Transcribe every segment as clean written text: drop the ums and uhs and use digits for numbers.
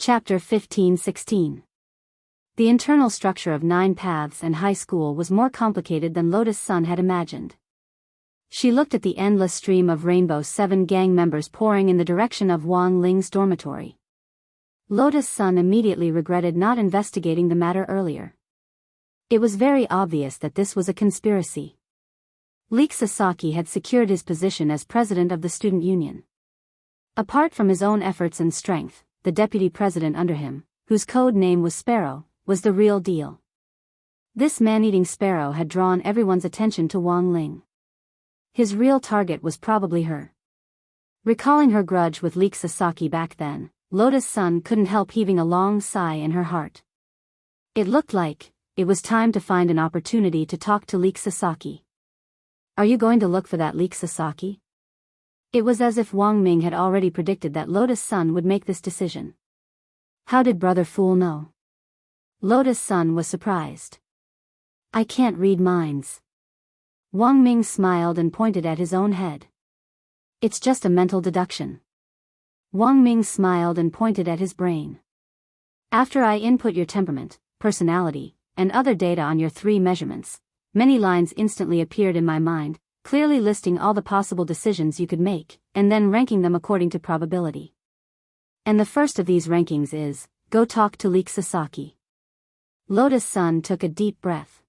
Chapter 15-16. The internal structure of 9 Paths and high school was more complicated than Lotus Sun had imagined. She looked at the endless stream of Rainbow 7 gang members pouring in the direction of Wang Ling's dormitory. Lotus Sun immediately regretted not investigating the matter earlier. It was very obvious that this was a conspiracy. Leek Sasaki had secured his position as president of the student union. Apart from his own efforts and strength, the deputy president under him, whose code name was Sparrow, was the real deal. This man-eating sparrow had drawn everyone's attention to Wang Ling. His real target was probably her. Recalling her grudge with Leek Sasaki back then, Lotus Sun couldn't help heaving a long sigh in her heart. It looked like it was time to find an opportunity to talk to Leek Sasaki. Are you going to look for that Leek Sasaki? It was as if Wang Ming had already predicted that Lotus Sun would make this decision. How did Brother Fool know? Lotus Sun was surprised. I can't read minds. Wang Ming smiled and pointed at his own head. It's just a mental deduction. Wang Ming smiled and pointed at his brain. After I input your temperament, personality, and other data on your 3 measurements, many lines instantly appeared in my mind, clearly listing all the possible decisions you could make, and then ranking them according to probability. And the first of these rankings is, go talk to Leek Sasaki. Lotus Sun took a deep breath.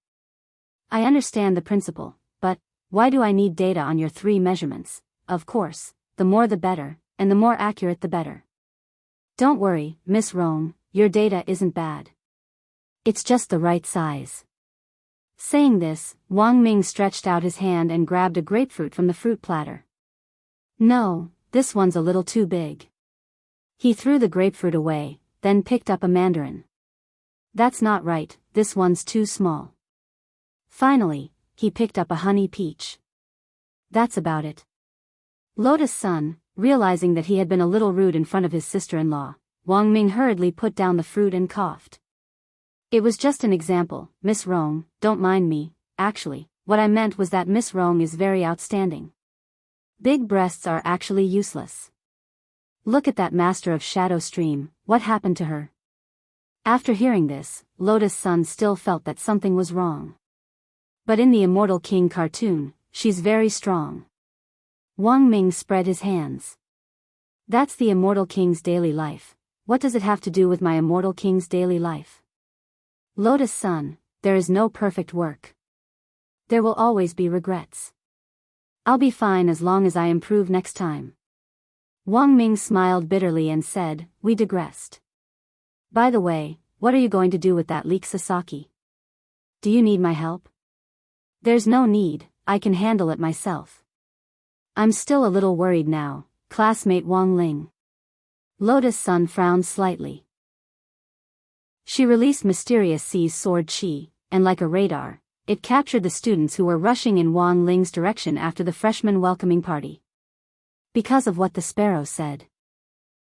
I understand the principle, but why do I need data on your 3 measurements? Of course, the more the better, and the more accurate the better. Don't worry, Miss Rong, your data isn't bad. It's just the right size. Saying this, Wang Ming stretched out his hand and grabbed a grapefruit from the fruit platter. No, this one's a little too big. He threw the grapefruit away, then picked up a mandarin. That's not right, this one's too small. Finally, he picked up a honey peach. That's about it. Lotus Sun, realizing that he had been a little rude in front of his sister-in-law, Wang Ming hurriedly put down the fruit and coughed. It was just an example, Miss Rong, don't mind me. Actually, what I meant was that Miss Rong is very outstanding. Big breasts are actually useless. Look at that master of Shadow Stream, what happened to her? After hearing this, Lotus Sun still felt that something was wrong. But in the Immortal King cartoon, she's very strong. Wang Ming spread his hands. That's the Immortal King's daily life. What does it have to do with my Immortal King's daily life? Lotus Sun, there is no perfect work. There will always be regrets. I'll be fine as long as I improve next time. Wang Ming smiled bitterly and said, we digressed. By the way, what are you going to do with that Leek Sasaki? Do you need my help? There's no need, I can handle it myself. I'm still a little worried now, classmate Wang Ling. Lotus Sun frowned slightly. She released Mysterious Sea's sword chi, and like a radar, it captured the students who were rushing in Wang Ling's direction after the freshman welcoming party. Because of what the sparrow said.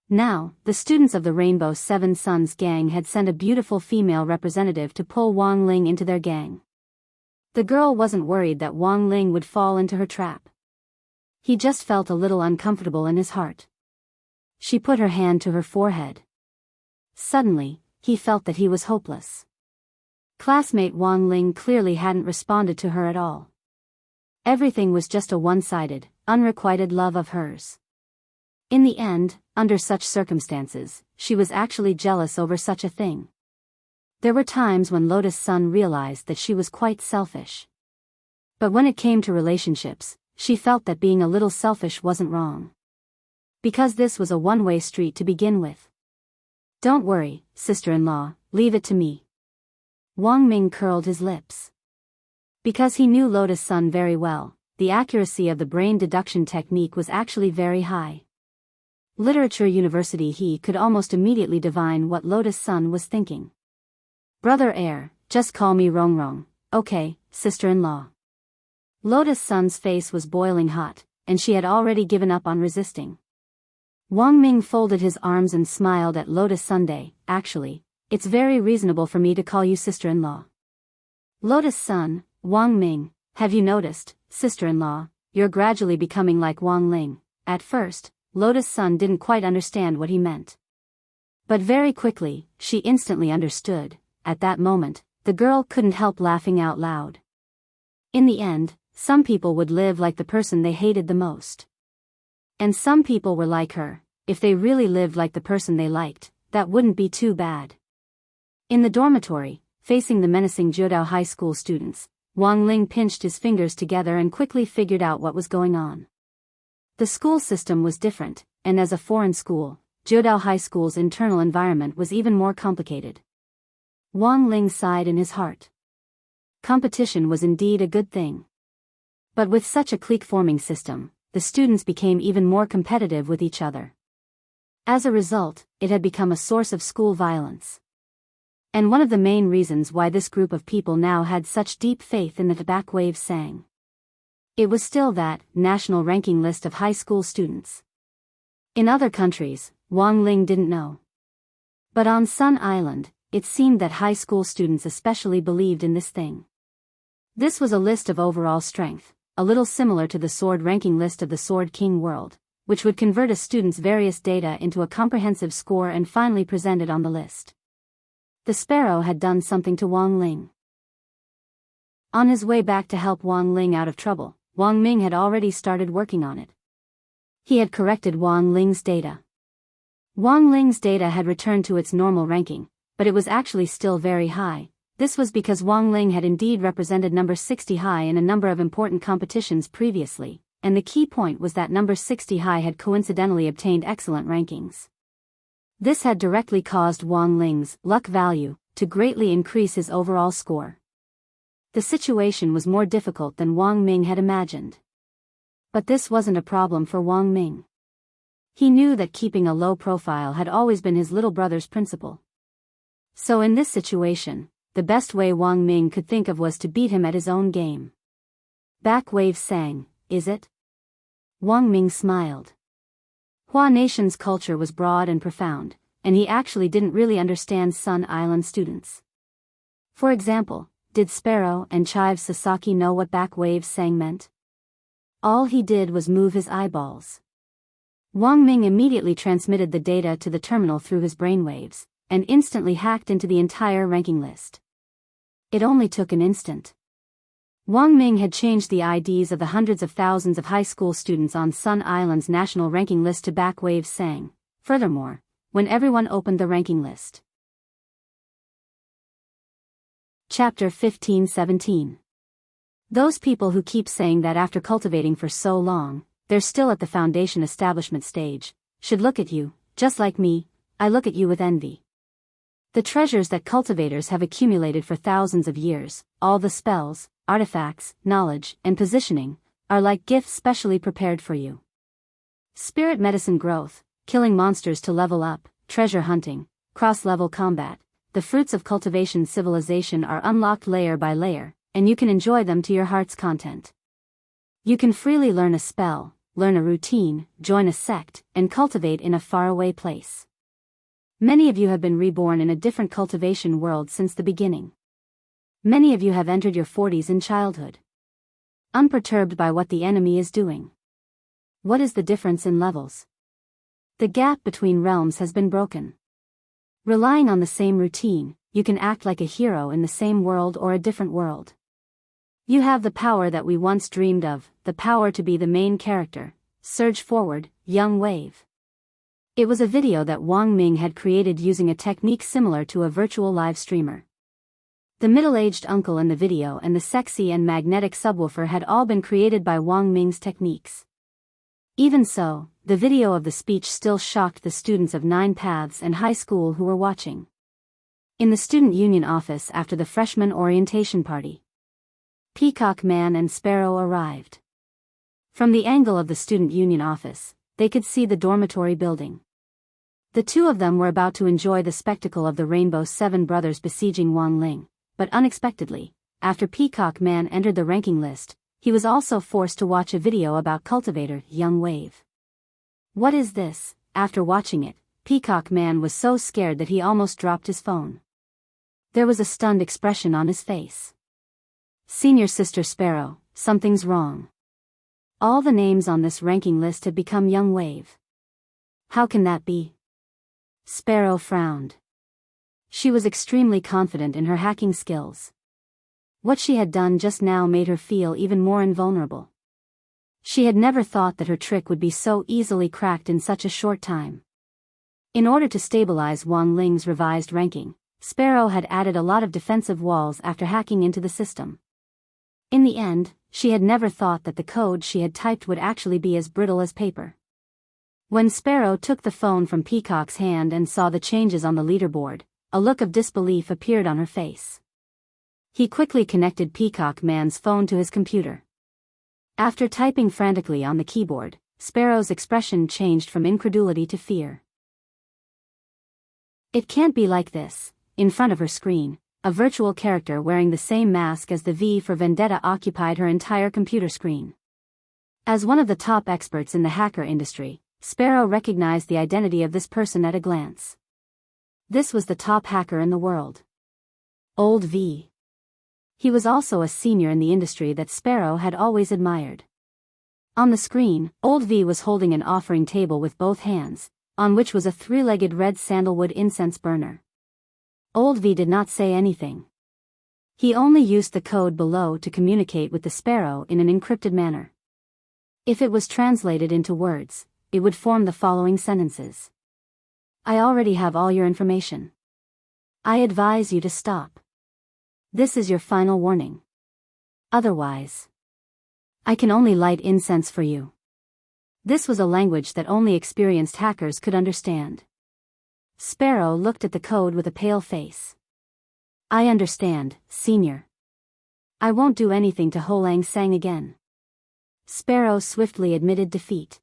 Now, the students of the Rainbow 7 Sons gang had sent a beautiful female representative to pull Wang Ling into their gang. The girl wasn't worried that Wang Ling would fall into her trap. He just felt a little uncomfortable in his heart. She put her hand to her forehead. Suddenly, he felt that he was hopeless. Classmate Wang Ling clearly hadn't responded to her at all. Everything was just a one-sided, unrequited love of hers. In the end, under such circumstances, she was actually jealous over such a thing. There were times when Lotus Sun realized that she was quite selfish. But when it came to relationships, she felt that being a little selfish wasn't wrong. Because this was a one-way street to begin with. Don't worry, sister-in-law, leave it to me. Wang Ming curled his lips. Because he knew Lotus Sun very well, the accuracy of the brain deduction technique was actually very high. Literature University, he could almost immediately divine what Lotus Sun was thinking. Brother Air, just call me Rong Rong, okay, sister-in-law. Lotus Sun's face was boiling hot, and she had already given up on resisting. Wang Ming folded his arms and smiled at Lotus Sunday. Actually, it's very reasonable for me to call you sister-in-law. Lotus Sun, Wang Ming, have you noticed, sister-in-law, you're gradually becoming like Wang Ling. At first, Lotus Sun didn't quite understand what he meant. But very quickly, she instantly understood. At that moment, the girl couldn't help laughing out loud. In the end, some people would live like the person they hated the most. And some people were like her. If they really lived like the person they liked, that wouldn't be too bad. In the dormitory, facing the menacing Jiudao High School students, Wang Ling pinched his fingers together and quickly figured out what was going on. The school system was different, and as a foreign school, Jiudao High School's internal environment was even more complicated. Wang Ling sighed in his heart. Competition was indeed a good thing. But with such a clique-forming system, the students became even more competitive with each other. As a result, it had become a source of school violence. And one of the main reasons why this group of people now had such deep faith in the Back Wave sang. It was still that national ranking list of high school students. In other countries, Wang Ling didn't know. But on Sun Island, it seemed that high school students especially believed in this thing. This was a list of overall strength, a little similar to the sword ranking list of the Sword King world, which would convert a student's various data into a comprehensive score and finally present it on the list. The sparrow had done something to Wang Ling. On his way back to help Wang Ling out of trouble, Wang Ming had already started working on it. He had corrected Wang Ling's data. Wang Ling's data had returned to its normal ranking, but it was actually still very high. This was because Wang Ling had indeed represented number 60 high in a number of important competitions previously, and the key point was that number 60 high had coincidentally obtained excellent rankings. This had directly caused Wang Ling's luck value to greatly increase his overall score. The situation was more difficult than Wang Ming had imagined. But this wasn't a problem for Wang Ming. He knew that keeping a low profile had always been his little brother's principle. So in this situation, the best way Wang Ming could think of was to beat him at his own game. Back Wave sang, is it? Wang Ming smiled. Hua Nation's culture was broad and profound, and he actually didn't really understand Sun Island students. For example, did Sparrow and Chive Sasaki know what Back Wave sang meant? All he did was move his eyeballs. Wang Ming immediately transmitted the data to the terminal through his brainwaves, and instantly hacked into the entire ranking list. It only took an instant. Wang Ming had changed the IDs of the hundreds of thousands of high school students on Sun Island's national ranking list to Back Wave sang. Furthermore, when everyone opened the ranking list. Chapter 15-17. Those people who keep saying that after cultivating for so long, they're still at the foundation establishment stage, should look at you, just like me, I look at you with envy. The treasures that cultivators have accumulated for thousands of years, all the spells, artifacts, knowledge, and positioning, are like gifts specially prepared for you. Spirit medicine growth, killing monsters to level up, treasure hunting, cross-level combat, the fruits of cultivation civilization are unlocked layer by layer, and you can enjoy them to your heart's content. You can freely learn a spell, learn a routine, join a sect, and cultivate in a faraway place. Many of you have been reborn in a different cultivation world since the beginning. Many of you have entered your 40s in childhood. Unperturbed by what the enemy is doing. What is the difference in levels? The gap between realms has been broken. Relying on the same routine, you can act like a hero in the same world or a different world. You have the power that we once dreamed of, the power to be the main character. Surge forward, young wave. It was a video that Wang Ming had created using a technique similar to a virtual live streamer. The middle-aged uncle in the video and the sexy and magnetic subwoofer had all been created by Wang Ming's techniques. Even so, the video of the speech still shocked the students of 9 Paths and high school who were watching. In the student union office after the freshman orientation party, Peacock Man and Sparrow arrived. From the angle of the student union office, they could see the dormitory building. The two of them were about to enjoy the spectacle of the Rainbow Seven brothers besieging Wang Ling, but unexpectedly, after Peacock Man entered the ranking list, he was also forced to watch a video about cultivator Young Wave. What is this? After watching it, Peacock Man was so scared that he almost dropped his phone. There was a stunned expression on his face. Senior Sister Sparrow, something's wrong. All the names on this ranking list had become Young Wave. How can that be? Sparrow frowned. She was extremely confident in her hacking skills. What she had done just now made her feel even more invulnerable. She had never thought that her trick would be so easily cracked in such a short time. In order to stabilize Wang Ling's revised ranking, Sparrow had added a lot of defensive walls after hacking into the system. In the end, she had never thought that the code she had typed would actually be as brittle as paper. When Sparrow took the phone from Peacock's hand and saw the changes on the leaderboard, a look of disbelief appeared on her face. He quickly connected Peacock Man's phone to his computer. After typing frantically on the keyboard, Sparrow's expression changed from incredulity to fear. It can't be like this. In front of her screen, a virtual character wearing the same mask as the V for Vendetta occupied her entire computer screen. As one of the top experts in the hacker industry, Sparrow recognized the identity of this person at a glance. This was the top hacker in the world. Old V. He was also a senior in the industry that Sparrow had always admired. On the screen, Old V was holding an offering table with both hands, on which was a three-legged red sandalwood incense burner. Old V did not say anything. He only used the code below to communicate with the Sparrow in an encrypted manner. If it was translated into words, it would form the following sentences. I already have all your information. I advise you to stop. This is your final warning. Otherwise, I can only light incense for you. This was a language that only experienced hackers could understand. Sparrow looked at the code with a pale face. I understand, Senior. I won't do anything to Ho Lang Sang again. Sparrow swiftly admitted defeat.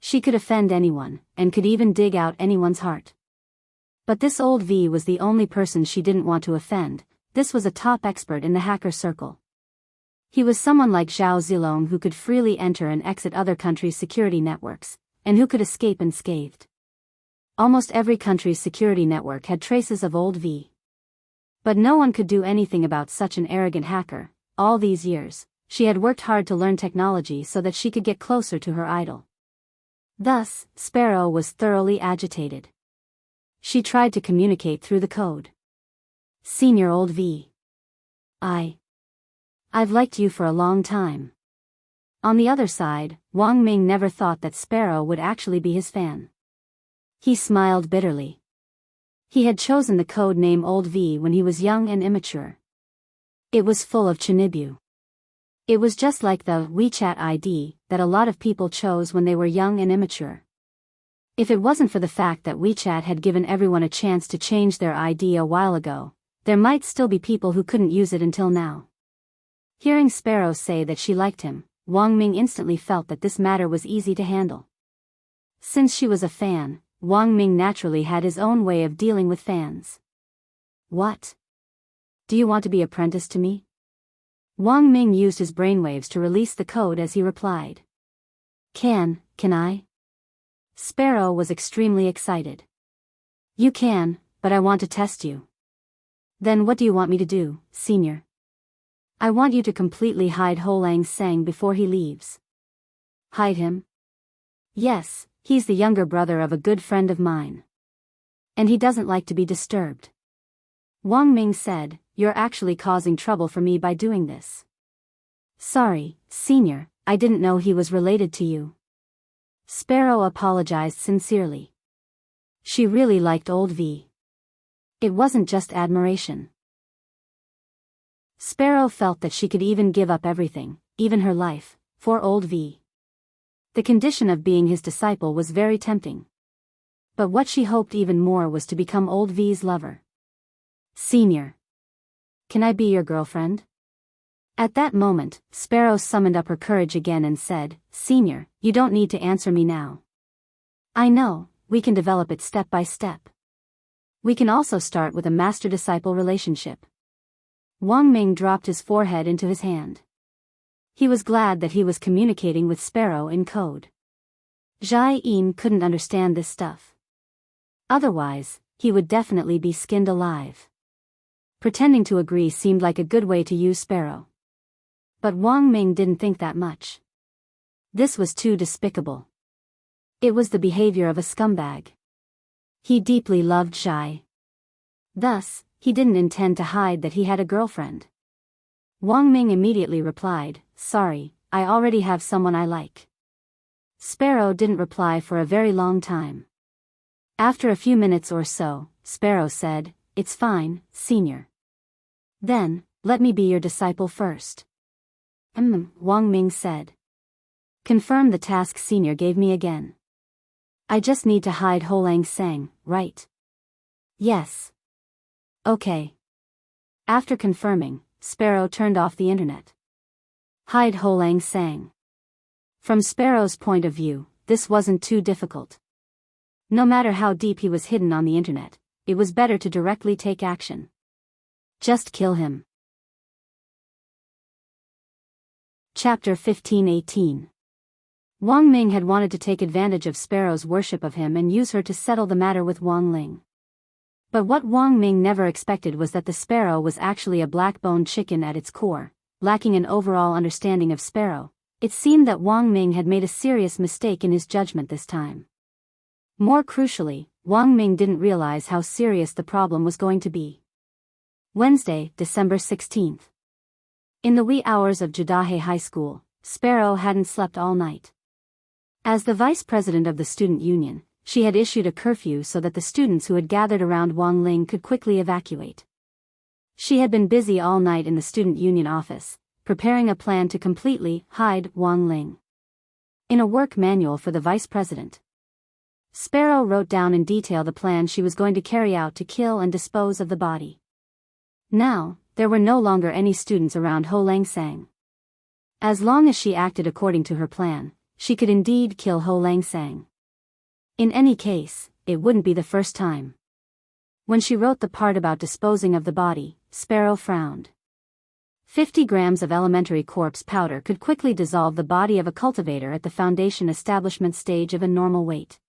She could offend anyone, and could even dig out anyone's heart. But this Old V was the only person she didn't want to offend. This was a top expert in the hacker circle. He was someone like Zhao Zilong who could freely enter and exit other countries' security networks, and who could escape unscathed. Almost every country's security network had traces of Old V. But no one could do anything about such an arrogant hacker. All these years, she had worked hard to learn technology so that she could get closer to her idol. Thus, Sparrow was thoroughly agitated. She tried to communicate through the code. Senior Old V. I've liked you for a long time. On the other side, Wang Ming never thought that Sparrow would actually be his fan. He smiled bitterly. He had chosen the code name Old V when he was young and immature. It was full of chinibu. It was just like the WeChat ID that a lot of people chose when they were young and immature. If it wasn't for the fact that WeChat had given everyone a chance to change their ID a while ago, there might still be people who couldn't use it until now. Hearing Sparrow say that she liked him, Wang Ming instantly felt that this matter was easy to handle. Since she was a fan, Wang Ming naturally had his own way of dealing with fans. What? Do you want to be apprenticed to me? Wang Ming used his brainwaves to release the code as he replied. Can I? Sparrow was extremely excited. You can, but I want to test you. Then what do you want me to do, Senior? I want you to completely hide Ho Lang Sang before he leaves. Hide him? Yes, he's the younger brother of a good friend of mine. And he doesn't like to be disturbed. Wang Ming said, You're actually causing trouble for me by doing this. Sorry, Senior, I didn't know he was related to you. Sparrow apologized sincerely. She really liked Old V. It wasn't just admiration. Sparrow felt that she could even give up everything, even her life, for Old V. The condition of being his disciple was very tempting. But what she hoped even more was to become Old V's lover. Senior. Can I be your girlfriend? At that moment, Sparrow summoned up her courage again and said, Senior, you don't need to answer me now. I know, we can develop it step by step. We can also start with a master-disciple relationship. Wang Ming dropped his forehead into his hand. He was glad that he was communicating with Sparrow in code. Jai Yin couldn't understand this stuff. Otherwise, he would definitely be skinned alive. Pretending to agree seemed like a good way to use Sparrow. But Wang Ming didn't think that much. This was too despicable. It was the behavior of a scumbag. He deeply loved Zhai. Thus, he didn't intend to hide that he had a girlfriend. Wang Ming immediately replied, "Sorry, I already have someone I like." Sparrow didn't reply for a very long time. After a few minutes or so, Sparrow said, "It's fine, senior. Then, let me be your disciple first." Wang Ming said. "Confirm the task senior gave me again. I just need to hide Ho Lang Sang, right?" "Yes." "Okay." After confirming, Sparrow turned off the internet. Hide Ho Lang Sang. From Sparrow's point of view, this wasn't too difficult. No matter how deep he was hidden on the internet, it was better to directly take action. Just kill him. Chapter 15:18. Wang Ming had wanted to take advantage of Sparrow's worship of him and use her to settle the matter with Wang Ling. But what Wang Ming never expected was that the Sparrow was actually a black-boned chicken at its core. Lacking an overall understanding of Sparrow, it seemed that Wang Ming had made a serious mistake in his judgment this time. More crucially, Wang Ming didn't realize how serious the problem was going to be. Wednesday, December 16th. In the wee hours of Judahe High School, Sparrow hadn't slept all night. As the vice president of the student union, she had issued a curfew so that the students who had gathered around Wang Ling could quickly evacuate. She had been busy all night in the student union office, preparing a plan to completely hide Wang Ling. In a work manual for the vice president, Sparrow wrote down in detail the plan she was going to carry out to kill and dispose of the body. Now, there were no longer any students around Ho Lang Sang. As long as she acted according to her plan, she could indeed kill Ho Lang Sang. In any case, it wouldn't be the first time. When she wrote the part about disposing of the body, Sparrow frowned. 50 grams of elementary corpse powder could quickly dissolve the body of a cultivator at the foundation establishment stage of a normal weight.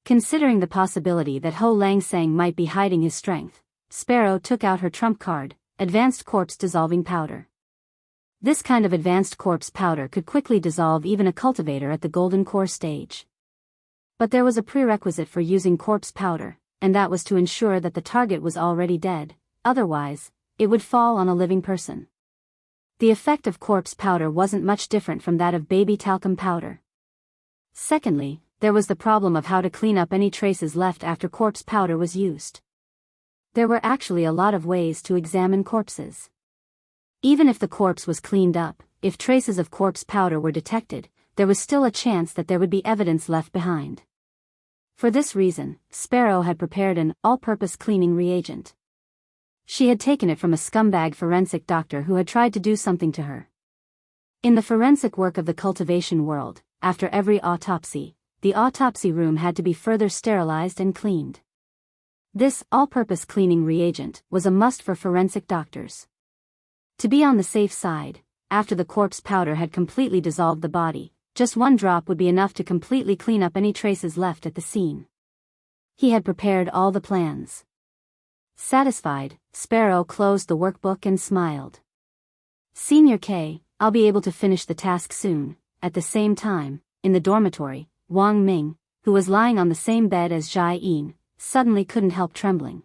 Considering the possibility that Ho Lang Sang might be hiding his strength, Sparrow took out her trump card, advanced corpse dissolving powder. This kind of advanced corpse powder could quickly dissolve even a cultivator at the golden core stage. But there was a prerequisite for using corpse powder, and that was to ensure that the target was already dead, otherwise, it would fall on a living person. The effect of corpse powder wasn't much different from that of baby talcum powder. Secondly, there was the problem of how to clean up any traces left after corpse powder was used. There were actually a lot of ways to examine corpses. Even if the corpse was cleaned up, if traces of corpse powder were detected, there was still a chance that there would be evidence left behind. For this reason, Sparrow had prepared an all-purpose cleaning reagent. She had taken it from a scumbag forensic doctor who had tried to do something to her. In the forensic work of the cultivation world, after every autopsy, the autopsy room had to be further sterilized and cleaned. This all-purpose cleaning reagent was a must for forensic doctors. To be on the safe side, after the corpse powder had completely dissolved the body, just one drop would be enough to completely clean up any traces left at the scene. He had prepared all the plans. Satisfied, Sparrow closed the workbook and smiled. "Senior K, I'll be able to finish the task soon." At the same time, in the dormitory, Wang Ming, who was lying on the same bed as Zhai Yin, suddenly couldn't help trembling.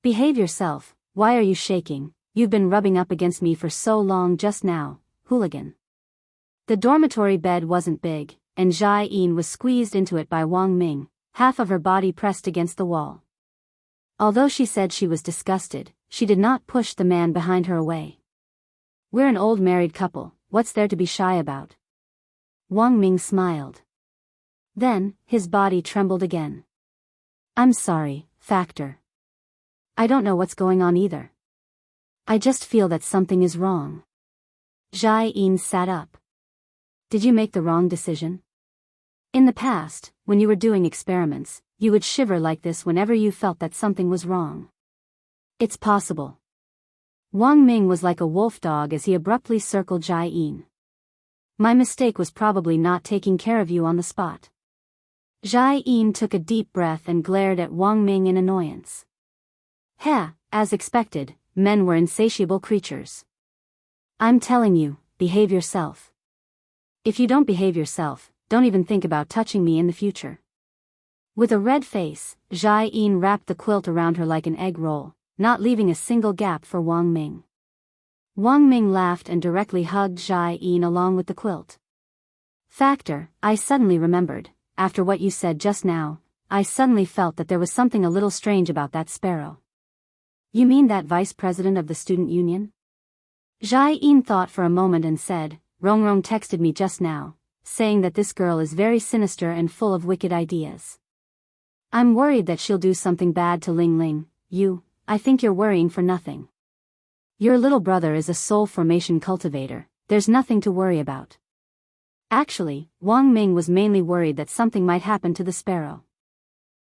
"Behave yourself, why are you shaking? You've been rubbing up against me for so long just now, hooligan." The dormitory bed wasn't big, and Zhai Yin was squeezed into it by Wang Ming, half of her body pressed against the wall. Although she said she was disgusted, she did not push the man behind her away. "We're an old married couple, what's there to be shy about?" Wang Ming smiled. Then, his body trembled again. "I'm sorry, Factor. I don't know what's going on either. I just feel that something is wrong." Zhai Yin sat up. "Did you make the wrong decision? In the past, when you were doing experiments, you would shiver like this whenever you felt that something was wrong." "It's possible." Wang Ming was like a wolf dog as he abruptly circled Zhai Yin. "My mistake was probably not taking care of you on the spot." Zhai Yin took a deep breath and glared at Wang Ming in annoyance. As expected, men were insatiable creatures. "I'm telling you, behave yourself. If you don't behave yourself, don't even think about touching me in the future." With a red face, Jai-in wrapped the quilt around her like an egg roll, not leaving a single gap for Wang Ming. Wang Ming laughed and directly hugged Jai-in along with the quilt. Factor, I suddenly remembered, after what you said just now, I suddenly felt that there was something a little strange about that sparrow. You mean that vice president of the student union? Jai-in thought for a moment and said, Rongrong texted me just now, saying that this girl is very sinister and full of wicked ideas. I'm worried that she'll do something bad to Ling Ling. I think you're worrying for nothing. Your little brother is a soul formation cultivator, there's nothing to worry about. Actually, Wang Ming was mainly worried that something might happen to the sparrow.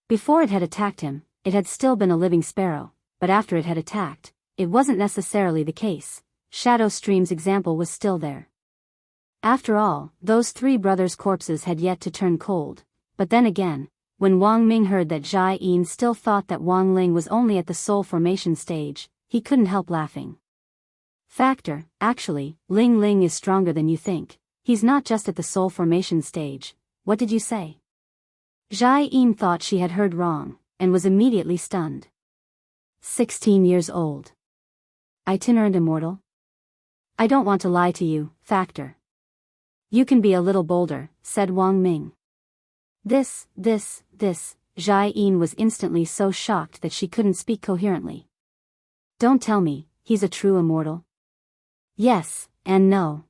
Before it had attacked him, it had still been a living sparrow, but after it had attacked, it wasn't necessarily the case. Shadow Stream's example was still there. After all, those three brothers' corpses had yet to turn cold, but then again, when Wang Ming heard that Jai-in still thought that Wang Ling was only at the soul formation stage, he couldn't help laughing. Factor, actually, Ling Ling is stronger than you think, he's not just at the soul formation stage. What did you say? Jai-in thought she had heard wrong, and was immediately stunned. 16 years old. Itinerant immortal? I don't want to lie to you, Factor. You can be a little bolder, said Wang Ming. This, Jai-in was instantly so shocked that she couldn't speak coherently. Don't tell me, he's a true immortal? Yes, and no.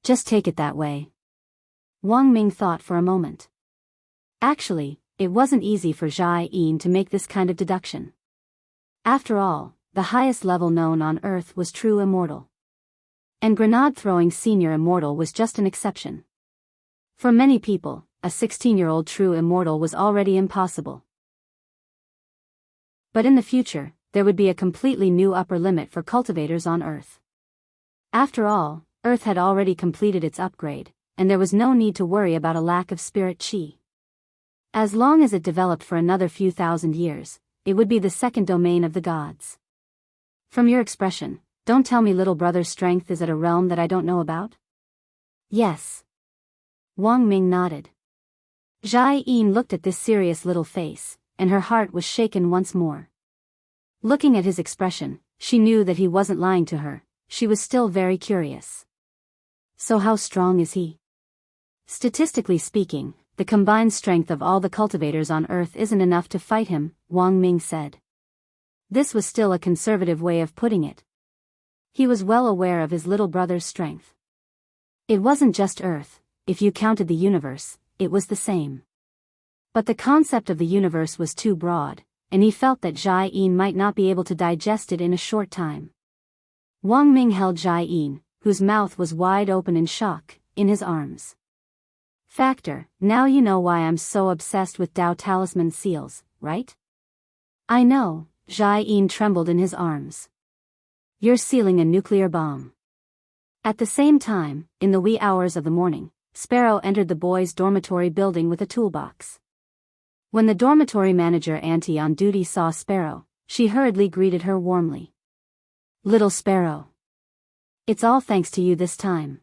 Just take it that way. Wang Ming thought for a moment. Actually, it wasn't easy for Jai-in to make this kind of deduction. After all, the highest level known on Earth was true immortal. And grenade-throwing senior immortal was just an exception. For many people, a 16-year-old true immortal was already impossible. But in the future, there would be a completely new upper limit for cultivators on Earth. After all, Earth had already completed its upgrade, and there was no need to worry about a lack of spirit chi. As long as it developed for another few thousand years, it would be the second domain of the gods. From your expression, don't tell me little brother's strength is at a realm that I don't know about? Yes. Wang Ming nodded. Jai-in looked at this serious little face, and her heart was shaken once more. Looking at his expression, she knew that he wasn't lying to her. She was still very curious. So how strong is he? Statistically speaking, the combined strength of all the cultivators on Earth isn't enough to fight him, Wang Ming said. This was still a conservative way of putting it. He was well aware of his little brother's strength. It wasn't just Earth, if you counted the universe, it was the same. But the concept of the universe was too broad, and he felt that Jai-in might not be able to digest it in a short time. Wang Ming held Jai-in, whose mouth was wide open in shock, in his arms. Factor, now you know why I'm so obsessed with Tao talisman seals, right? I know, Jai-in trembled in his arms. You're sealing a nuclear bomb. At the same time, in the wee hours of the morning, Sparrow entered the boys' dormitory building with a toolbox. When the dormitory manager Auntie on duty saw Sparrow, she hurriedly greeted her warmly. Little Sparrow. It's all thanks to you this time.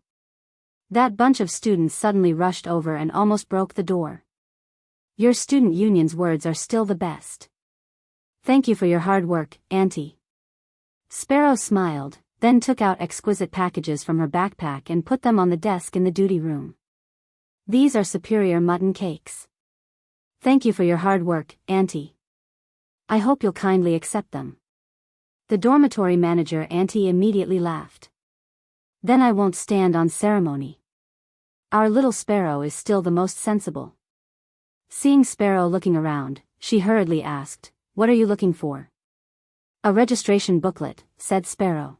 That bunch of students suddenly rushed over and almost broke the door. Your student union's words are still the best. Thank you for your hard work, Auntie. Sparrow smiled, then took out exquisite packages from her backpack and put them on the desk in the duty room. These are superior mutton cakes. Thank you for your hard work, Auntie. I hope you'll kindly accept them. The dormitory manager Auntie immediately laughed. Then I won't stand on ceremony. Our little Sparrow is still the most sensible. Seeing Sparrow looking around, she hurriedly asked, What are you looking for? A registration booklet, said Sparrow.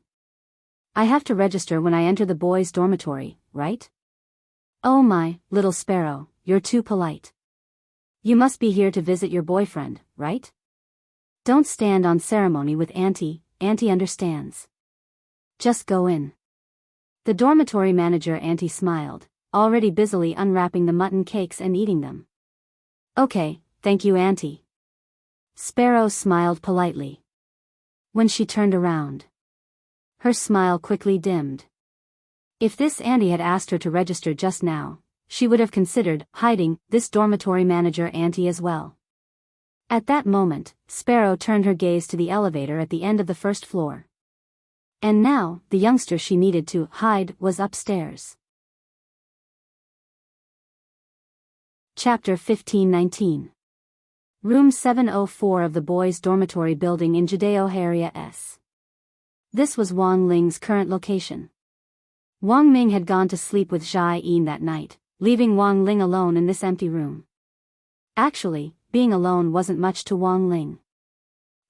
I have to register when I enter the boys' dormitory, right? Oh my, little Sparrow, you're too polite. You must be here to visit your boyfriend, right? Don't stand on ceremony with Auntie, Auntie understands. Just go in. The dormitory manager Auntie smiled, already busily unwrapping the mutton cakes and eating them. Okay, thank you Auntie. Sparrow smiled politely. When she turned around, her smile quickly dimmed. If this Auntie had asked her to register just now, she would have considered hiding this dormitory manager auntie as well. At that moment, Sparrow turned her gaze to the elevator at the end of the first floor. And now, the youngster she needed to hide was upstairs. Chapter 15-19. Room 704 of the boys' dormitory building in Judeo Area S. This was Wang Ling's current location. Wang Ming had gone to sleep with Jai Yin that night, leaving Wang Ling alone in this empty room. Actually, being alone wasn't much to Wang Ling.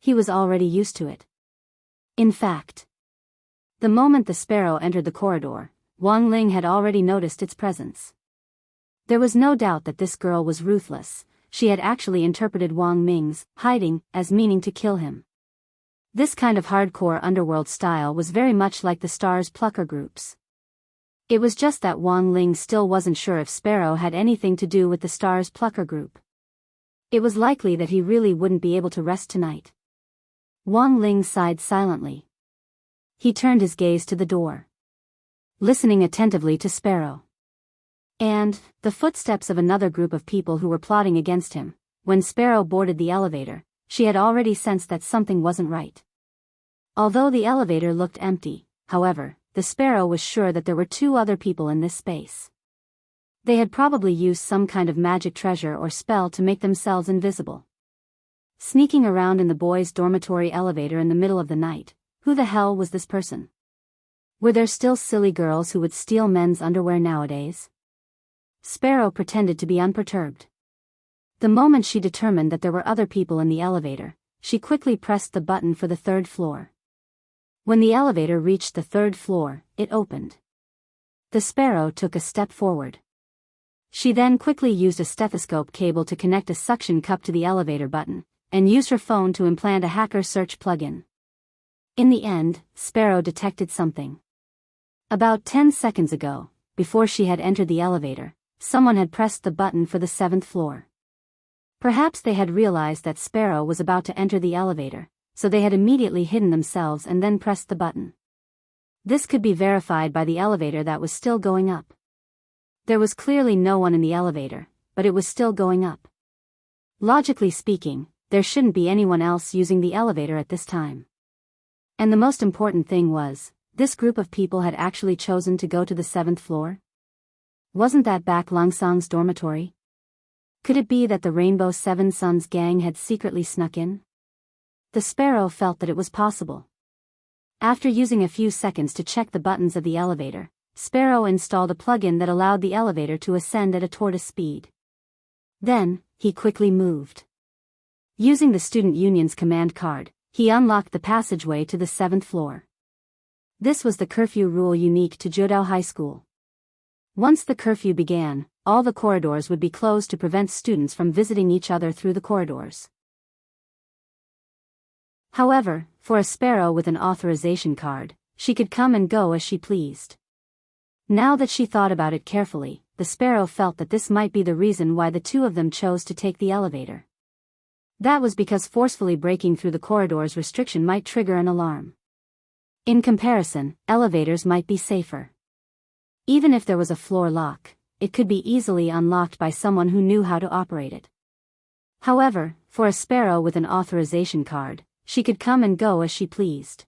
He was already used to it. In fact, the moment the sparrow entered the corridor, Wang Ling had already noticed its presence. There was no doubt that this girl was ruthless. She had actually interpreted Wang Ming's hiding as meaning to kill him. This kind of hardcore underworld style was very much like the Stars Plucker groups. It was just that Wang Ling still wasn't sure if Sparrow had anything to do with the Stars Plucker group. It was likely that he really wouldn't be able to rest tonight. Wang Ling sighed silently. He turned his gaze to the door, listening attentively to Sparrow and the footsteps of another group of people who were plotting against him. When Sparrow boarded the elevator, she had already sensed that something wasn't right. Although the elevator looked empty, however, the sparrow was sure that there were two other people in this space. They had probably used some kind of magic treasure or spell to make themselves invisible. Sneaking around in the boys' dormitory elevator in the middle of the night, who the hell was this person? Were there still silly girls who would steal men's underwear nowadays? Sparrow pretended to be unperturbed. The moment she determined that there were other people in the elevator, she quickly pressed the button for the third floor. When the elevator reached the third floor, it opened. The sparrow took a step forward. She then quickly used a stethoscope cable to connect a suction cup to the elevator button, and used her phone to implant a hacker search plugin. In the end, Sparrow detected something. About 10 seconds ago, before she had entered the elevator, someone had pressed the button for the 7th floor. Perhaps they had realized that Sparrow was about to enter the elevator, so they had immediately hidden themselves and then pressed the button. This could be verified by the elevator that was still going up. There was clearly no one in the elevator, but it was still going up. Logically speaking, there shouldn't be anyone else using the elevator at this time. And the most important thing was, this group of people had actually chosen to go to the 7th floor? Wasn't that Bak Langsang's dormitory? Could it be that the Rainbow Seven Suns gang had secretly snuck in? The sparrow felt that it was possible. After using a few seconds to check the buttons of the elevator, Sparrow installed a plugin that allowed the elevator to ascend at a tortoise speed. Then, he quickly moved. Using the Student Union's command card, he unlocked the passageway to the 7th floor. This was the curfew rule unique to Judeo High School. Once the curfew began, all the corridors would be closed to prevent students from visiting each other through the corridors. However, for a sparrow with an authorization card, she could come and go as she pleased. Now that she thought about it carefully, the sparrow felt that this might be the reason why the two of them chose to take the elevator. That was because forcefully breaking through the corridor's restriction might trigger an alarm. In comparison, elevators might be safer. Even if there was a floor lock, it could be easily unlocked by someone who knew how to operate it. However, for a sparrow with an authorization card, she could come and go as she pleased.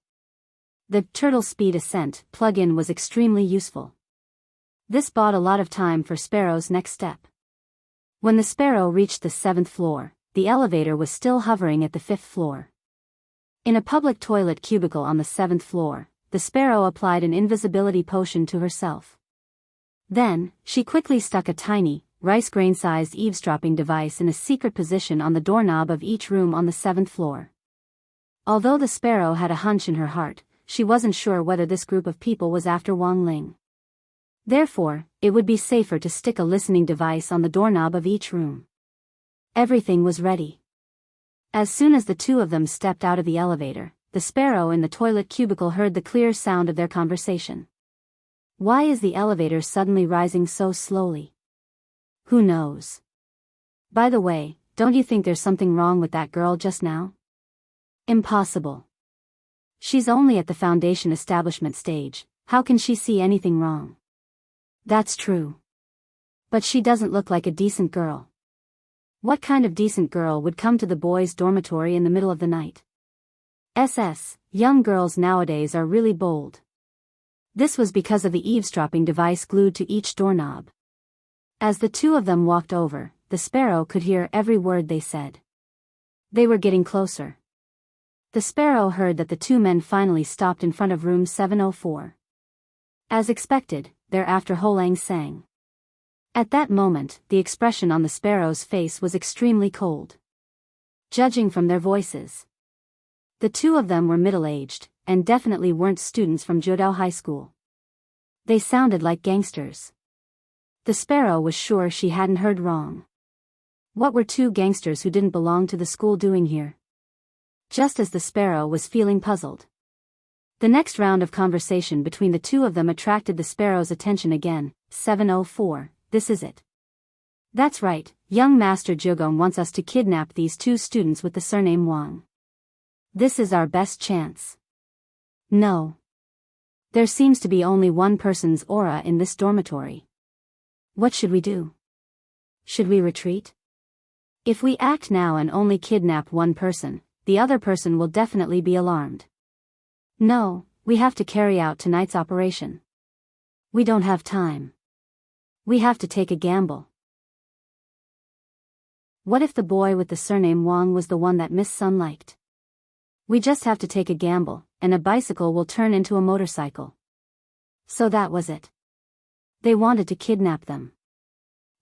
The Turtle Speed Ascent plugin was extremely useful. This bought a lot of time for Sparrow's next step. When the sparrow reached the 7th floor, the elevator was still hovering at the 5th floor. In a public toilet cubicle on the 7th floor, the sparrow applied an invisibility potion to herself. Then, she quickly stuck a tiny, rice grain-sized eavesdropping device in a secret position on the doorknob of each room on the 7th floor. Although the sparrow had a hunch in her heart, she wasn't sure whether this group of people was after Wang Ling. Therefore, it would be safer to stick a listening device on the doorknob of each room. Everything was ready. As soon as the two of them stepped out of the elevator, the sparrow in the toilet cubicle heard the clear sound of their conversation. Why is the elevator suddenly rising so slowly? Who knows? By the way, don't you think there's something wrong with that girl just now? Impossible. She's only at the foundation establishment stage, how can she see anything wrong? That's true. But she doesn't look like a decent girl. What kind of decent girl would come to the boys' dormitory in the middle of the night? Young girls nowadays are really bold. This was because of the eavesdropping device glued to each doorknob. As the two of them walked over, the sparrow could hear every word they said. They were getting closer. The sparrow heard that the two men finally stopped in front of room 704. As expected, thereafter Ho-Lang sang. At that moment, the expression on the sparrow's face was extremely cold. Judging from their voices, the two of them were middle-aged, and definitely weren't students from Jodao High School. They sounded like gangsters. The sparrow was sure she hadn't heard wrong. What were two gangsters who didn't belong to the school doing here? Just as the sparrow was feeling puzzled, the next round of conversation between the two of them attracted the sparrow's attention again. 704, this is it. That's right, young Master Jogong wants us to kidnap these two students with the surname Wang. This is our best chance. No. There seems to be only one person's aura in this dormitory. What should we do? Should we retreat? If we act now and only kidnap one person, the other person will definitely be alarmed. No, we have to carry out tonight's operation. We don't have time. We have to take a gamble. What if the boy with the surname Wang was the one that Miss Sun liked? We just have to take a gamble, and a bicycle will turn into a motorcycle. So that was it. They wanted to kidnap them.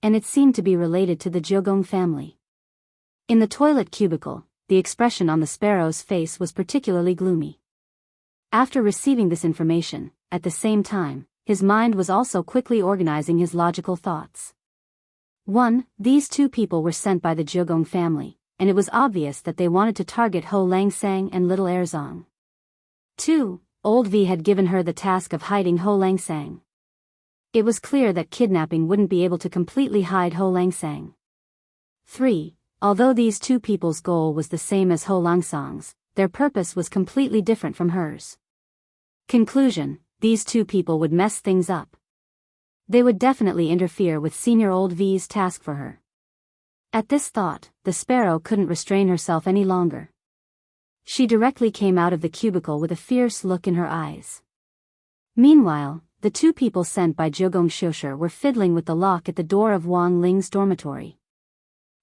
And it seemed to be related to the Jogong family. In the toilet cubicle, the expression on the sparrow's face was particularly gloomy. After receiving this information, at the same time, his mind was also quickly organizing his logical thoughts. 1. These two people were sent by the Jogong family, and it was obvious that they wanted to target Ho-Lang Sang and little Erzong. 2. Old V had given her the task of hiding Ho-Lang Sang. It was clear that kidnapping wouldn't be able to completely hide Ho-Lang Sang. 3. Although these two people's goal was the same as Ho-Lang Sang's, their purpose was completely different from hers. Conclusion: these two people would mess things up. They would definitely interfere with Senior Old V's task for her. At this thought, the sparrow couldn't restrain herself any longer. She directly came out of the cubicle with a fierce look in her eyes. Meanwhile, the two people sent by Jogong Shoshir were fiddling with the lock at the door of Wang Ling's dormitory.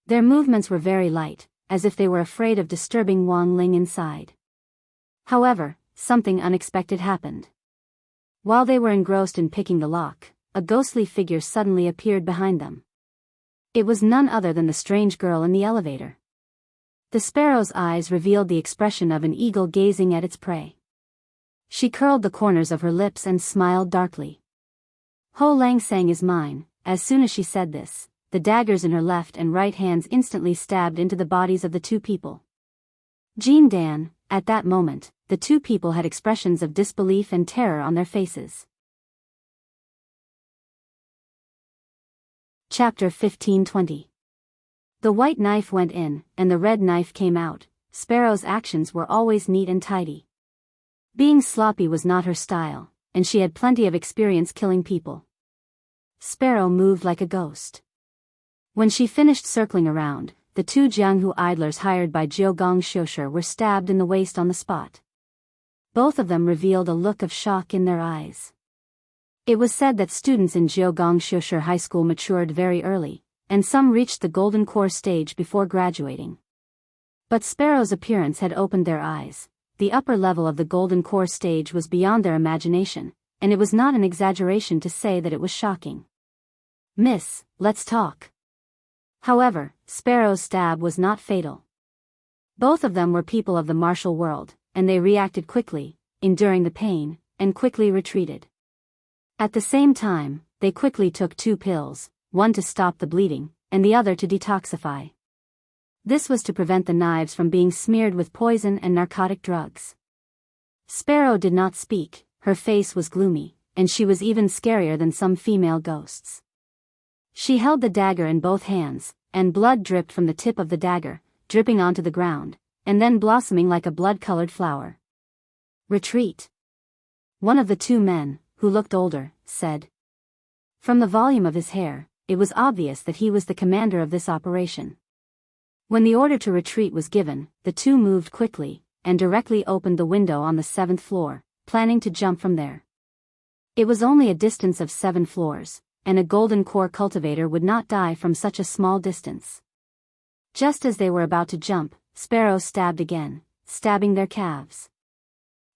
Their movements were very light, as if they were afraid of disturbing Wang Ling inside. However, something unexpected happened. While they were engrossed in picking the lock, a ghostly figure suddenly appeared behind them. It was none other than the strange girl in the elevator. The sparrow's eyes revealed the expression of an eagle gazing at its prey. She curled the corners of her lips and smiled darkly. Ho-Lang Sang is mine. As soon as she said this, the daggers in her left and right hands instantly stabbed into the bodies of the two people. Jean Dan, at that moment, the two people had expressions of disbelief and terror on their faces. Chapter 15:20. The white knife went in, and the red knife came out. Sparrow's actions were always neat and tidy. Being sloppy was not her style, and she had plenty of experience killing people. Sparrow moved like a ghost. When she finished circling around, the two Jianghu idlers hired by Jogong Shoshir were stabbed in the waist on the spot. Both of them revealed a look of shock in their eyes. It was said that students in Jogong Shoshir High School matured very early, and some reached the golden core stage before graduating. But Sparrow's appearance had opened their eyes. The upper level of the golden core stage was beyond their imagination, and it was not an exaggeration to say that it was shocking. "Miss, let's talk." However, Sparrow's stab was not fatal. Both of them were people of the martial world, and they reacted quickly, enduring the pain, and quickly retreated. At the same time, they quickly took 2 pills, one to stop the bleeding, and the other to detoxify. This was to prevent the knives from being smeared with poison and narcotic drugs. Sparrow did not speak, her face was gloomy, and she was even scarier than some female ghosts. She held the dagger in both hands, and blood dripped from the tip of the dagger, dripping onto the ground, and then blossoming like a blood-colored flower. "Retreat," one of the 2 men, who looked older, said. From the volume of his hair, it was obvious that he was the commander of this operation. When the order to retreat was given, the two moved quickly, and directly opened the window on the 7th floor, planning to jump from there. It was only a distance of 7 floors, and a golden core cultivator would not die from such a small distance. Just as they were about to jump, Sparrow stabbed again, stabbing their calves.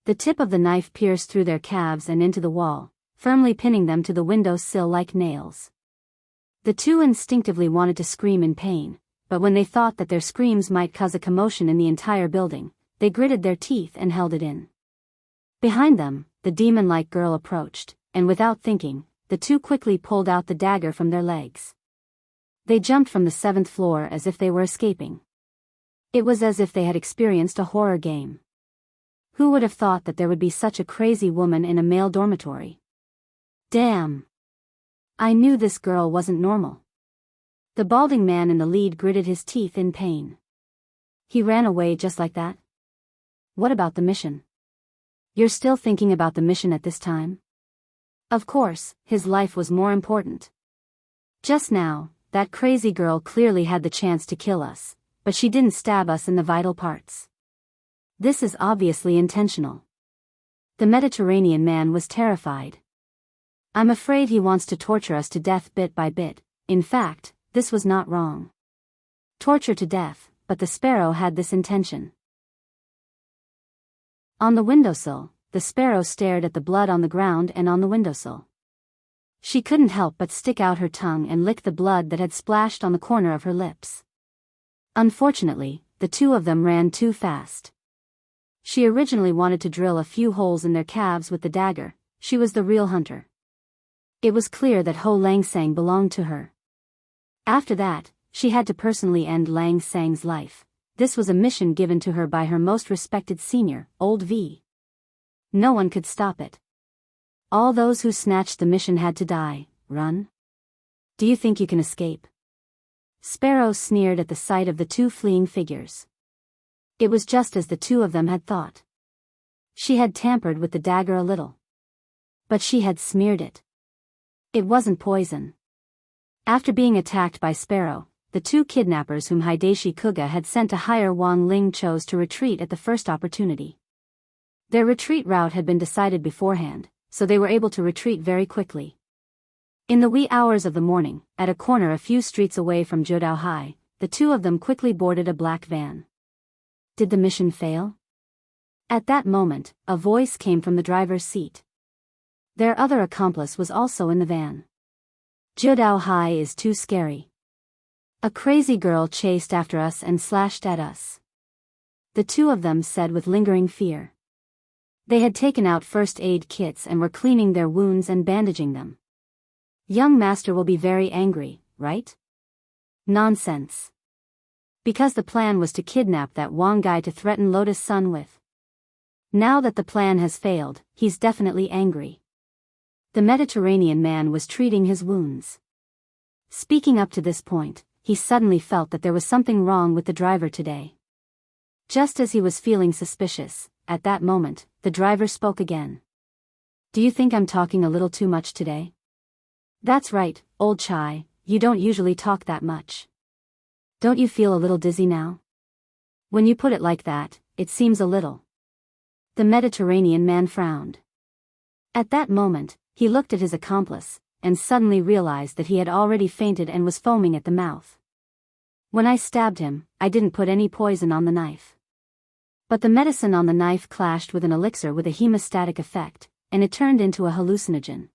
The tip of the knife pierced through their calves and into the wall, firmly pinning them to the window sill like nails. The two instinctively wanted to scream in pain, but when they thought that their screams might cause a commotion in the entire building, they gritted their teeth and held it in. Behind them, the demon-like girl approached, and without thinking, the two quickly pulled out the dagger from their legs. They jumped from the 7th floor as if they were escaping. It was as if they had experienced a horror game. Who would have thought that there would be such a crazy woman in a male dormitory? Damn! I knew this girl wasn't normal. The balding man in the lead gritted his teeth in pain. He ran away just like that? What about the mission? You're still thinking about the mission at this time? Of course, his life was more important. Just now, that crazy girl clearly had the chance to kill us, but she didn't stab us in the vital parts. This is obviously intentional. The Mediterranean man was terrified. I'm afraid he wants to torture us to death bit by bit. In fact, this was not wrong. Torture to death, but the sparrow had this intention. On the windowsill, the sparrow stared at the blood on the ground and on the windowsill. She couldn't help but stick out her tongue and lick the blood that had splashed on the corner of her lips. Unfortunately, the two of them ran too fast. She originally wanted to drill a few holes in their calves with the dagger. She was the real hunter. It was clear that Ho Lang Sang belonged to her. After that, she had to personally end Lang Sang's life. This was a mission given to her by her most respected senior, Old V. No one could stop it. All those who snatched the mission had to die. Run? Do you think you can escape? Sparrow sneered at the sight of the two fleeing figures. It was just as the two of them had thought. She had tampered with the dagger a little. But she had smeared it. It wasn't poison. After being attacked by Sparrow, the two kidnappers whom Hideshi Kuga had sent to hire Wang Ling chose to retreat at the first opportunity. Their retreat route had been decided beforehand, so they were able to retreat very quickly. In the wee hours of the morning, at a corner a few streets away from Jiudao High, the two of them quickly boarded a black van. Did the mission fail? At that moment, a voice came from the driver's seat. Their other accomplice was also in the van. Jiudao High is too scary. A crazy girl chased after us and slashed at us. The two of them said with lingering fear. They had taken out first aid kits and were cleaning their wounds and bandaging them. Young master will be very angry, right? Nonsense. Because the plan was to kidnap that Wang guy to threaten Lotus Sun with. Now that the plan has failed, he's definitely angry. The Mediterranean man was treating his wounds. Speaking up to this point, he suddenly felt that there was something wrong with the driver today. Just as he was feeling suspicious, at that moment, the driver spoke again. Do you think I'm talking a little too much today? That's right, old Chai, you don't usually talk that much. Don't you feel a little dizzy now? When you put it like that, it seems a little. The Mediterranean man frowned. At that moment, he looked at his accomplice, and suddenly realized that he had already fainted and was foaming at the mouth. When I stabbed him, I didn't put any poison on the knife. But the medicine on the knife clashed with an elixir with a hemostatic effect, and it turned into a hallucinogen.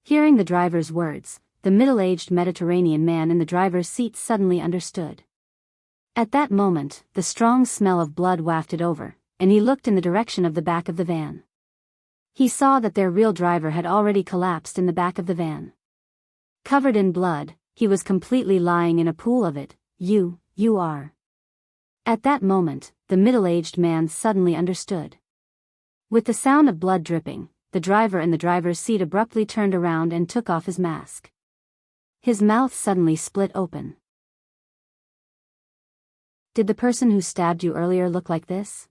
Hearing the driver's words, the middle-aged Mediterranean man in the driver's seat suddenly understood. At that moment, the strong smell of blood wafted over, and he looked in the direction of the back of the van. He saw that their real driver had already collapsed in the back of the van. Covered in blood, he was completely lying in a pool of it. You are. At that moment, the middle-aged man suddenly understood. With the sound of blood dripping, the driver in the driver's seat abruptly turned around and took off his mask. His mouth suddenly split open. Did the person who stabbed you earlier look like this?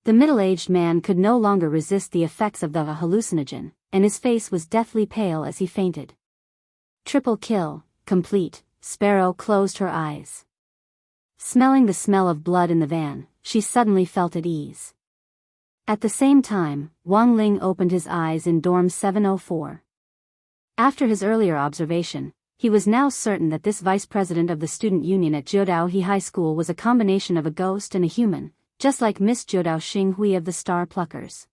The middle-aged man could no longer resist the effects of the hallucinogen, and his face was deathly pale as he fainted. Triple kill, complete. Sparrow closed her eyes. Smelling the smell of blood in the van, she suddenly felt at ease. At the same time, Wang Ling opened his eyes in dorm 704. After his earlier observation, he was now certain that this vice president of the student union at Jiudaohe High School was a combination of a ghost and a human, just like Miss Jiudao Xinghui of the Star Pluckers.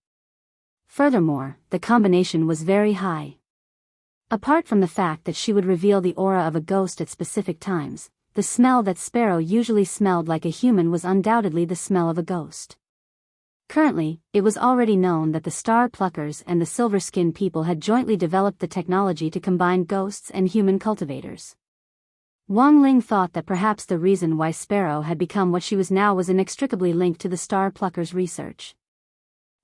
Furthermore, the combination was very high. Apart from the fact that she would reveal the aura of a ghost at specific times, the smell that Sparrow usually smelled like a human was undoubtedly the smell of a ghost. Currently, it was already known that the Star Pluckers and the Silver Skin people had jointly developed the technology to combine ghosts and human cultivators. Wang Ling thought that perhaps the reason why Sparrow had become what she was now was inextricably linked to the Star Pluckers' research.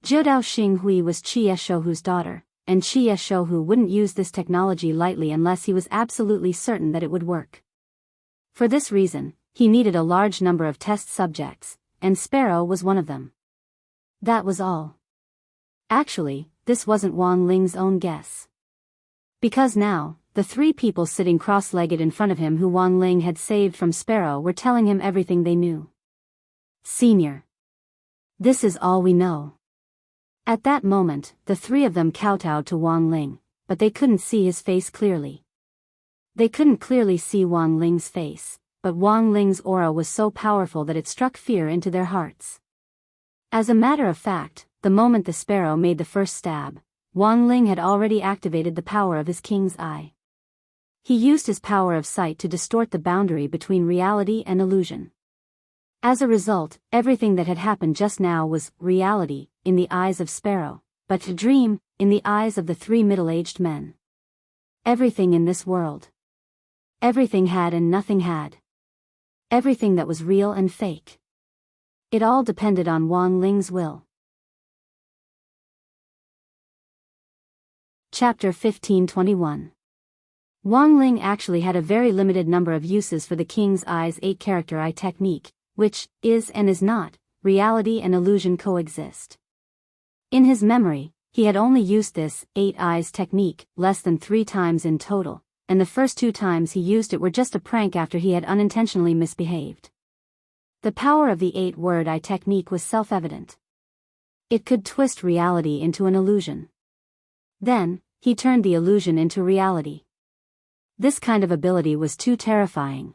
Jiudao Xinghui was Qi Shouhu's daughter, and Qi Shouhu wouldn't use this technology lightly unless he was absolutely certain that it would work. For this reason, he needed a large number of test subjects, and Sparrow was one of them. That was all. Actually, this wasn't Wang Ling's own guess. Because now, the three people sitting cross-legged in front of him who Wang Ling had saved from Sparrow were telling him everything they knew. Senior. This is all we know. At that moment, the three of them kowtowed to Wang Ling, but they couldn't see his face clearly. They couldn't clearly see Wang Ling's face, but Wang Ling's aura was so powerful that it struck fear into their hearts. As a matter of fact, the moment the Sparrow made the first stab, Wang Ling had already activated the power of his king's eye. He used his power of sight to distort the boundary between reality and illusion. As a result, everything that had happened just now was reality in the eyes of Sparrow, but a dream in the eyes of the three middle-aged men. Everything in this world. Everything had and nothing had. Everything that was real and fake. It all depended on Wang Ling's will. Chapter 1521. Wang Ling actually had a very limited number of uses for the King's Eye's 8-character eye technique, which is and is not, reality and illusion coexist. In his memory, he had only used this 8 eyes technique less than 3 times in total, and the first 2 times he used it were just a prank after he had unintentionally misbehaved. The power of the 8-word eye technique was self-evident. It could twist reality into an illusion. Then, he turned the illusion into reality. This kind of ability was too terrifying.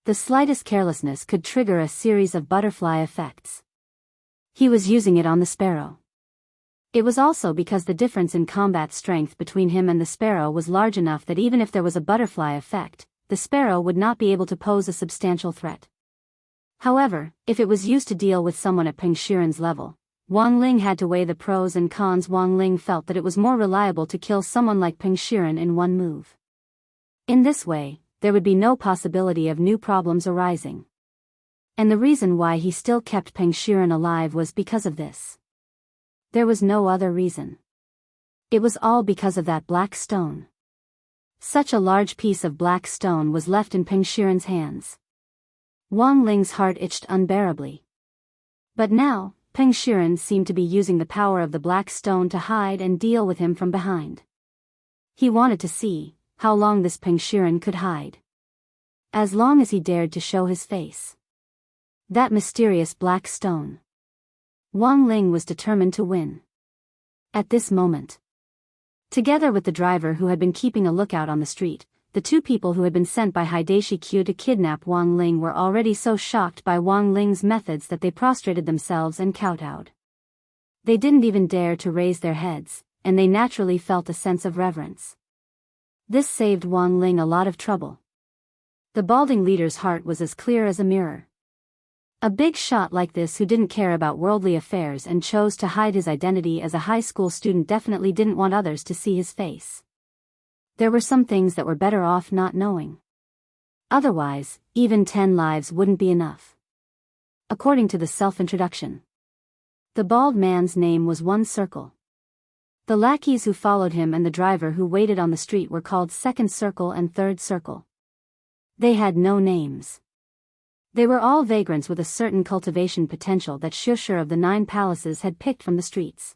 The slightest carelessness could trigger a series of butterfly effects. He was using it on the Sparrow. It was also because the difference in combat strength between him and the Sparrow was large enough that even if there was a butterfly effect, the Sparrow would not be able to pose a substantial threat. However, if it was used to deal with someone at Peng Shiren's level, Wang Ling had to weigh the pros and cons. Wang Ling felt that it was more reliable to kill someone like Peng Shiren in one move. In this way, there would be no possibility of new problems arising. And the reason why he still kept Peng Shiren alive was because of this. There was no other reason. It was all because of that black stone. Such a large piece of black stone was left in Peng Shiren's hands. Wang Ling's heart itched unbearably. But now, Peng Shiren seemed to be using the power of the black stone to hide and deal with him from behind. He wanted to see how long this Peng Shiren could hide. As long as he dared to show his face. That mysterious black stone. Wang Ling was determined to win. At this moment, together with the driver who had been keeping a lookout on the street, the 2 people who had been sent by Hideshi Q to kidnap Wang Ling were already so shocked by Wang Ling's methods that they prostrated themselves and kowtowed. They didn't even dare to raise their heads, and they naturally felt a sense of reverence. This saved Wang Ling a lot of trouble. The balding leader's heart was as clear as a mirror. A big shot like this who didn't care about worldly affairs and chose to hide his identity as a high school student definitely didn't want others to see his face. There were some things that were better off not knowing. Otherwise, even 10 lives wouldn't be enough. According to the self-introduction, the bald man's name was One Circle. The lackeys who followed him and the driver who waited on the street were called Second Circle and Third Circle. They had no names. They were all vagrants with a certain cultivation potential that Shushur of the 9 palaces had picked from the streets.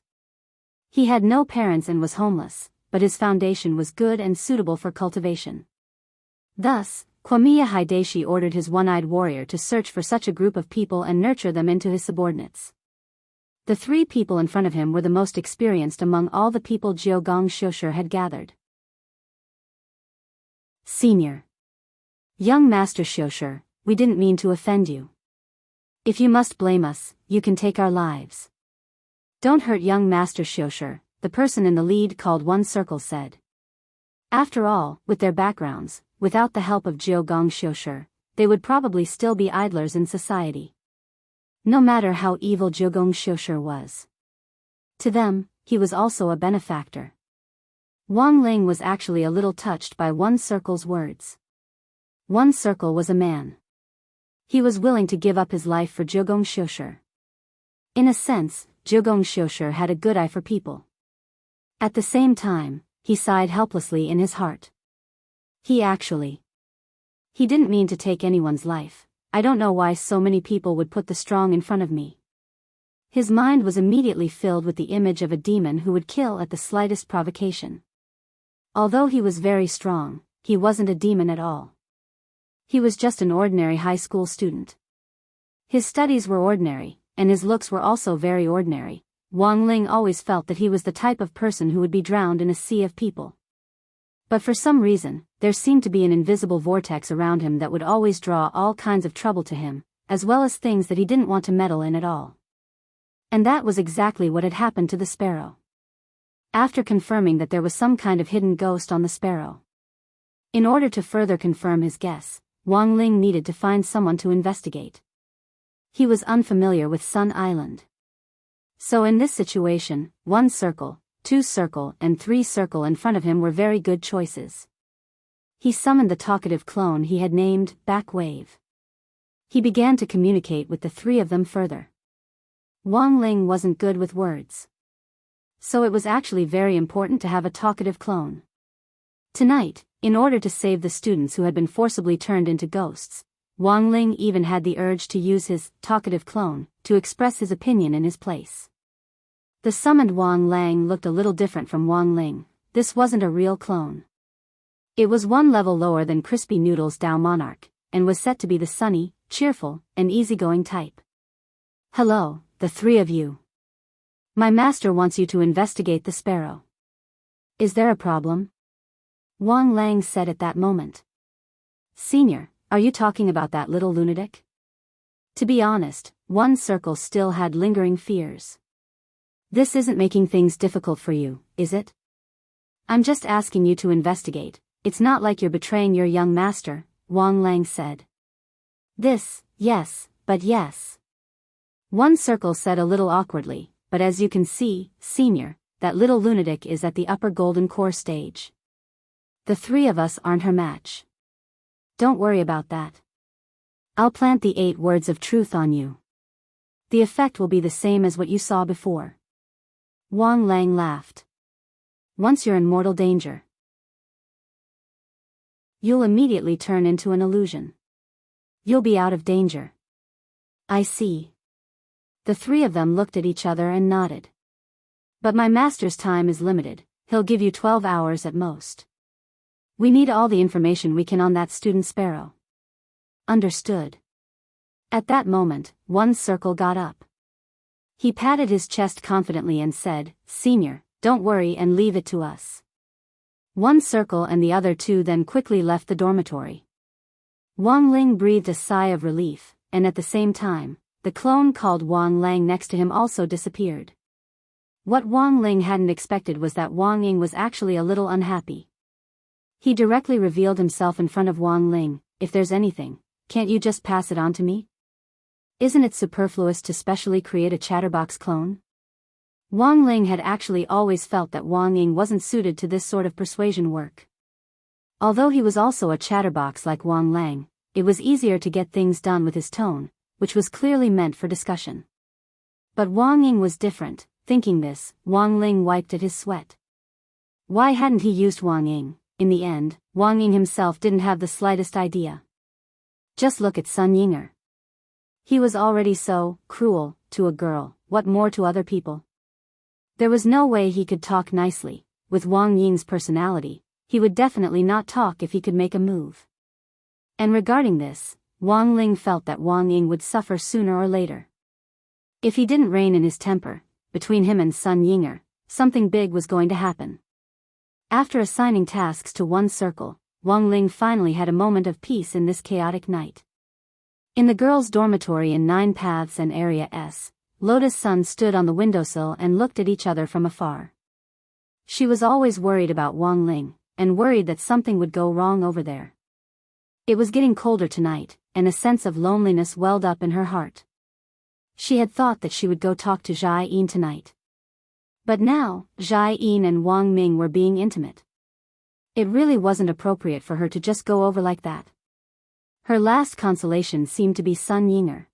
He had no parents and was homeless, but his foundation was good and suitable for cultivation. Thus, Kwamiya Hideshi ordered his one-eyed warrior to search for such a group of people and nurture them into his subordinates. The 3 people in front of him were the most experienced among all the people Jiogong Shosher had gathered. Senior. Young Master Shosher, we didn't mean to offend you. If you must blame us, you can take our lives. Don't hurt young Master Shosher, the person in the lead called One Circle said. After all, with their backgrounds, without the help of Jiogong Shosher, they would probably still be idlers in society. No matter how evil Jiogong Shosher was. To them, he was also a benefactor. Wang Ling was actually a little touched by One Circle's words. One Circle was a man. He was willing to give up his life for Jiogong Shosher. In a sense, Jiogong Shosher had a good eye for people. At the same time, he sighed helplessly in his heart. He didn't mean to take anyone's life. I don't know why so many people would put the strong in front of me. His mind was immediately filled with the image of a demon who would kill at the slightest provocation. Although he was very strong, he wasn't a demon at all. He was just an ordinary high school student. His studies were ordinary, and his looks were also very ordinary. Wang Ling always felt that he was the type of person who would be drowned in a sea of people. But for some reason, there seemed to be an invisible vortex around him that would always draw all kinds of trouble to him, as well as things that he didn't want to meddle in at all. And that was exactly what had happened to the sparrow. After confirming that there was some kind of hidden ghost on the sparrow. In order to further confirm his guess, Wang Ling needed to find someone to investigate. He was unfamiliar with Sun Island. So in this situation, 1 circle, 2 circle and 3 circle in front of him were very good choices. He summoned the talkative clone he had named Backwave. He began to communicate with the 3 of them further. Wang Ling wasn't good with words. So it was actually very important to have a talkative clone. Tonight, in order to save the students who had been forcibly turned into ghosts, Wang Ling even had the urge to use his talkative clone to express his opinion in his place. The summoned Wang Lang looked a little different from Wang Ling. This wasn't a real clone. It was 1 level lower than Crispy Noodle's Dao Monarch, and was set to be the sunny, cheerful, and easygoing type. Hello, the 3 of you. My master wants you to investigate the sparrow. Is there a problem? Wang Lang said at that moment. Senior, are you talking about that little lunatic? To be honest, 1 circle still had lingering fears. This isn't making things difficult for you, is it? I'm just asking you to investigate. It's not like you're betraying your young master, Wang Lang said. Yes, but yes. 1 circle said a little awkwardly, but as you can see, senior, that little lunatic is at the upper golden core stage. The 3 of us aren't her match. Don't worry about that. I'll plant the 8 words of truth on you. The effect will be the same as what you saw before. Wang Lang laughed. Once you're in mortal danger, you'll immediately turn into an illusion. You'll be out of danger. I see. The 3 of them looked at each other and nodded. But my master's time is limited. He'll give you 12 hours at most. We need all the information we can on that student sparrow. Understood. At that moment, 1 circle got up. He patted his chest confidently and said, Senior, don't worry and leave it to us. 1 circle and the other 2 then quickly left the dormitory. Wang Ling breathed a sigh of relief, and at the same time, the clone called Wang Lang next to him also disappeared. What Wang Ling hadn't expected was that Wang Ying was actually a little unhappy. He directly revealed himself in front of Wang Ling. If there's anything, can't you just pass it on to me? Isn't it superfluous to specially create a chatterbox clone? Wang Ling had actually always felt that Wang Ying wasn't suited to this sort of persuasion work. Although he was also a chatterbox like Wang Lang, it was easier to get things done with his tone, which was clearly meant for discussion. But Wang Ying was different. Thinking this, Wang Ling wiped at his sweat. Why hadn't he used Wang Ying? In the end, Wang Ying himself didn't have the slightest idea. Just look at Sun Yinger. He was already so cruel to a girl, what more to other people? There was no way he could talk nicely, with Wang Ying's personality, he would definitely not talk if he could make a move. And regarding this, Wang Ling felt that Wang Ying would suffer sooner or later. If he didn't rein in his temper, between him and Sun Yinger, something big was going to happen. After assigning tasks to one circle, Wang Ling finally had a moment of peace in this chaotic night. In the girls' dormitory in 9 Paths and Area S, Lotus Sun stood on the windowsill and looked at each other from afar. She was always worried about Wang Ling, and worried that something would go wrong over there. It was getting colder tonight, and a sense of loneliness welled up in her heart. She had thought that she would go talk to Jai Yin tonight. But now, Jai Yin and Wang Ming were being intimate. It really wasn't appropriate for her to just go over like that. Her last consolation seemed to be Sun Yinger.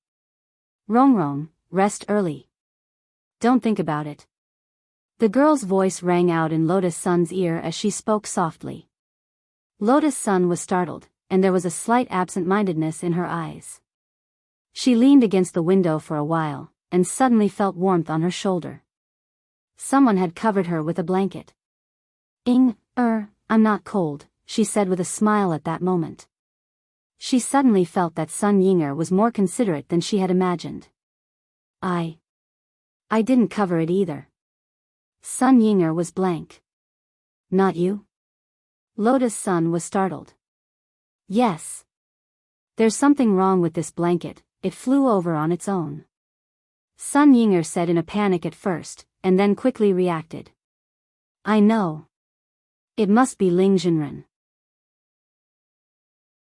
Rongrong, rest early. Don't think about it. The girl's voice rang out in Lotus Sun's ear as she spoke softly. Lotus Sun was startled, and there was a slight absent-mindedness in her eyes. She leaned against the window for a while, and suddenly felt warmth on her shoulder. Someone had covered her with a blanket. I'm not cold, she said with a smile at that moment. She suddenly felt that Sun Yinger was more considerate than she had imagined. I didn't cover it either. Sun Yinger was blank. Not you? Lotus Sun was startled. Yes. There's something wrong with this blanket, it flew over on its own. Sun Yinger said in a panic at first, and then quickly reacted. I know. It must be Ling Jinren.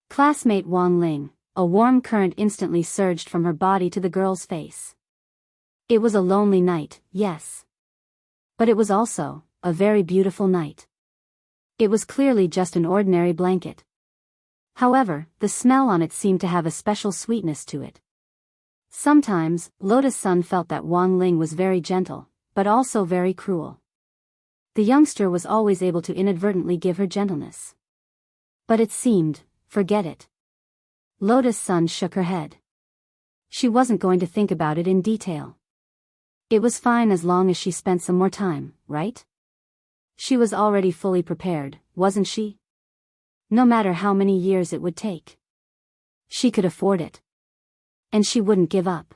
Classmate Wang Ling, a warm current instantly surged from her body to the girl's face. It was a lonely night, yes. But it was also a very beautiful night. It was clearly just an ordinary blanket. However, the smell on it seemed to have a special sweetness to it. Sometimes, Lotus Sun felt that Wang Ling was very gentle, but also very cruel. The youngster was always able to inadvertently give her gentleness. But it seemed, forget it. Lotus Sun shook her head. She wasn't going to think about it in detail. It was fine as long as she spent some more time, right? She was already fully prepared, wasn't she? No matter how many years it would take. She could afford it. And she wouldn't give up.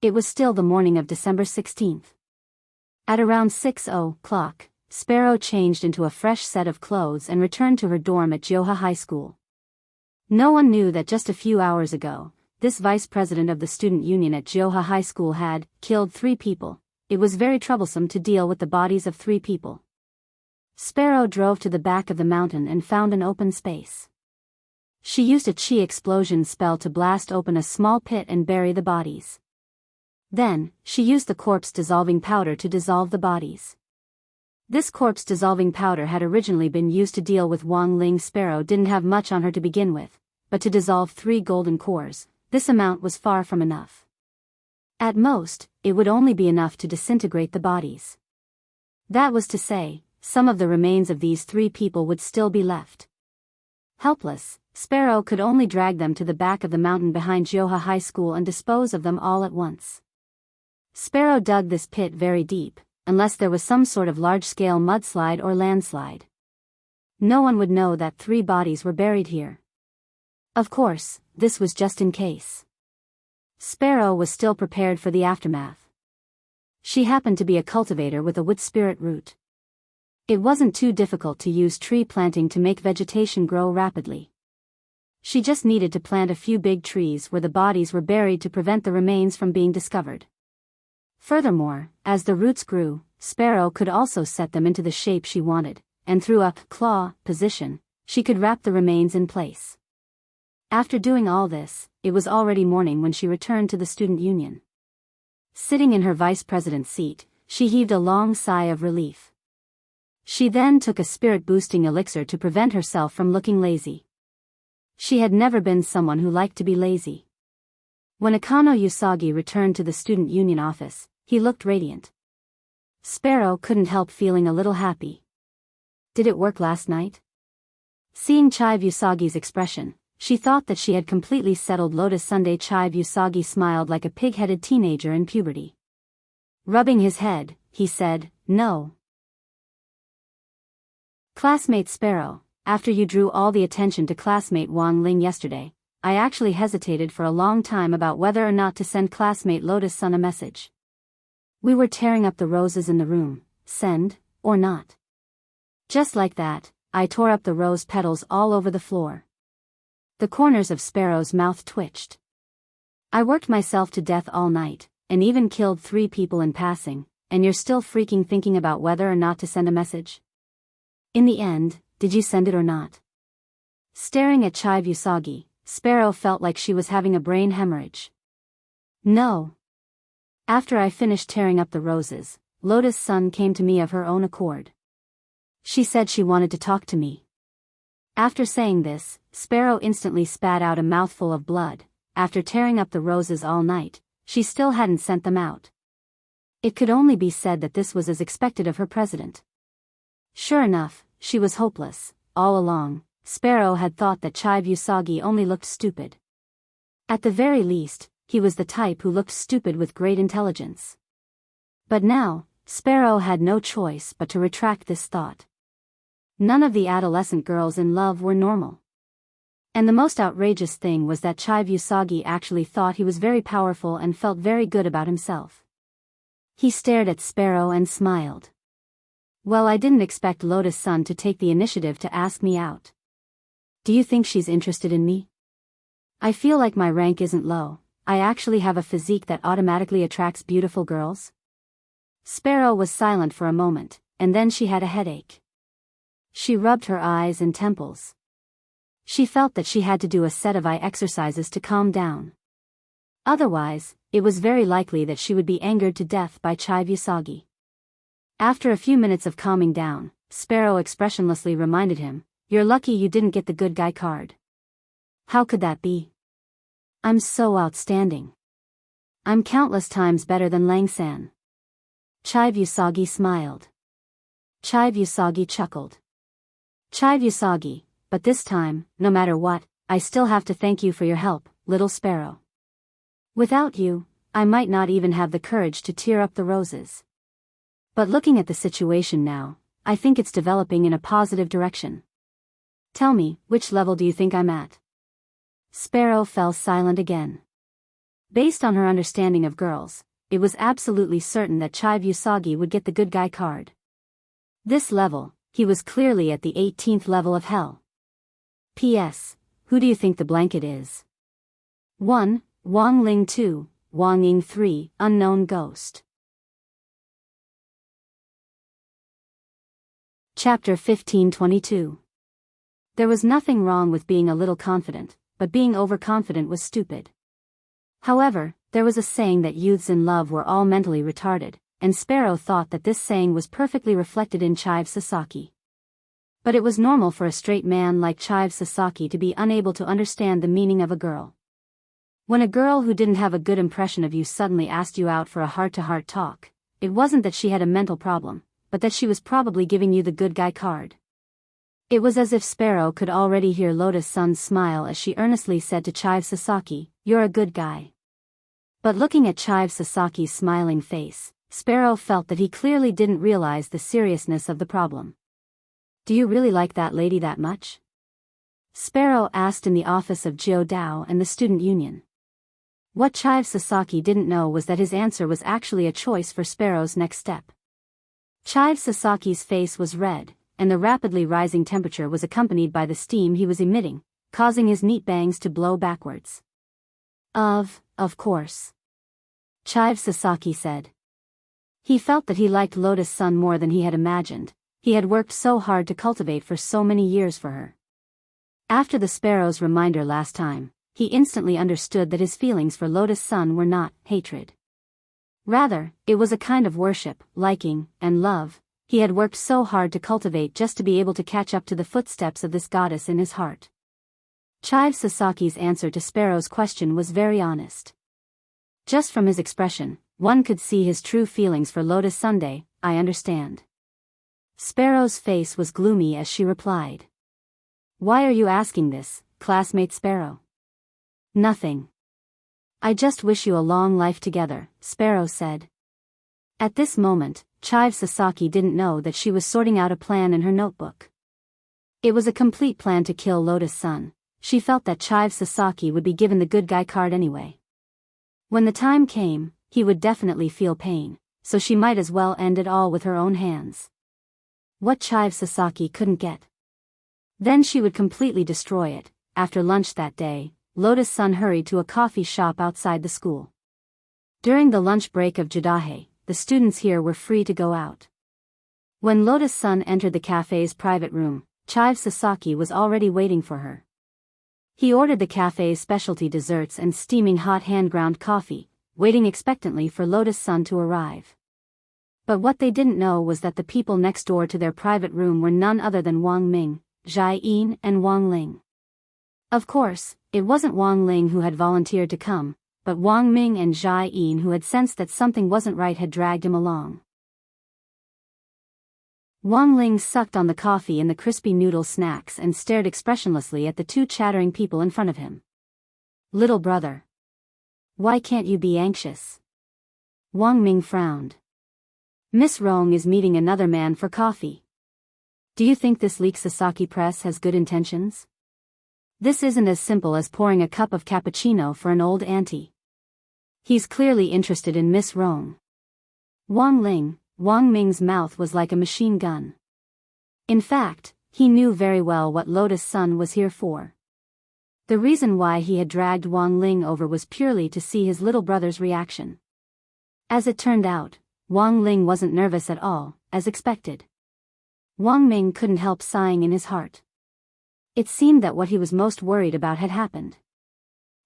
It was still the morning of December 16th. At around 6:00, Sparrow changed into a fresh set of clothes and returned to her dorm at Johha High School. No one knew that just a few hours ago, this vice president of the student union at Johha High School had killed 3 people. It was very troublesome to deal with the bodies of 3 people. Sparrow drove to the back of the mountain and found an open space. She used a chi explosion spell to blast open a small pit and bury the bodies. Then, she used the corpse-dissolving powder to dissolve the bodies. This corpse-dissolving powder had originally been used to deal with Wang Ling. Sparrow didn't have much on her to begin with, but to dissolve 3 golden cores, this amount was far from enough. At most, it would only be enough to disintegrate the bodies. That was to say, some of the remains of these 3 people would still be left. Helpless, Sparrow could only drag them to the back of the mountain behind Johha High School and dispose of them all at once. Sparrow dug this pit very deep, unless there was some sort of large-scale mudslide or landslide. No one would know that 3 bodies were buried here. Of course, this was just in case. Sparrow was still prepared for the aftermath. She happened to be a cultivator with a wood spirit root. It wasn't too difficult to use tree planting to make vegetation grow rapidly. She just needed to plant a few big trees where the bodies were buried to prevent the remains from being discovered. Furthermore, as the roots grew, Sparrow could also set them into the shape she wanted, and through a claw position, she could wrap the remains in place. After doing all this, it was already morning when she returned to the student union. Sitting in her vice president's seat, she heaved a long sigh of relief. She then took a spirit-boosting elixir to prevent herself from looking lazy. She had never been someone who liked to be lazy. When Akano Usagi returned to the student union office, he looked radiant. Sparrow couldn't help feeling a little happy. Did it work last night? Seeing Chive Usagi's expression, she thought that she had completely settled Lotus Sunday. Chive Usagi smiled like a pig-headed teenager in puberty. Rubbing his head, he said, "No. Classmate Sparrow, after you drew all the attention to classmate Wang Ling yesterday, I actually hesitated for a long time about whether or not to send classmate Lotus Sun a message. We were tearing up the roses in the room, send, or not. Just like that, I tore up the rose petals all over the floor. The corners of Sparrow's mouth twitched. I worked myself to death all night, and even killed 3 people in passing, and you're still freaking thinking about whether or not to send a message? In the end, did you send it or not? Staring at Chive Usagi, Sparrow felt like she was having a brain hemorrhage. No. After I finished tearing up the roses, Lotus Sun came to me of her own accord. She said she wanted to talk to me. After saying this, Sparrow instantly spat out a mouthful of blood. After tearing up the roses all night, she still hadn't sent them out. It could only be said that this was as expected of her president. Sure enough, she was hopeless. All along, Sparrow had thought that Chive Usagi only looked stupid. At the very least, he was the type who looked stupid with great intelligence. But now, Sparrow had no choice but to retract this thought. None of the adolescent girls in love were normal. And the most outrageous thing was that Chive Usagi actually thought he was very powerful and felt very good about himself. He stared at Sparrow and smiled. Well, I didn't expect Lotus Sun to take the initiative to ask me out. Do you think she's interested in me? I feel like my rank isn't low. I actually have a physique that automatically attracts beautiful girls. Sparrow was silent for a moment, and then she had a headache. She rubbed her eyes and temples. She felt that she had to do a set of eye exercises to calm down. Otherwise, it was very likely that she would be angered to death by Chive Usagi. After a few minutes of calming down, Sparrow expressionlessly reminded him, "You're lucky you didn't get the good guy card." "How could that be? I'm so outstanding. I'm countless times better than Lang-san." Chive Usagi smiled. Chive Usagi chuckled. "Chive Usagi, but this time, no matter what, I still have to thank you for your help, little Sparrow. Without you, I might not even have the courage to tear up the roses. But looking at the situation now, I think it's developing in a positive direction. Tell me, which level do you think I'm at?" Sparrow fell silent again. Based on her understanding of girls, it was absolutely certain that Chive Usagi would get the good guy card. This level, he was clearly at the 18th level of hell. P.S. Who do you think the blanket is? 1. Wang Ling. 2. Wang Ying. 3. Unknown ghost. Chapter 1522. There was nothing wrong with being a little confident, but being overconfident was stupid. However, there was a saying that youths in love were all mentally retarded, and Sparrow thought that this saying was perfectly reflected in Chive Sasaki. But it was normal for a straight man like Chive Sasaki to be unable to understand the meaning of a girl. When a girl who didn't have a good impression of you suddenly asked you out for a heart-to-heart talk, it wasn't that she had a mental problem, but that she was probably giving you the good guy card. It was as if Sparrow could already hear Lotus Sun's smile as she earnestly said to Chive Sasaki, "You're a good guy." But looking at Chive Sasaki's smiling face, Sparrow felt that he clearly didn't realize the seriousness of the problem. "Do you really like that lady that much?" Sparrow asked in the office of Jiu Dao and the student union. What Chive Sasaki didn't know was that his answer was actually a choice for Sparrow's next step. Chive Sasaki's face was red, and the rapidly rising temperature was accompanied by the steam he was emitting, causing his neat bangs to blow backwards. Of course. Chive Sasaki said. He felt that he liked Lotus Sun more than he had imagined. He had worked so hard to cultivate for so many years for her. After the Sparrow's reminder last time, he instantly understood that his feelings for Lotus Sun were not hatred. Rather, it was a kind of worship, liking, and love. He had worked so hard to cultivate just to be able to catch up to the footsteps of this goddess in his heart. Chive Sasaki's answer to Sparrow's question was very honest. Just from his expression, one could see his true feelings for Lotus Sunday. "I understand." Sparrow's face was gloomy as she replied. "Why are you asking this, classmate Sparrow?" "Nothing. I just wish you a long life together," Sparrow said. At this moment, Chive Sasaki didn't know that she was sorting out a plan in her notebook. It was a complete plan to kill Lotus Sun. She felt that Chive Sasaki would be given the good guy card anyway. When the time came, he would definitely feel pain, so she might as well end it all with her own hands. What Chive Sasaki couldn't get. Then she would completely destroy it. After lunch that day, Lotus Sun hurried to a coffee shop outside the school. During the lunch break of Jadahe, the students here were free to go out. When Lotus Sun entered the cafe's private room, Chive Sasaki was already waiting for her. He ordered the cafe's specialty desserts and steaming hot hand-ground coffee, waiting expectantly for Lotus Sun to arrive. But what they didn't know was that the people next door to their private room were none other than Wang Ming, Jai Yin and Wang Ling. Of course, it wasn't Wang Ling who had volunteered to come, but Wang Ming and Jai Yin, who had sensed that something wasn't right, had dragged him along. Wang Ling sucked on the coffee and the crispy noodle snacks and stared expressionlessly at the two chattering people in front of him. Little brother. Why can't you be anxious? Wang Ming frowned. Miss Rong is meeting another man for coffee. Do you think this Leek Sasaki press has good intentions? This isn't as simple as pouring a cup of cappuccino for an old auntie. He's clearly interested in Miss Rong. Wang Ming's mouth was like a machine gun. In fact, he knew very well what Lotus Sun was here for. The reason why he had dragged Wang Ling over was purely to see his little brother's reaction. As it turned out, Wang Ling wasn't nervous at all, as expected. Wang Ming couldn't help sighing in his heart. It seemed that what he was most worried about had happened.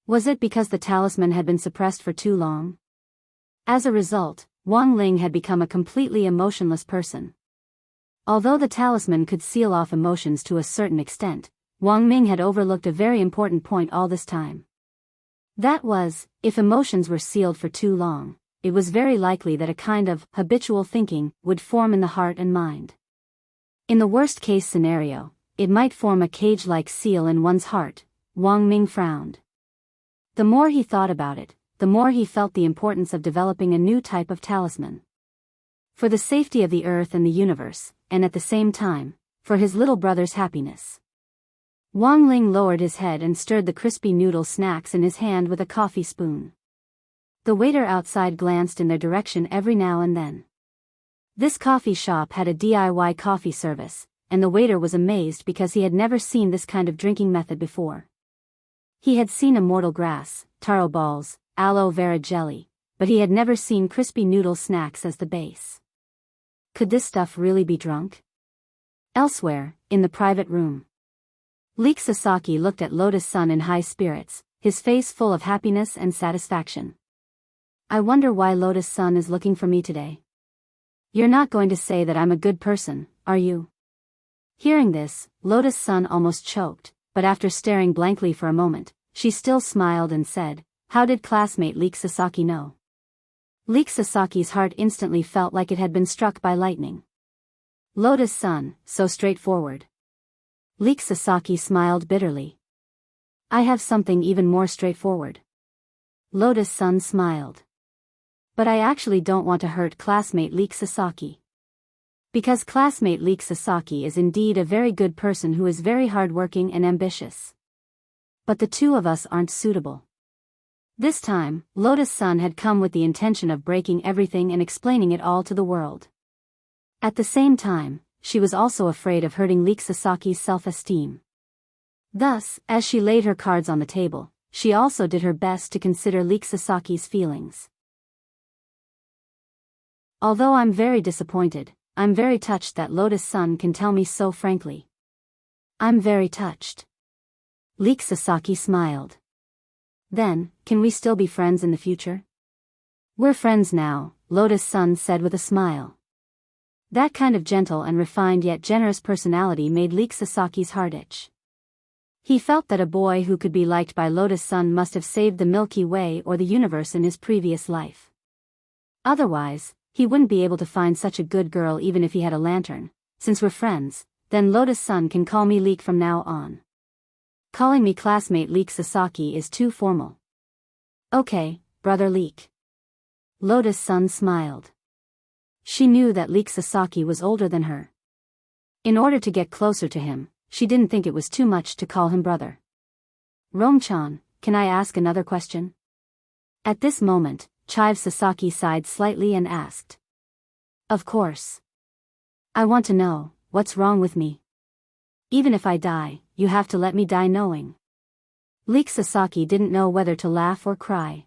Was it because the talisman had been suppressed for too long? As a result, Wang Ling had become a completely emotionless person. Although the talisman could seal off emotions to a certain extent, Wang Ming had overlooked a very important point all this time. That was, if emotions were sealed for too long, it was very likely that a kind of habitual thinking would form in the heart and mind. In the worst-case scenario, it might form a cage-like seal in one's heart. Wang Ming frowned. The more he thought about it, the more he felt the importance of developing a new type of talisman. For the safety of the earth and the universe, and at the same time, for his little brother's happiness. Wang Ling lowered his head and stirred the crispy noodle snacks in his hand with a coffee spoon. The waiter outside glanced in their direction every now and then. This coffee shop had a DIY coffee service, and the waiter was amazed because he had never seen this kind of drinking method before. He had seen immortal grass, taro balls, aloe vera jelly, but he had never seen crispy noodle snacks as the base. Could this stuff really be drunk? Elsewhere, in the private room, Leek Sasaki looked at Lotus Sun in high spirits, his face full of happiness and satisfaction. I wonder why Lotus Sun is looking for me today. You're not going to say that I'm a good person, are you? Hearing this, Lotus Sun almost choked, but after staring blankly for a moment, she still smiled and said, how did classmate Leek Sasaki know? Leek Sasaki's heart instantly felt like it had been struck by lightning. Lotus Sun, so straightforward. Leek Sasaki smiled bitterly. I have something even more straightforward. Lotus Sun smiled. But I actually don't want to hurt classmate Leek Sasaki. Because classmate Leek Sasaki is indeed a very good person who is very hardworking and ambitious. But the two of us aren't suitable. This time, Lotus Sun had come with the intention of breaking everything and explaining it all to the world. At the same time, she was also afraid of hurting Leek Sasaki's self-esteem. Thus, as she laid her cards on the table, she also did her best to consider Leek Sasaki's feelings. Although I'm very disappointed, I'm very touched that Lotus Sun can tell me so frankly. I'm very touched. Leek Sasaki smiled. Then, can we still be friends in the future? We're friends now, Lotus Sun said with a smile. That kind of gentle and refined yet generous personality made Leek Sasaki's heart itch. He felt that a boy who could be liked by Lotus Sun must have saved the Milky Way or the universe in his previous life. Otherwise, he wouldn't be able to find such a good girl even if he had a lantern. Since we're friends, then Lotus Sun can call me Leek from now on. Calling me classmate Leek Sasaki is too formal. Okay, brother Leek. Lotus Sun smiled. She knew that Leek Sasaki was older than her. In order to get closer to him, she didn't think it was too much to call him brother. Rome-chan, can I ask another question? At this moment, Chive Sasaki sighed slightly and asked. Of course. I want to know, what's wrong with me? Even if I die, you have to let me die knowing. Leek Sasaki didn't know whether to laugh or cry.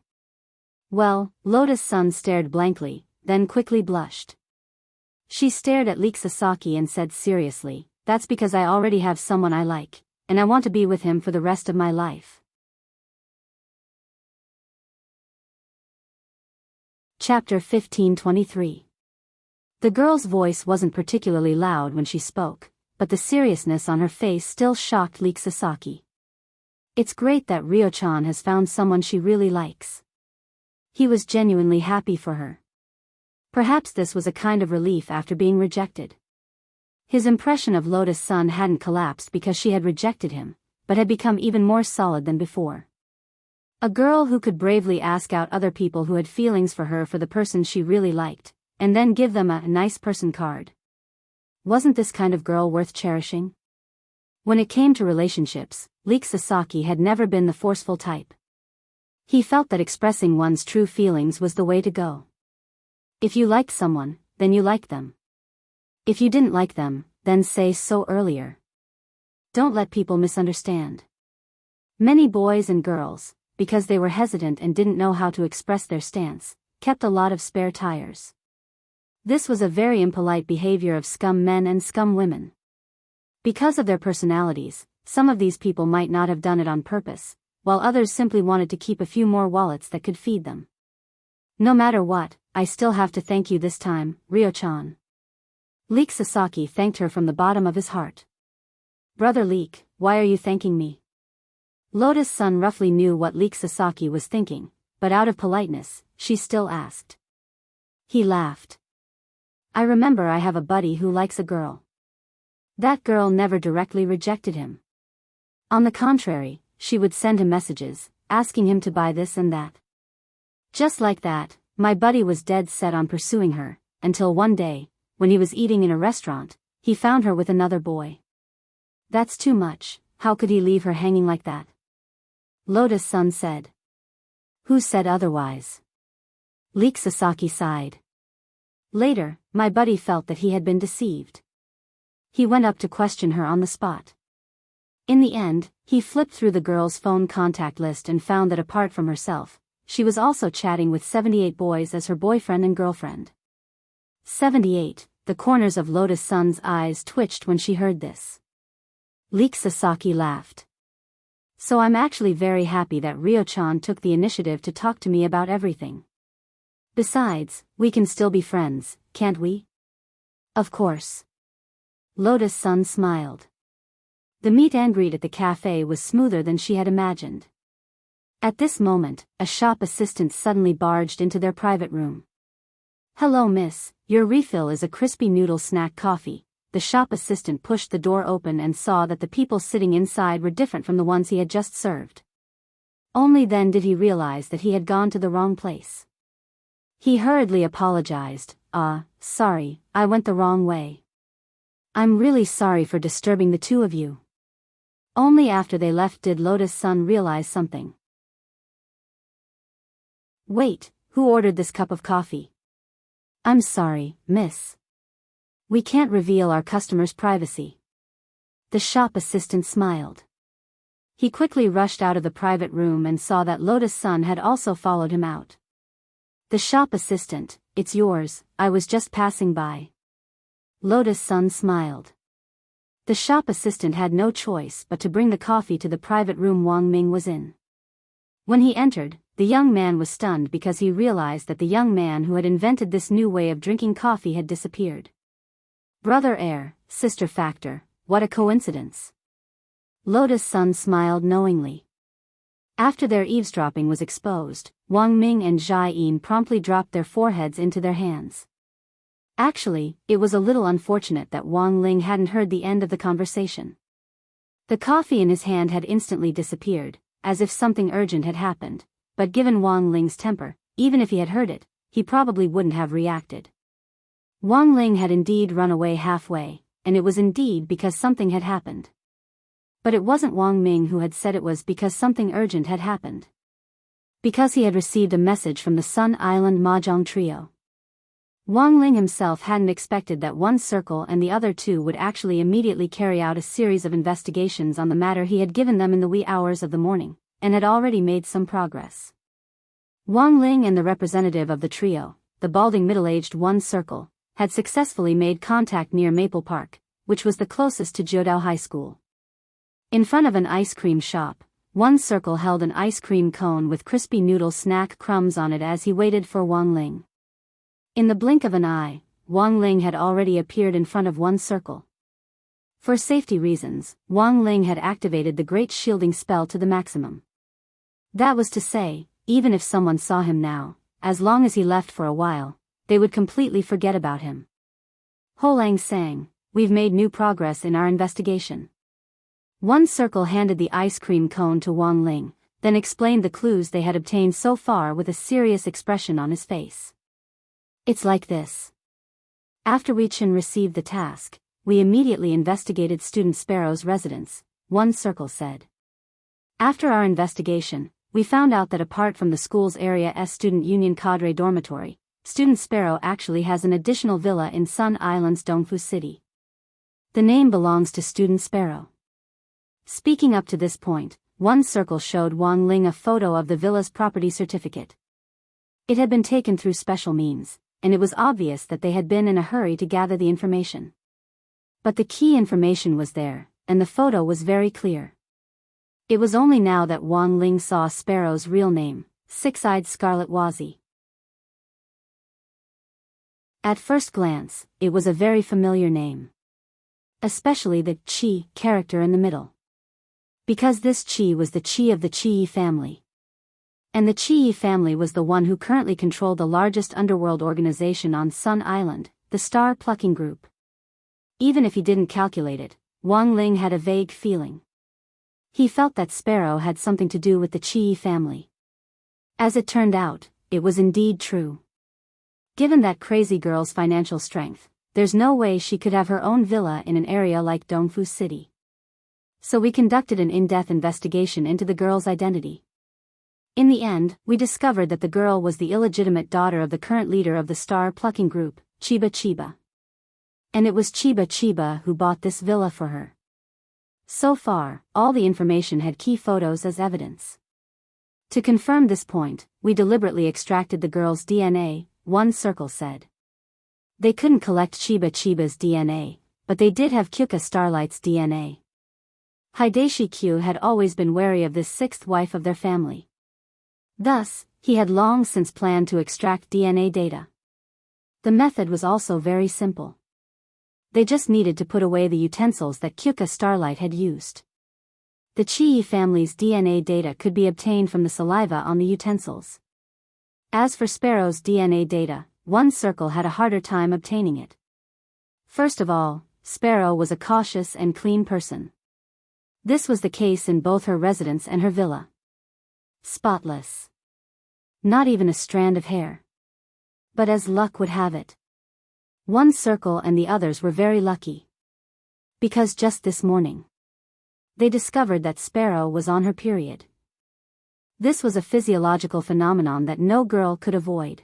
Well, Lotus-san stared blankly, then quickly blushed. She stared at Leek Sasaki and said seriously, that's because I already have someone I like, and I want to be with him for the rest of my life. Chapter 1523. The girl's voice wasn't particularly loud when she spoke, but the seriousness on her face still shocked Leek Sasaki. It's great that Ryo-chan has found someone she really likes. He was genuinely happy for her. Perhaps this was a kind of relief after being rejected. His impression of Lotus-san hadn't collapsed because she had rejected him, but had become even more solid than before. A girl who could bravely ask out other people who had feelings for her for the person she really liked, and then give them a nice person card. Wasn't this kind of girl worth cherishing? When it came to relationships, Leek Sasaki had never been the forceful type. He felt that expressing one's true feelings was the way to go. If you liked someone, then you liked them. If you didn't like them, then say so earlier. Don't let people misunderstand. Many boys and girls, because they were hesitant and didn't know how to express their stance, kept a lot of spare tires. This was a very impolite behavior of scum men and scum women. Because of their personalities, some of these people might not have done it on purpose, while others simply wanted to keep a few more wallets that could feed them. No matter what, I still have to thank you this time, Ryo-chan. Leek Sasaki thanked her from the bottom of his heart. Brother Leek, why are you thanking me? Lotus-san roughly knew what Leek Sasaki was thinking, but out of politeness, she still asked. He laughed. I remember I have a buddy who likes a girl. That girl never directly rejected him. On the contrary, she would send him messages, asking him to buy this and that. Just like that, my buddy was dead set on pursuing her, until one day, when he was eating in a restaurant, he found her with another boy. That's too much, how could he leave her hanging like that? Lotus-san said. Who said otherwise? Leek Sasaki sighed. Later, my buddy felt that he had been deceived. He went up to question her on the spot. In the end, he flipped through the girl's phone contact list and found that apart from herself, she was also chatting with 78 boys as her boyfriend and girlfriend. 78, the corners of Lotus-san's eyes twitched when she heard this. Leek Sasaki laughed. So I'm actually very happy that Ryo-chan took the initiative to talk to me about everything. Besides, we can still be friends, can't we? Of course. Lotus-san smiled. The meet and greet at the cafe was smoother than she had imagined. At this moment, a shop assistant suddenly barged into their private room. Hello miss, your refill is a crispy noodle snack coffee. The shop assistant pushed the door open and saw that the people sitting inside were different from the ones he had just served. Only then did he realize that he had gone to the wrong place. He hurriedly apologized. Sorry, I went the wrong way. I'm really sorry for disturbing the two of you. Only after they left did Lotus-san realize something. Wait, who ordered this cup of coffee? I'm sorry, miss. We can't reveal our customers' privacy. The shop assistant smiled. He quickly rushed out of the private room and saw that Lotus-san had also followed him out. The shop assistant, it's yours, I was just passing by. Lotus-san smiled. The shop assistant had no choice but to bring the coffee to the private room Wang Ming was in. When he entered, the young man was stunned because he realized that the young man who had invented this new way of drinking coffee had disappeared. Brother heir, sister factor, what a coincidence. Lotus-san smiled knowingly. After their eavesdropping was exposed, Wang Ming and Jai-in promptly dropped their foreheads into their hands. Actually, it was a little unfortunate that Wang Ling hadn't heard the end of the conversation. The coffee in his hand had instantly disappeared, as if something urgent had happened, but given Wang Ling's temper, even if he had heard it, he probably wouldn't have reacted. Wang Ling had indeed run away halfway, and it was indeed because something had happened. But it wasn't Wang Ming who had said it was because something urgent had happened. Because he had received a message from the Sun Island Mahjong trio. Wang Ling himself hadn't expected that one circle and the other two would actually immediately carry out a series of investigations on the matter he had given them in the wee hours of the morning, and had already made some progress. Wang Ling and the representative of the trio, the balding middle-aged one circle, had successfully made contact near Maple Park, which was the closest to Jiudao High School. In front of an ice cream shop, one circle held an ice cream cone with crispy noodle snack crumbs on it as he waited for Wang Ling. In the blink of an eye, Wang Ling had already appeared in front of one circle. For safety reasons, Wang Ling had activated the great shielding spell to the maximum. That was to say, even if someone saw him now, as long as he left for a while, they would completely forget about him. Ho Lang sang, "We've made new progress in our investigation." One circle handed the ice cream cone to Wang Ling, then explained the clues they had obtained so far with a serious expression on his face. "It's like this. After we Chen received the task, we immediately investigated Student Sparrow's residence," one circle said. "After our investigation, we found out that apart from the school's Area S Student Union Cadre dormitory, Student Sparrow actually has an additional villa in Sun Island's Dongfu City. The name belongs to Student Sparrow." Speaking up to this point, one circle showed Wang Ling a photo of the villa's property certificate. It had been taken through special means, and it was obvious that they had been in a hurry to gather the information. But the key information was there, and the photo was very clear. It was only now that Wang Ling saw Sparrow's real name, Six-Eyed Scarlet Wazi. At first glance, it was a very familiar name. Especially the Qi character in the middle. Because this Qi was the Qi of the Qi family. And the Qi family was the one who currently controlled the largest underworld organization on Sun Island, the Star Plucking Group. Even if he didn't calculate it, Wang Ling had a vague feeling. He felt that Sparrow had something to do with the Qi family. As it turned out, it was indeed true. Given that crazy girl's financial strength, there's no way she could have her own villa in an area like Dongfu City. So we conducted an in-depth investigation into the girl's identity. In the end, we discovered that the girl was the illegitimate daughter of the current leader of the Star Plucking Group, Chiba Chiba. And it was Chiba Chiba who bought this villa for her. So far, all the information had key photos as evidence. To confirm this point, we deliberately extracted the girl's DNA, one circle said. They couldn't collect Chiba Chiba's DNA, but they did have Kyuka Starlight's DNA. Hideshi Q had always been wary of this sixth wife of their family. Thus, he had long since planned to extract DNA data. The method was also very simple. They just needed to put away the utensils that Kyuka Starlight had used. The Chi family's DNA data could be obtained from the saliva on the utensils. As for Sparrow's DNA data, one circle had a harder time obtaining it. First of all, Sparrow was a cautious and clean person. This was the case in both her residence and her villa. Spotless. Not even a strand of hair. But as luck would have it, one circle and the others were very lucky. Because just this morning, they discovered that Sparrow was on her period. This was a physiological phenomenon that no girl could avoid.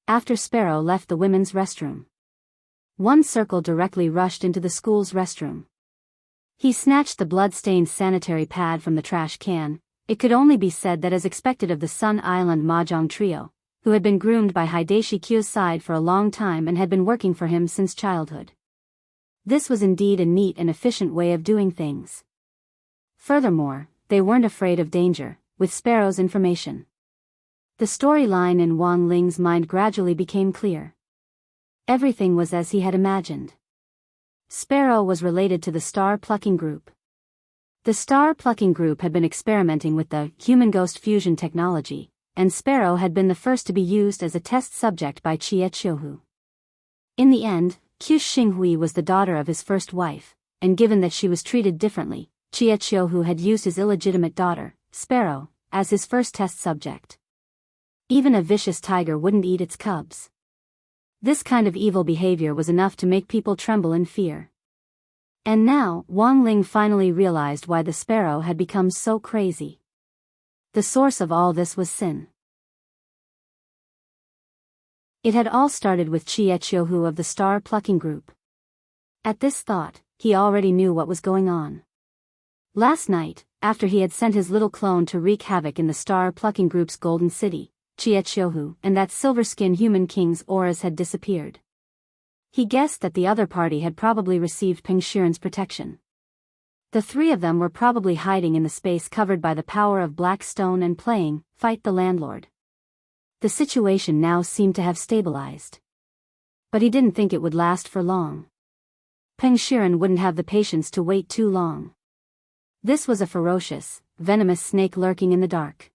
After Sparrow left the women's restroom, one circle directly rushed into the school's restroom. He snatched the blood-stained sanitary pad from the trash can. It could only be said that as expected of the Sun Island Mahjong trio, who had been groomed by Hideshi Q's side for a long time and had been working for him since childhood. This was indeed a neat and efficient way of doing things. Furthermore, they weren't afraid of danger, with Sparrow's information. The storyline in Wang Ling's mind gradually became clear. Everything was as he had imagined. Sparrow was related to the Star Plucking Group. The Star Plucking Group had been experimenting with the human ghost fusion technology, and Sparrow had been the first to be used as a test subject by Chie Chiohu. In the end, Qu Xinghui was the daughter of his first wife, and given that she was treated differently, Chie Chiohu had used his illegitimate daughter, Sparrow, as his first test subject. Even a vicious tiger wouldn't eat its cubs. This kind of evil behavior was enough to make people tremble in fear. And now, Wang Ling finally realized why the sparrow had become so crazy. The source of all this was sin. It had all started with Chie Chiohu of the star plucking group. At this thought, he already knew what was going on. Last night, after he had sent his little clone to wreak havoc in the star plucking group's golden city, Chie Chiohu and that silver-skinned human king's auras had disappeared. He guessed that the other party had probably received Peng Shiren's protection. The three of them were probably hiding in the space covered by the power of black stone and playing Fight the Landlord. The situation now seemed to have stabilized. But he didn't think it would last for long. Peng Shiren wouldn't have the patience to wait too long. This was a ferocious, venomous snake lurking in the dark.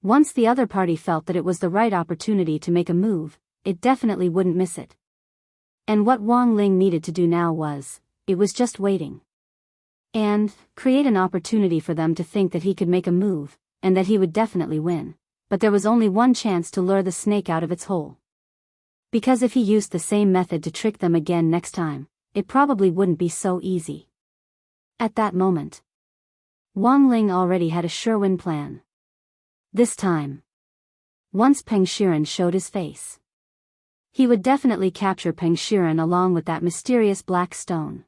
Once the other party felt that it was the right opportunity to make a move, it definitely wouldn't miss it. And what Wang Ling needed to do now was just waiting. And create an opportunity for them to think that he could make a move, and that he would definitely win. But there was only one chance to lure the snake out of its hole. Because if he used the same method to trick them again next time, it probably wouldn't be so easy. At that moment, Wang Ling already had a sure-win plan. This time, once Peng Shiren showed his face, he would definitely capture Peng Shiren along with that mysterious black stone.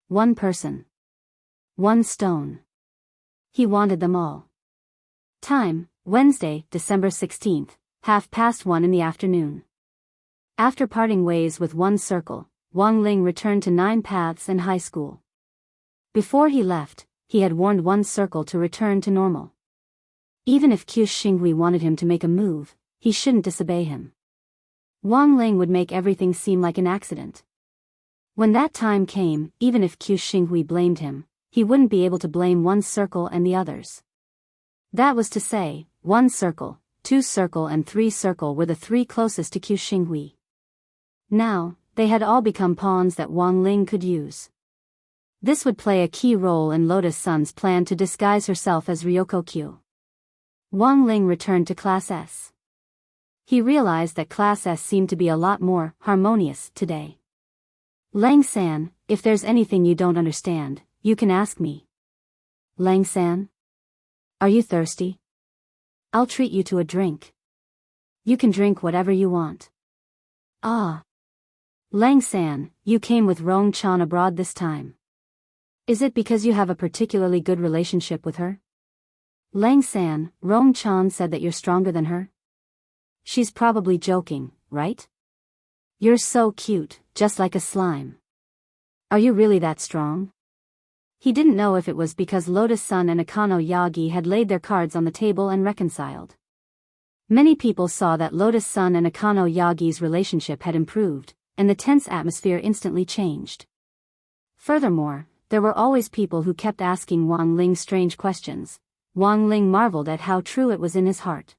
One person. One stone. He wanted them all. Time, Wednesday, December 16th, 1:30 in the afternoon. After parting ways with One Circle, Wang Ling returned to Nine Paths and high school. Before he left, he had warned One Circle to return to normal. Even if Qu Xinghui wanted him to make a move, he shouldn't disobey him. Wang Ling would make everything seem like an accident. When that time came, even if Qu Xinghui blamed him, he wouldn't be able to blame One Circle and the others. That was to say, One Circle, Two Circle and Three Circle were the three closest to Qu Xinghui. Now, they had all become pawns that Wang Ling could use. This would play a key role in Lotus Sun's plan to disguise herself as Ryoko Q. Wang Ling returned to Class S. He realized that Class S seemed to be a lot more harmonious today. Lang-san, if there's anything you don't understand, you can ask me. Lang-san? Are you thirsty? I'll treat you to a drink. You can drink whatever you want. Ah. Lang-san, you came with Rong-chan abroad this time. Is it because you have a particularly good relationship with her? Lang-san, Rong-chan said that you're stronger than her? She's probably joking, right? You're so cute, just like a slime. Are you really that strong? He didn't know if it was because Lotus Sun and Akano Yagi had laid their cards on the table and reconciled. Many people saw that Lotus Sun and Akano Yagi's relationship had improved, and the tense atmosphere instantly changed. Furthermore, there were always people who kept asking Wang Ling strange questions. Wang Ling marveled at how true it was in his heart.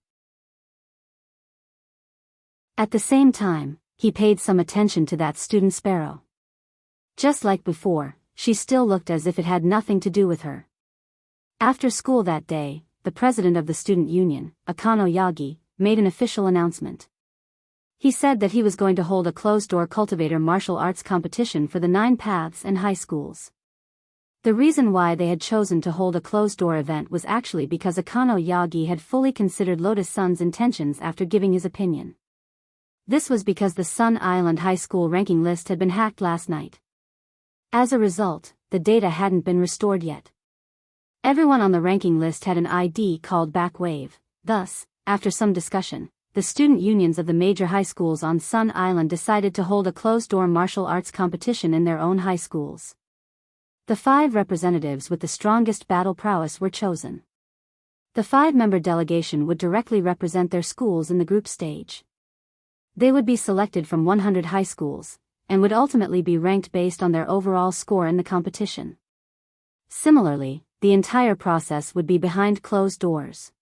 At the same time, he paid some attention to that student sparrow. Just like before, she still looked as if it had nothing to do with her. After school that day, the president of the student union, Akano Yagi, made an official announcement. He said that he was going to hold a closed-door cultivator martial arts competition for the Nine Paths and high schools. The reason why they had chosen to hold a closed-door event was actually because Akano Yagi had fully considered Lotus Sun's intentions after giving his opinion. This was because the Sun Island High School ranking list had been hacked last night. As a result, the data hadn't been restored yet. Everyone on the ranking list had an ID called Backwave. Thus, after some discussion, the student unions of the major high schools on Sun Island decided to hold a closed-door martial arts competition in their own high schools. The 5 representatives with the strongest battle prowess were chosen. The 5-member delegation would directly represent their schools in the group stage. They would be selected from 100 high schools, and would ultimately be ranked based on their overall score in the competition. Similarly, the entire process would be behind closed doors.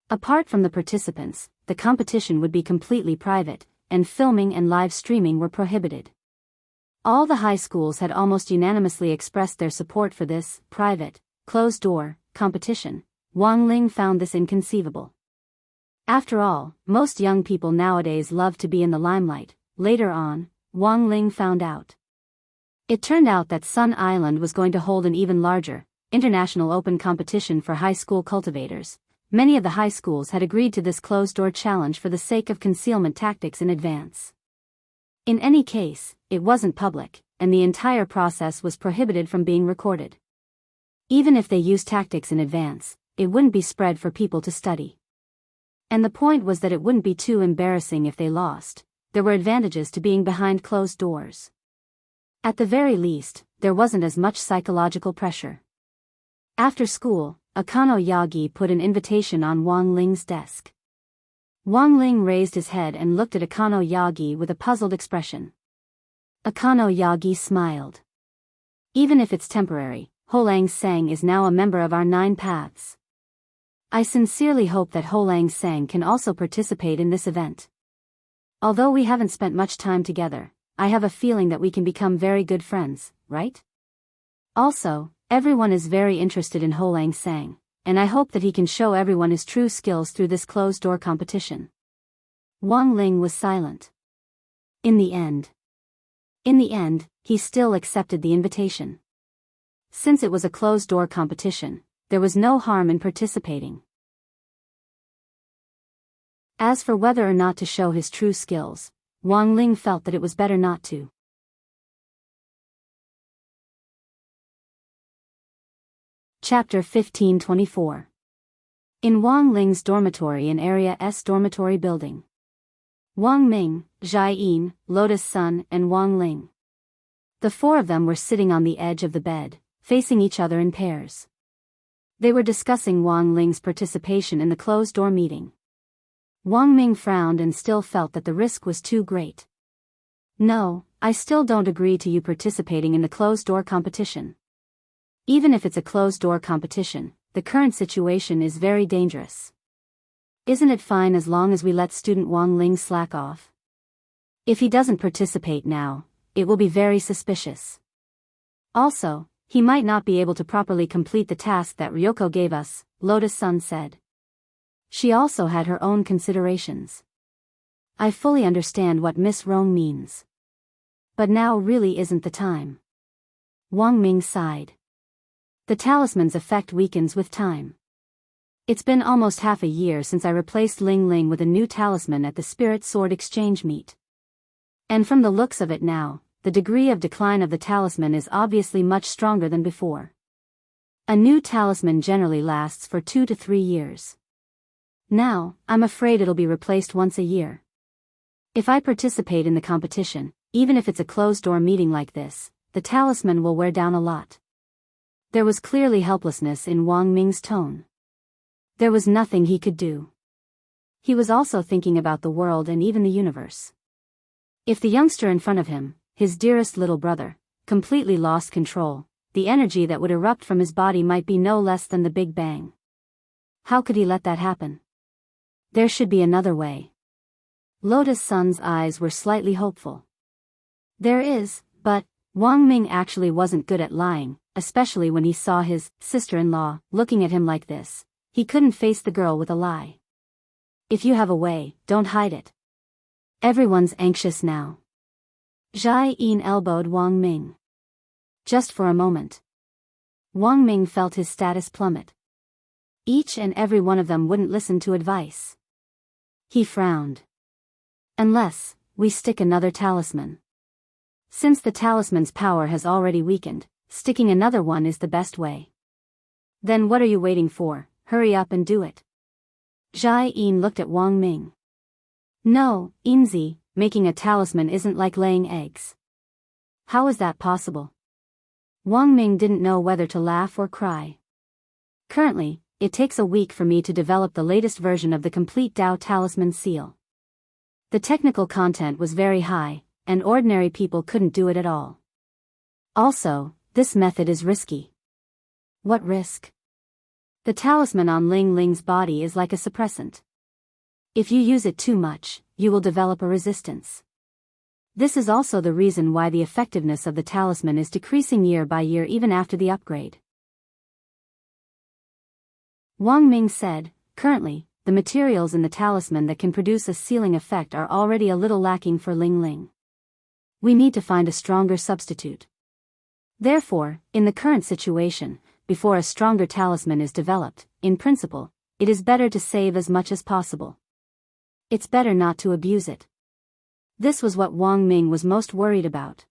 Apart from the participants, the competition would be completely private, and filming and live streaming were prohibited. All the high schools had almost unanimously expressed their support for this private, closed-door competition. Wang Ling found this inconceivable. After all, most young people nowadays love to be in the limelight. Later on, Wang Ling found out. It turned out that Sun Island was going to hold an even larger, international open competition for high school cultivators. Many of the high schools had agreed to this closed-door challenge for the sake of concealment tactics in advance. In any case, it wasn't public, and the entire process was prohibited from being recorded. Even if they used tactics in advance, it wouldn't be spread for people to study. And the point was that it wouldn't be too embarrassing if they lost. There were advantages to being behind closed doors. At the very least, there wasn't as much psychological pressure. After school, Akano Yagi put an invitation on Wang Ling's desk. Wang Ling raised his head and looked at Akano Yagi with a puzzled expression. Akano Yagi smiled. Even if it's temporary, Holang Sang is now a member of our 9 paths. I sincerely hope that Holang Sang can also participate in this event. Although we haven't spent much time together, I have a feeling that we can become very good friends, right? Also, everyone is very interested in Holang Sang, and I hope that he can show everyone his true skills through this closed-door competition. Wang Ling was silent. In the end, he still accepted the invitation. Since it was a closed-door competition, there was no harm in participating. As for whether or not to show his true skills, Wang Ling felt that it was better not to. Chapter 1524. In Wang Ling's dormitory in Area S dormitory building. Wang Ming, Zhai Yin, Lotus Sun, and Wang Ling. The 4 of them were sitting on the edge of the bed, facing each other in pairs. They were discussing Wang Ling's participation in the closed-door meeting. Wang Ming frowned and still felt that the risk was too great. No, I still don't agree to you participating in the closed-door competition. Even if it's a closed-door competition, the current situation is very dangerous. Isn't it fine as long as we let student Wang Ling slack off? If he doesn't participate now, it will be very suspicious. Also, he might not be able to properly complete the task that Ryoko gave us, Lotus Sun said. She also had her own considerations. I fully understand what Miss Rong means. But now really isn't the time. Wang Ming sighed. The talisman's effect weakens with time. It's been almost half a year since I replaced Ling Ling with a new talisman at the Spirit Sword Exchange meet. And from the looks of it now, the degree of decline of the talisman is obviously much stronger than before. A new talisman generally lasts for 2 to 3 years. Now, I'm afraid it'll be replaced once a year. If I participate in the competition, even if it's a closed-door meeting like this, the talisman will wear down a lot. There was clearly helplessness in Wang Ming's tone. There was nothing he could do. He was also thinking about the world and even the universe. If the youngster in front of him, his dearest little brother, completely lost control, the energy that would erupt from his body might be no less than the Big Bang. How could he let that happen? There should be another way. Lotus Sun's eyes were slightly hopeful. There is, but Wang Ming actually wasn't good at lying, especially when he saw his sister-in-law looking at him like this. He couldn't face the girl with a lie. If you have a way, don't hide it. Everyone's anxious now. Zhai Yin elbowed Wang Ming. Just for a moment. Wang Ming felt his status plummet. Each and every one of them wouldn't listen to advice. He frowned. Unless we stick another talisman. Since the talisman's power has already weakened, sticking another one is the best way. Then what are you waiting for? Hurry up and do it. Zhai Yin looked at Wang Ming. No, Inzi, making a talisman isn't like laying eggs. How is that possible? Wang Ming didn't know whether to laugh or cry. Currently, it takes a week for me to develop the latest version of the complete Dao Talisman seal. The technical content was very high, and ordinary people couldn't do it at all. Also, this method is risky. What risk? The talisman on Ling Ling's body is like a suppressant. If you use it too much, you will develop a resistance. This is also the reason why the effectiveness of the talisman is decreasing year by year even after the upgrade. Wang Ming said, currently, the materials in the talisman that can produce a sealing effect are already a little lacking for Ling Ling. We need to find a stronger substitute. Therefore, in the current situation, before a stronger talisman is developed, in principle, it is better to save as much as possible. It's better not to abuse it. This was what Wang Ming was most worried about.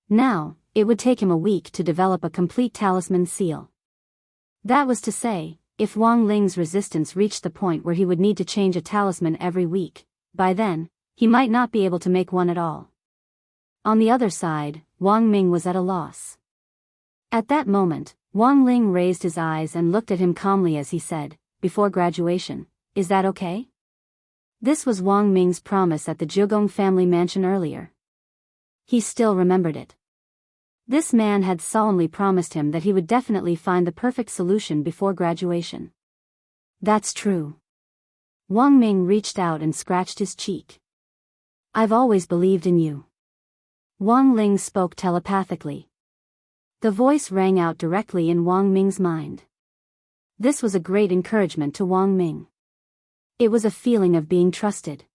Now, it would take him a week to develop a complete talisman seal. That was to say, if Wang Ling's resistance reached the point where he would need to change a talisman every week, by then, he might not be able to make one at all. On the other side, Wang Ming was at a loss. At that moment, Wang Ling raised his eyes and looked at him calmly as he said, "Before graduation, is that okay?" This was Wang Ming's promise at the Jiugong family mansion earlier. He still remembered it. This man had solemnly promised him that he would definitely find the perfect solution before graduation. That's true. Wang Ming reached out and scratched his cheek. "I've always believed in you." Wang Ling spoke telepathically. The voice rang out directly in Wang Ming's mind. This was a great encouragement to Wang Ming. It was a feeling of being trusted.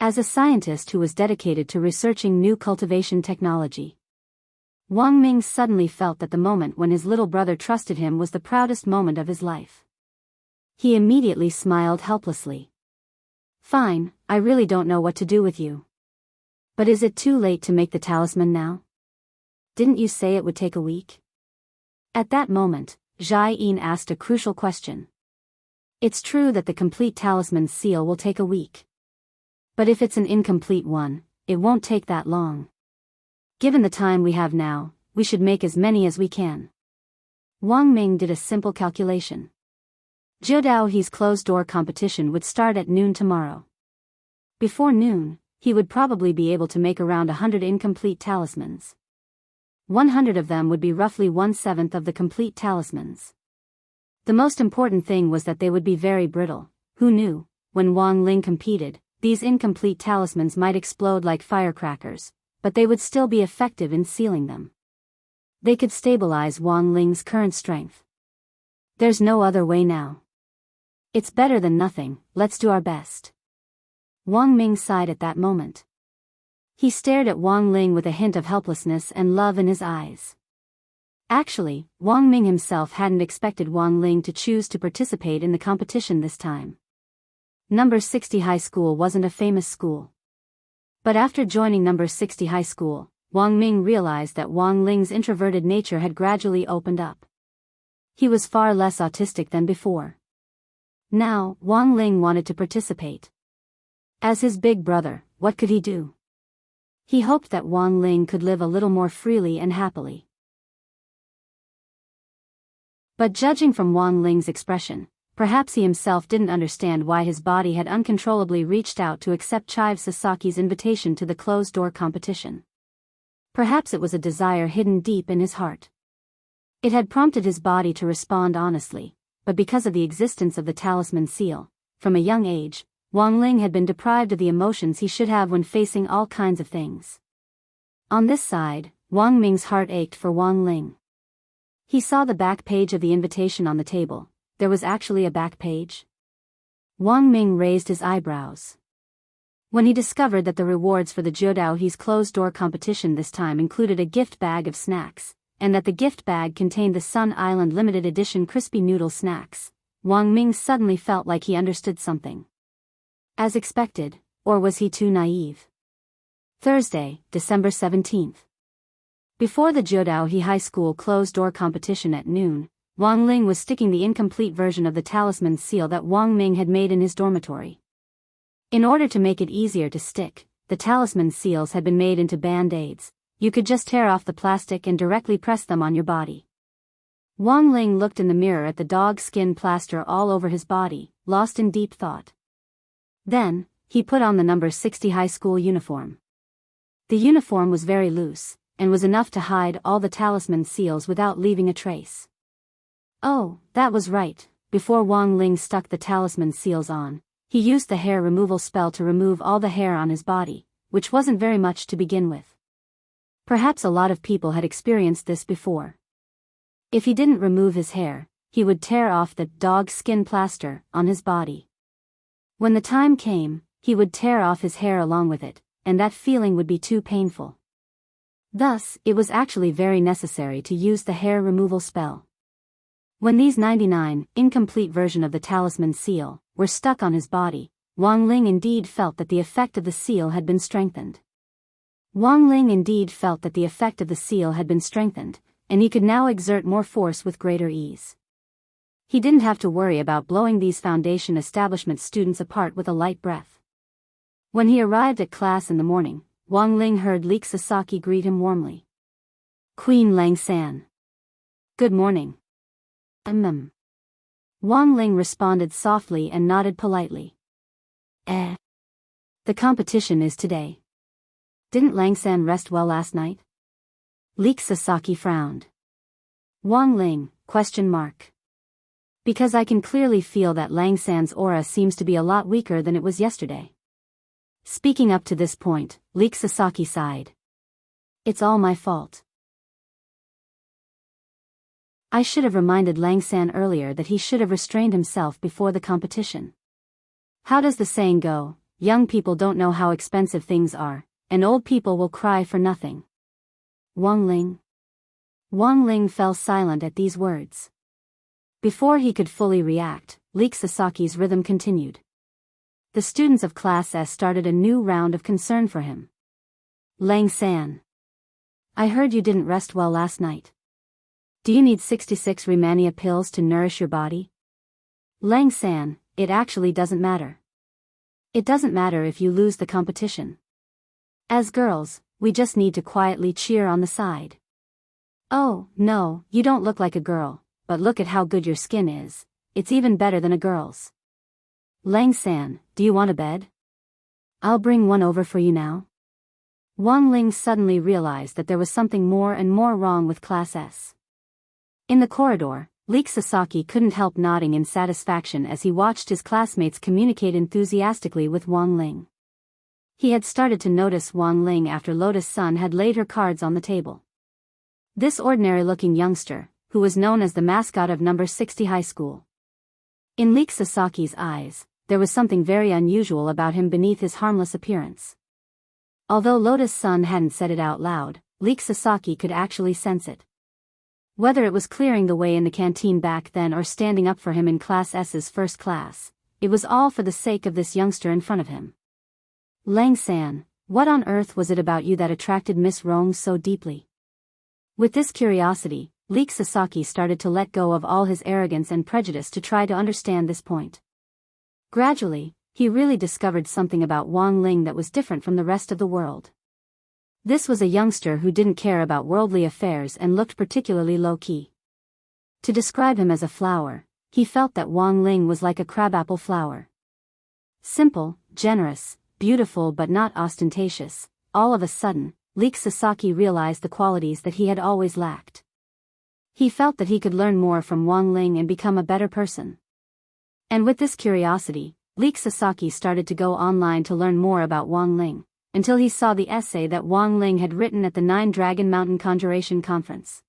As a scientist who was dedicated to researching new cultivation technology, Wang Ming suddenly felt that the moment when his little brother trusted him was the proudest moment of his life. He immediately smiled helplessly. "Fine, I really don't know what to do with you. But is it too late to make the talisman now? Didn't you say it would take a week?" At that moment, Zhai Yin asked a crucial question. It's true that the complete talisman seal will take a week. But if it's an incomplete one, it won't take that long. Given the time we have now, we should make as many as we can. Wang Ming did a simple calculation. Jiudaohe's closed-door competition would start at noon tomorrow. Before noon, he would probably be able to make around 100 incomplete talismans. 100 of them would be roughly 1/7 of the complete talismans. The most important thing was that they would be very brittle. Who knew, when Wang Ling competed, these incomplete talismans might explode like firecrackers, but they would still be effective in sealing them. They could stabilize Wang Ling's current strength. There's no other way now. It's better than nothing, let's do our best. Wang Ming sighed at that moment. He stared at Wang Ling with a hint of helplessness and love in his eyes. Actually, Wang Ming himself hadn't expected Wang Ling to choose to participate in the competition this time. Number 60 High School wasn't a famous school. But after joining Number 60 High School, Wang Ming realized that Wang Ling's introverted nature had gradually opened up. He was far less autistic than before. Now, Wang Ling wanted to participate. As his big brother, what could he do? He hoped that Wang Ling could live a little more freely and happily. But judging from Wang Ling's expression, perhaps he himself didn't understand why his body had uncontrollably reached out to accept Chive Sasaki's invitation to the closed-door competition. Perhaps it was a desire hidden deep in his heart. It had prompted his body to respond honestly, but because of the existence of the talisman seal, from a young age, Wang Ling had been deprived of the emotions he should have when facing all kinds of things. On this side, Wang Ming's heart ached for Wang Ling. He saw the back page of the invitation on the table. There was actually a back page? Wang Ming raised his eyebrows. When he discovered that the rewards for the Jiudaohe's closed-door competition this time included a gift bag of snacks, and that the gift bag contained the Sun Island limited edition crispy noodle snacks, Wang Ming suddenly felt like he understood something. As expected, or was he too naive? Thursday, December 17th. Before the Jiudaohe High School closed-door competition at noon, Wang Ling was sticking the incomplete version of the talisman seal that Wang Ming had made in his dormitory. In order to make it easier to stick, the talisman seals had been made into band-aids. You could just tear off the plastic and directly press them on your body. Wang Ling looked in the mirror at the dog skin plaster all over his body, lost in deep thought. Then, he put on the Number 60 High School uniform. The uniform was very loose, and was enough to hide all the talisman seals without leaving a trace. Oh, that was right. Before Wang Ling stuck the talisman seals on, he used the hair removal spell to remove all the hair on his body, which wasn't very much to begin with. Perhaps a lot of people had experienced this before. If he didn't remove his hair, he would tear off the dog skin plaster on his body. When the time came, he would tear off his hair along with it, and that feeling would be too painful. Thus, it was actually very necessary to use the hair removal spell. When these 99, incomplete version of the talisman seal, were stuck on his body, Wang Ling indeed felt that the effect of the seal had been strengthened. And he could now exert more force with greater ease. He didn't have to worry about blowing these foundation establishment students apart with a light breath. When he arrived at class in the morning, Wang Ling heard Leek Sasaki greet him warmly. "Queen Lang-san. Good morning." Wang Ling responded softly and nodded politely. The competition is today. Didn't Lang-san rest well last night?" Leek Sasaki frowned. Wang Ling, ? Because I can clearly feel that Lang-san's aura seems to be a lot weaker than it was yesterday. Speaking up to this point, Leek Sasaki sighed. It's all my fault. I should have reminded Lang-san earlier that he should have restrained himself before the competition. How does the saying go? Young people don't know how expensive things are, and old people will cry for nothing. Wang Ling fell silent at these words. Before he could fully react, Leek Sasaki's rhythm continued. The students of Class S started a new round of concern for him. Lang-san. I heard you didn't rest well last night. Do you need 66 Rehmannia pills to nourish your body? Lang-san, it actually doesn't matter. It doesn't matter if you lose the competition. As girls, we just need to quietly cheer on the side. Oh, no, you don't look like a girl, but look at how good your skin is. It's even better than a girl's. Lang-san, do you want a bed? I'll bring one over for you now. Wang Ling suddenly realized that there was something more and more wrong with Class S. In the corridor, Leek Sasaki couldn't help nodding in satisfaction as he watched his classmates communicate enthusiastically with Wang Ling. He had started to notice Wang Ling after Lotus Sun had laid her cards on the table. This ordinary-looking youngster, who was known as the mascot of number 60 high school. In Leek Sasaki's eyes, there was something very unusual about him beneath his harmless appearance. Although Lotus Sun hadn't said it out loud, Leek Sasaki could actually sense it. Whether it was clearing the way in the canteen back then or standing up for him in Class S's first class, it was all for the sake of this youngster in front of him. Lang-san, what on earth was it about you that attracted Miss Rong so deeply? With this curiosity, Leek Sasaki started to let go of all his arrogance and prejudice to try to understand this point. Gradually, he really discovered something about Wang Ling that was different from the rest of the world. This was a youngster who didn't care about worldly affairs and looked particularly low-key. To describe him as a flower, he felt that Wang Ling was like a crabapple flower. Simple, generous, beautiful but not ostentatious. All of a sudden, Leek Sasaki realized the qualities that he had always lacked. He felt that he could learn more from Wang Ling and become a better person. And with this curiosity, Leek Sasaki started to go online to learn more about Wang Ling, until he saw the essay that Wang Ling had written at the 9 Dragon Mountain Conjuration Conference.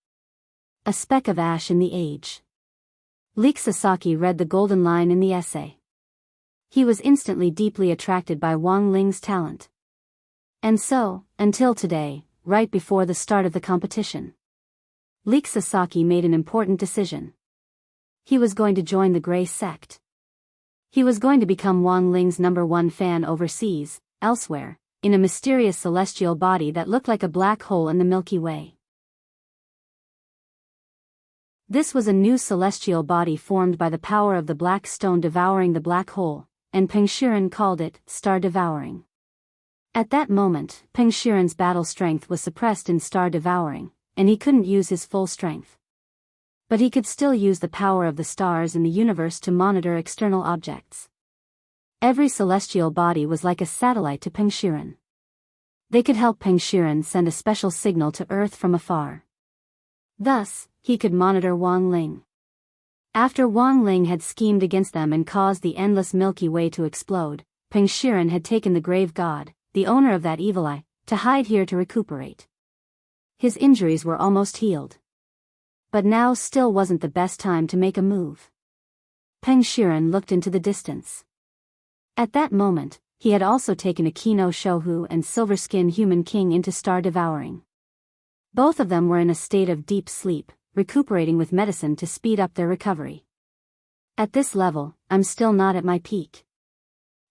A speck of ash in the age. Leek Sasaki read the golden line in the essay. He was instantly deeply attracted by Wang Ling's talent. And so, until today, right before the start of the competition, Leek Sasaki made an important decision. He was going to join the Grey Sect. He was going to become Wang Ling's #1 fan overseas, elsewhere, in a mysterious celestial body that looked like a black hole in the Milky Way. This was a new celestial body formed by the power of the black stone devouring the black hole, and Peng Shiren called it Star Devouring. At that moment, Peng Shiren's battle strength was suppressed in Star Devouring, and he couldn't use his full strength. But he could still use the power of the stars in the universe to monitor external objects. Every celestial body was like a satellite to Peng Shiren. They could help Peng Shiren send a special signal to Earth from afar. Thus, he could monitor Wang Ling. After Wang Ling had schemed against them and caused the endless Milky Way to explode, Peng Shiren had taken the grave god, the owner of that evil eye, to hide here to recuperate. His injuries were almost healed. But now still wasn't the best time to make a move. Peng Shiren looked into the distance. At that moment, he had also taken Akino Shohu and Silver Skin Human King into Star Devouring. Both of them were in a state of deep sleep, recuperating with medicine to speed up their recovery. At this level, I'm still not at my peak.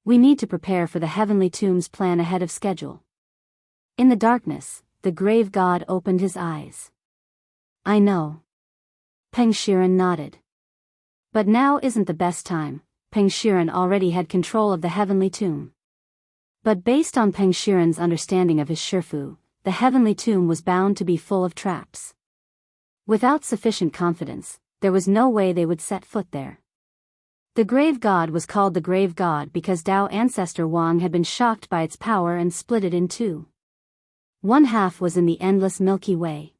We need to prepare for the Heavenly Tomb's plan ahead of schedule. In the darkness, the grave god opened his eyes. I know. Peng Shiren nodded. But now isn't the best time. Peng Shiren already had control of the Heavenly Tomb. But based on Peng Shiren's understanding of his Shifu, the Heavenly Tomb was bound to be full of traps. Without sufficient confidence, there was no way they would set foot there. The grave god was called the grave god because Dao ancestor Wang had been shocked by its power and split it in two. One half was in the endless Milky Way.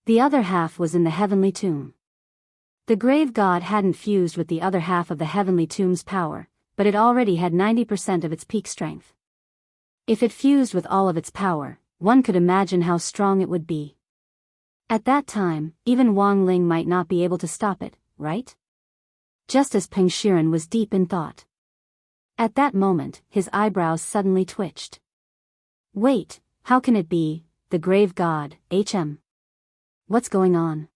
The other half was in the Heavenly Tomb. The grave god hadn't fused with the other half of the Heavenly Tomb's power, but it already had 90% of its peak strength. If it fused with all of its power, one could imagine how strong it would be. At that time, even Wang Ling might not be able to stop it, right? Just as Peng Shiren was deep in thought. At that moment, his eyebrows suddenly twitched. Wait, how can it be, the grave god, HM? What's going on?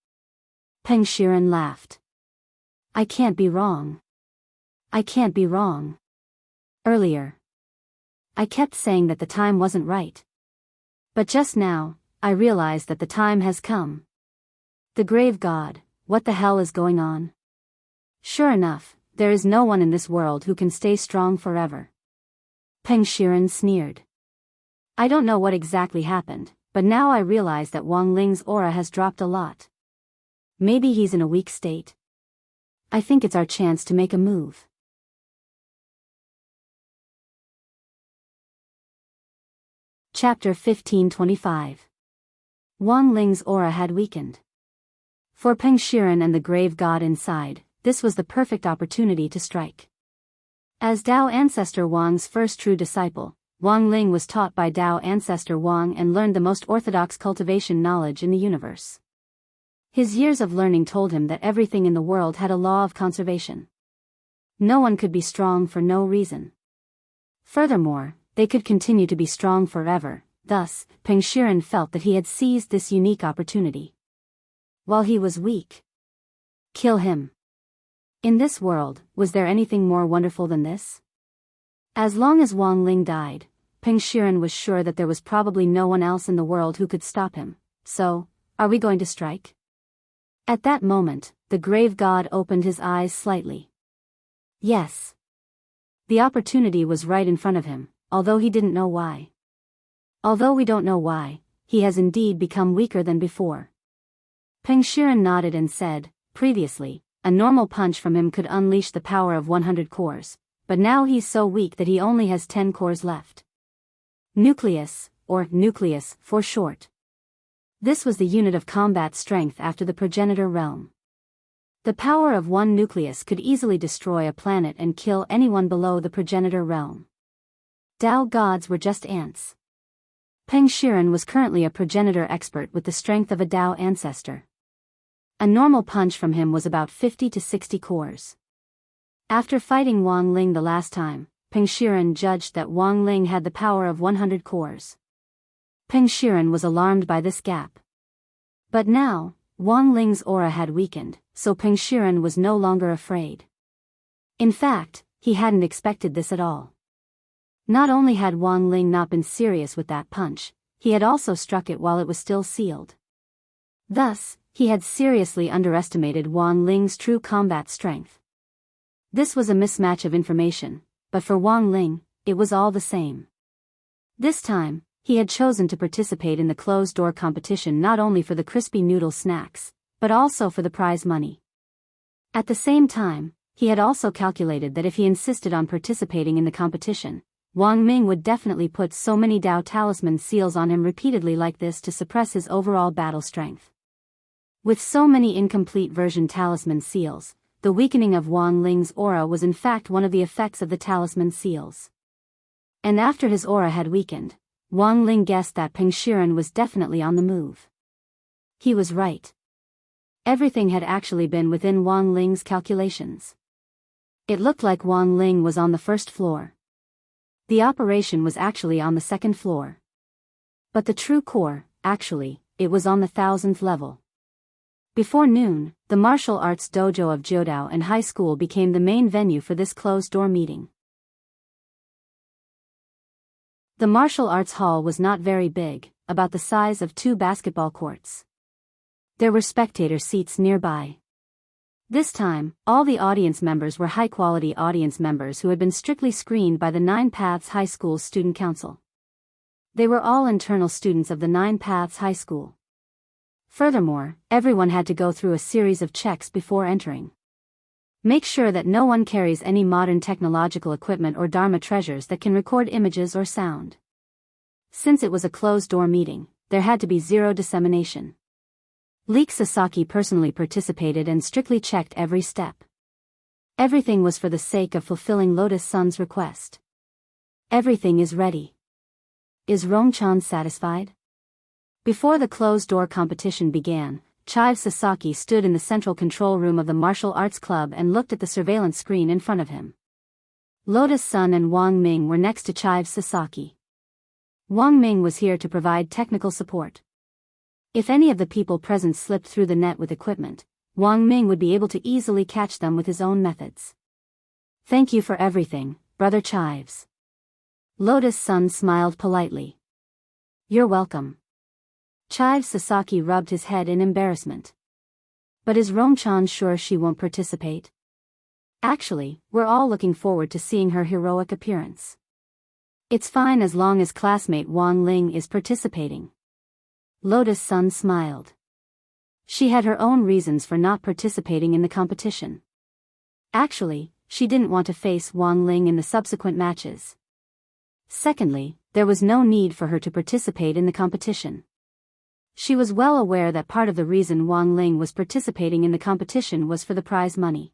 Peng Shiren laughed. I can't be wrong. I can't be wrong. Earlier, I kept saying that the time wasn't right. But just now, I realized that the time has come. The grave god, what the hell is going on? Sure enough, there is no one in this world who can stay strong forever. Peng Shiren sneered. I don't know what exactly happened, but now I realize that Wang Ling's aura has dropped a lot. Maybe he's in a weak state. I think it's our chance to make a move. Chapter 1525. Wang Ling's aura had weakened. For Peng Shiren and the grave god inside, this was the perfect opportunity to strike. As Dao ancestor Wang's first true disciple, Wang Ling was taught by Dao ancestor Wang and learned the most orthodox cultivation knowledge in the universe. His years of learning told him that everything in the world had a law of conservation. No one could be strong for no reason. Furthermore, they could continue to be strong forever. Thus, Peng Shiren felt that he had seized this unique opportunity. While he was weak. Kill him. In this world, was there anything more wonderful than this? As long as Wang Ling died, Peng Shiren was sure that there was probably no one else in the world who could stop him. So, are we going to strike? At that moment, the grave god opened his eyes slightly. Yes. The opportunity was right in front of him, although he didn't know why. Although we don't know why, he has indeed become weaker than before. Peng Shiren nodded and said, previously, a normal punch from him could unleash the power of 100 cores, but now he's so weak that he only has 10 cores left. Nucleus, or nucleus for short. This was the unit of combat strength after the progenitor realm. The power of one nucleus could easily destroy a planet and kill anyone below the progenitor realm. Dao gods were just ants. Peng Shiren was currently a progenitor expert with the strength of a Dao ancestor. A normal punch from him was about 50 to 60 cores. After fighting Wang Ling the last time, Peng Shiren judged that Wang Ling had the power of 100 cores. Peng Shiren was alarmed by this gap. But now, Wang Ling's aura had weakened, so Peng Shiren was no longer afraid. In fact, he hadn't expected this at all. Not only had Wang Ling not been serious with that punch, he had also struck it while it was still sealed. Thus, he had seriously underestimated Wang Ling's true combat strength. This was a mismatch of information, but for Wang Ling, it was all the same. This time, he had chosen to participate in the closed-door competition not only for the crispy noodle snacks, but also for the prize money. At the same time, he had also calculated that if he insisted on participating in the competition, Wang Ming would definitely put so many Dao talisman seals on him repeatedly like this to suppress his overall battle strength. With so many incomplete version talisman seals, the weakening of Wang Ling's aura was in fact one of the effects of the talisman seals. And after his aura had weakened, Wang Ling guessed that Peng Shiren was definitely on the move. He was right. Everything had actually been within Wang Ling's calculations. It looked like Wang Ling was on the first floor. The operation was actually on the second floor. But the true core, actually, it was on the 1000th level. Before noon, the martial arts dojo of Jiudao and high school became the main venue for this closed-door meeting. The martial arts hall was not very big, about the size of 2 basketball courts. There were spectator seats nearby. This time, all the audience members were high-quality audience members who had been strictly screened by the Nine Paths High School Student Council. They were all internal students of the Nine Paths High School. Furthermore, everyone had to go through a series of checks before entering. Make sure that no one carries any modern technological equipment or Dharma treasures that can record images or sound. Since it was a closed-door meeting, there had to be zero dissemination. Leek Sasaki personally participated and strictly checked every step. Everything was for the sake of fulfilling Lotus Sun's request. Everything is ready. Is Rong-chan satisfied? Before the closed-door competition began, Chive Sasaki stood in the central control room of the martial arts club and looked at the surveillance screen in front of him. Lotus Sun and Wang Ming were next to Chive Sasaki. Wang Ming was here to provide technical support. If any of the people present slipped through the net with equipment, Wang Ming would be able to easily catch them with his own methods. Thank you for everything, Brother Chives. Lotus Sun smiled politely. You're welcome. Chive Sasaki rubbed his head in embarrassment. But is Rong-chan sure she won't participate? Actually, we're all looking forward to seeing her heroic appearance. It's fine as long as classmate Wang Ling is participating. Lotus Sun smiled. She had her own reasons for not participating in the competition. Actually, she didn't want to face Wang Ling in the subsequent matches. Secondly, there was no need for her to participate in the competition. She was well aware that part of the reason Wang Ling was participating in the competition was for the prize money.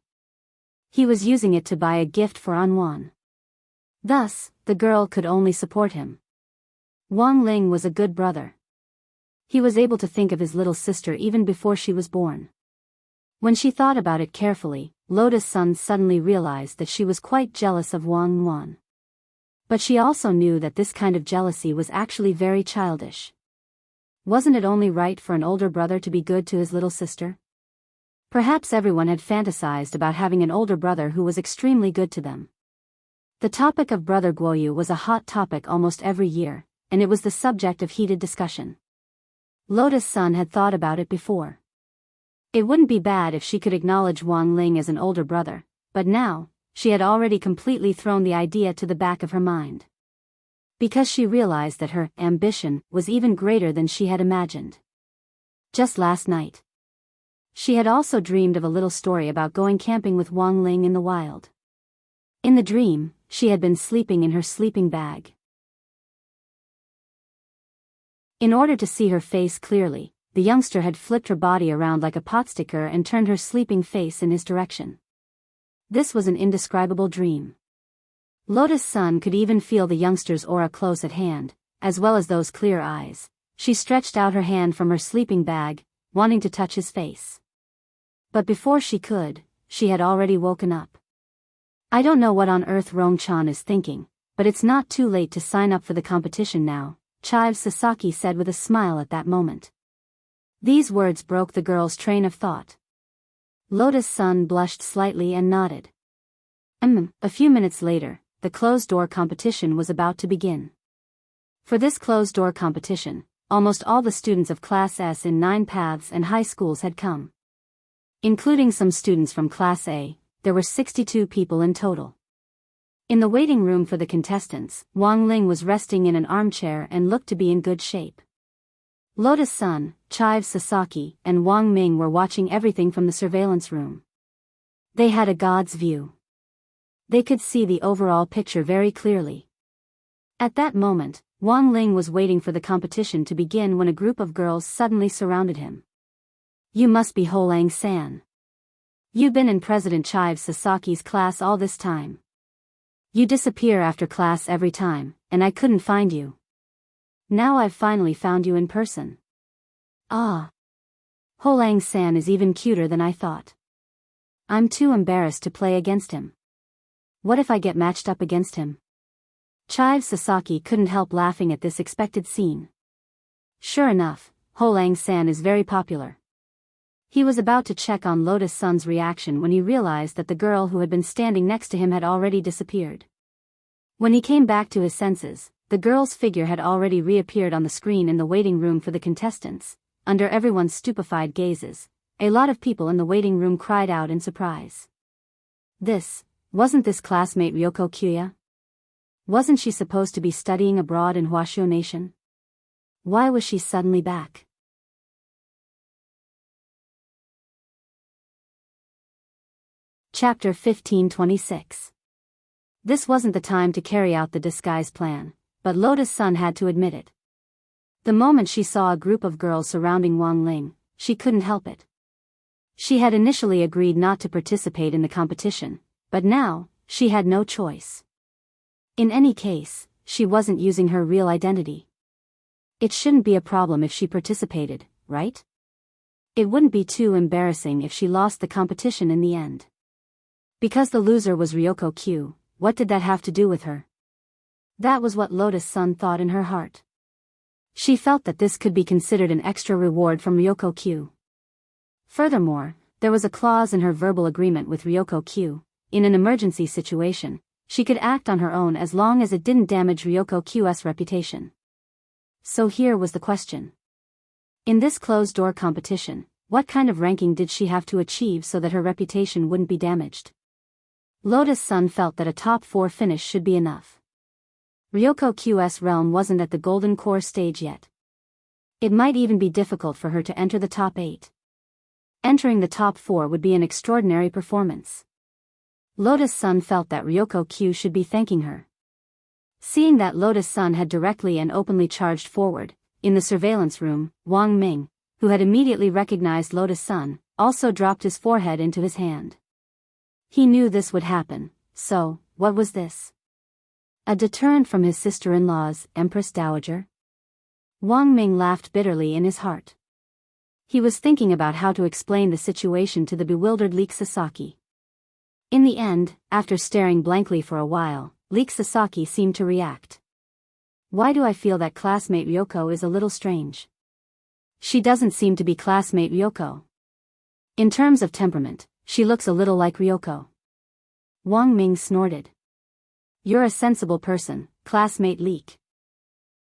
He was using it to buy a gift for Anwan. Thus, the girl could only support him. Wang Ling was a good brother. He was able to think of his little sister even before she was born. When she thought about it carefully, Lotus Sun suddenly realized that she was quite jealous of Wang Wan. But she also knew that this kind of jealousy was actually very childish. Wasn't it only right for an older brother to be good to his little sister? Perhaps everyone had fantasized about having an older brother who was extremely good to them. The topic of Brother Guoyu was a hot topic almost every year, and it was the subject of heated discussion. Lotus Sun had thought about it before. It wouldn't be bad if she could acknowledge Wang Ling as an older brother, but now, she had already completely thrown the idea to the back of her mind. Because she realized that her ambition was even greater than she had imagined. Just last night, she had also dreamed of a little story about going camping with Wang Ling in the wild. In the dream, she had been sleeping in her sleeping bag. In order to see her face clearly, the youngster had flipped her body around like a potsticker and turned her sleeping face in his direction. This was an indescribable dream. Lotus Sun could even feel the youngster's aura close at hand, as well as those clear eyes. She stretched out her hand from her sleeping bag, wanting to touch his face. But before she could, she had already woken up. I don't know what on earth Rong-chan is thinking, but it's not too late to sign up for the competition now, Chive Sasaki said with a smile at that moment. These words broke the girl's train of thought. Lotus Sun blushed slightly and nodded. A few minutes later, the closed-door competition was about to begin. For this closed-door competition, almost all the students of Class S in 9 paths and high schools had come. Including some students from Class A, there were 62 people in total. In the waiting room for the contestants, Wang Ling was resting in an armchair and looked to be in good shape. Lotus Sun, Chive Sasaki, and Wang Ming were watching everything from the surveillance room. They had a god's view. They could see the overall picture very clearly. At that moment, Wang Ling was waiting for the competition to begin when a group of girls suddenly surrounded him. You must be Holang-san. You've been in President Chive Sasaki's class all this time. You disappear after class every time, and I couldn't find you. Now I've finally found you in person. Ah. Holang-san is even cuter than I thought. I'm too embarrassed to play against him. What if I get matched up against him? Chive Sasaki couldn't help laughing at this expected scene. Sure enough, Holang-san is very popular. He was about to check on Lotus-san's reaction when he realized that the girl who had been standing next to him had already disappeared. When he came back to his senses, the girl's figure had already reappeared on the screen in the waiting room for the contestants. Under everyone's stupefied gazes, a lot of people in the waiting room cried out in surprise. Wasn't this classmate Ryoko Kyuya? Wasn't she supposed to be studying abroad in Hwasho Nation? Why was she suddenly back? Chapter 1526. This wasn't the time to carry out the disguise plan, but Lotus-san had to admit it. The moment she saw a group of girls surrounding Wang Ling, she couldn't help it. She had initially agreed not to participate in the competition, but now, she had no choice. In any case, she wasn't using her real identity. It shouldn't be a problem if she participated, right? It wouldn't be too embarrassing if she lost the competition in the end. Because the loser was Ryoko Q, what did that have to do with her? That was what Lotus-san thought in her heart. She felt that this could be considered an extra reward from Ryoko Q. Furthermore, there was a clause in her verbal agreement with Ryoko Q. In an emergency situation, she could act on her own as long as it didn't damage Ryoko Q's reputation. So here was the question. In this closed-door competition, what kind of ranking did she have to achieve so that her reputation wouldn't be damaged? Lotus-san felt that a top 4 finish should be enough. Ryoko Q's realm wasn't at the golden core stage yet. It might even be difficult for her to enter the top 8. Entering the top 4 would be an extraordinary performance. Lotus-san felt that Ryoko Q should be thanking her. Seeing that Lotus-san had directly and openly charged forward, in the surveillance room, Wang Ming, who had immediately recognized Lotus-san, also dropped his forehead into his hand. He knew this would happen, so, what was this? A deterrent from his sister-in-law's Empress Dowager? Wang Ming laughed bitterly in his heart. He was thinking about how to explain the situation to the bewildered Leek Sasaki. In the end, after staring blankly for a while, Leek Sasaki seemed to react. Why do I feel that classmate Ryoko is a little strange? She doesn't seem to be classmate Ryoko. In terms of temperament, she looks a little like Ryoko. Wang Ming snorted. You're a sensible person, classmate Leek.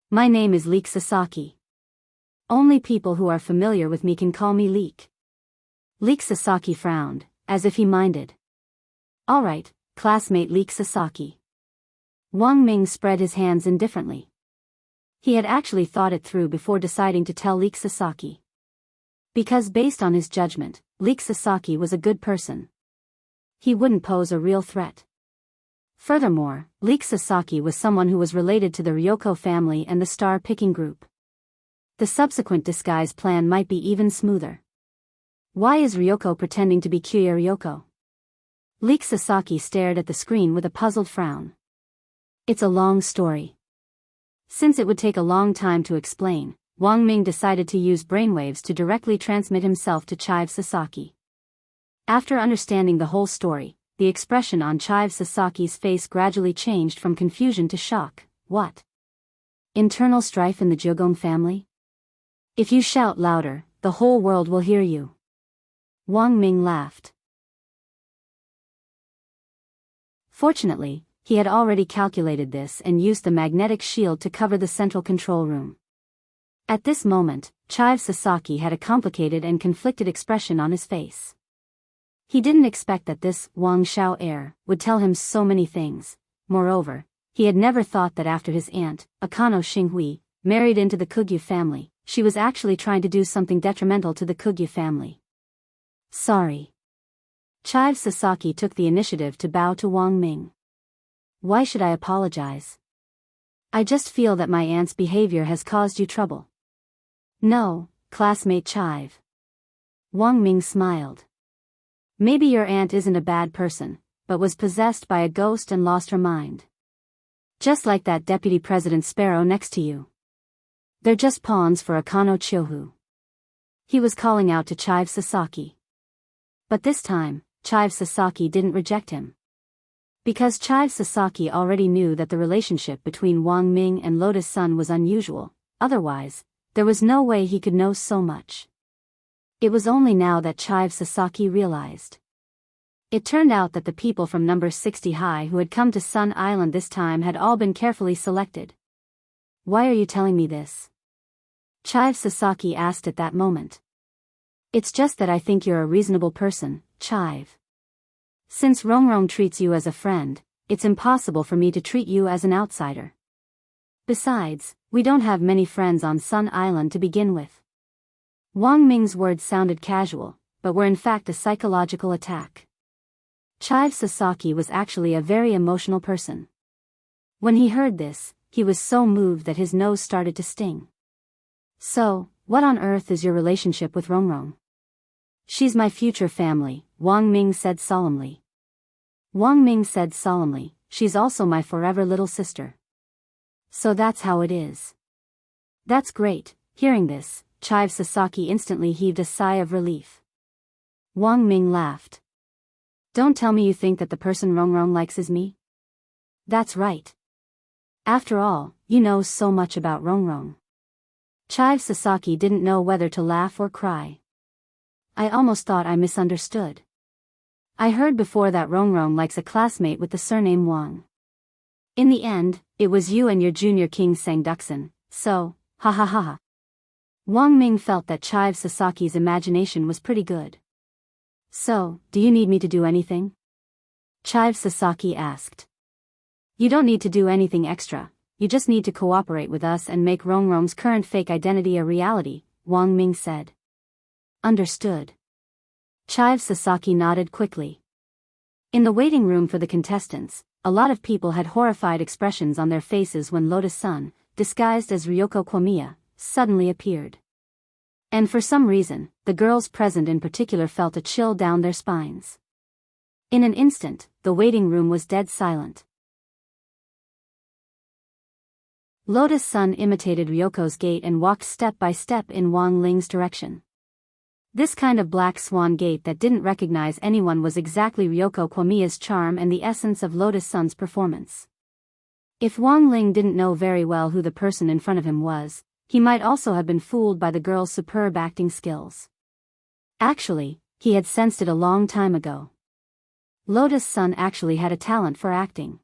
My name is Leek Sasaki. Only people who are familiar with me can call me Leek. Leek Sasaki frowned, as if he minded. All right, classmate Leek Sasaki. Wang Ming spread his hands indifferently. He had actually thought it through before deciding to tell Leek Sasaki. Because based on his judgment, Leek Sasaki was a good person. He wouldn't pose a real threat. Furthermore, Leek Sasaki was someone who was related to the Ryoko family and the star-picking group. The subsequent disguise plan might be even smoother. Why is Ryoko pretending to be Kyuya Ryoko? Leek Sasaki stared at the screen with a puzzled frown. It's a long story. Since it would take a long time to explain, Wang Ming decided to use brainwaves to directly transmit himself to Chive Sasaki. After understanding the whole story, the expression on Chive Sasaki's face gradually changed from confusion to shock. What? Internal strife in the Jogong family? If you shout louder, the whole world will hear you. Wang Ming laughed. Fortunately, he had already calculated this and used the magnetic shield to cover the central control room. At this moment, Chive Sasaki had a complicated and conflicted expression on his face. He didn't expect that this Wang Xiao heir would tell him so many things. Moreover, he had never thought that after his aunt, Akano Xinghui, married into the Kugyu family, she was actually trying to do something detrimental to the Kugyu family. Sorry. Chive Sasaki took the initiative to bow to Wang Ming. Why should I apologize? I just feel that my aunt's behavior has caused you trouble. No, classmate Chive. Wang Ming smiled. Maybe your aunt isn't a bad person, but was possessed by a ghost and lost her mind. Just like that deputy president Sparrow next to you. They're just pawns for Akano Chiohu. He was calling out to Chive Sasaki. But this time, Chive Sasaki didn't reject him. Because Chive Sasaki already knew that the relationship between Wang Ming and Lotus-san was unusual, otherwise, There was no way he could know so much. It was only now that Chive Sasaki realized. It turned out that the people from number 60 high who had come to Sun Island this time had all been carefully selected. Why are you telling me this? Chive Sasaki asked at that moment. It's just that I think you're a reasonable person, Chive. Since Rongrong treats you as a friend, it's impossible for me to treat you as an outsider. Besides, we don't have many friends on Sun Island to begin with. Wang Ming's words sounded casual, but were in fact a psychological attack. Chive Sasaki was actually a very emotional person. When he heard this, he was so moved that his nose started to sting. So, what on earth is your relationship with Rongrong? She's my future family, Wang Ming said solemnly. Wang Ming said solemnly, she's also my forever little sister. So that's how it is. That's great. Hearing this, Chive Sasaki instantly heaved a sigh of relief. Wang Ming laughed. Don't tell me you think that the person Rongrong likes is me? That's right. After all, you know so much about Rongrong. Chive Sasaki didn't know whether to laugh or cry. I almost thought I misunderstood. I heard before that Rongrong likes a classmate with the surname Wang. In the end, it was you and your junior king Sang Duxin, so, ha ha ha ha. Wang Ming felt that Chive Sasaki's imagination was pretty good. So, do you need me to do anything? Chive Sasaki asked. You don't need to do anything extra, you just need to cooperate with us and make Rongrong's current fake identity a reality, Wang Ming said. Understood. Chive Sasaki nodded quickly. In the waiting room for the contestants, a lot of people had horrified expressions on their faces when Lotus Sun, disguised as Ryoko Kwamiya, suddenly appeared. And for some reason, the girls present in particular felt a chill down their spines. In an instant, the waiting room was dead silent. Lotus Sun imitated Ryoko's gait and walked step by step in Wang Ling's direction. This kind of black swan gait that didn't recognize anyone was exactly Ryoko Kwamiya's charm and the essence of Lotus Sun's performance. If Wang Ling didn't know very well who the person in front of him was, he might also have been fooled by the girl's superb acting skills. Actually, he had sensed it a long time ago. Lotus Sun actually had a talent for acting.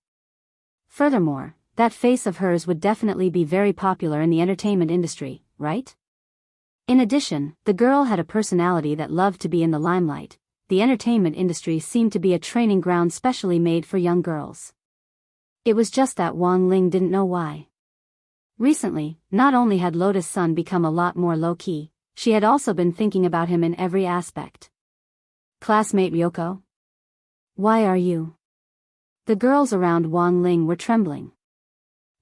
Furthermore, that face of hers would definitely be very popular in the entertainment industry, right? In addition, the girl had a personality that loved to be in the limelight. The entertainment industry seemed to be a training ground specially made for young girls. It was just that Wang Ling didn't know why. Recently, not only had Lotus Sun become a lot more low-key, she had also been thinking about him in every aspect. Classmate Ryoko? Why are you? The girls around Wang Ling were trembling.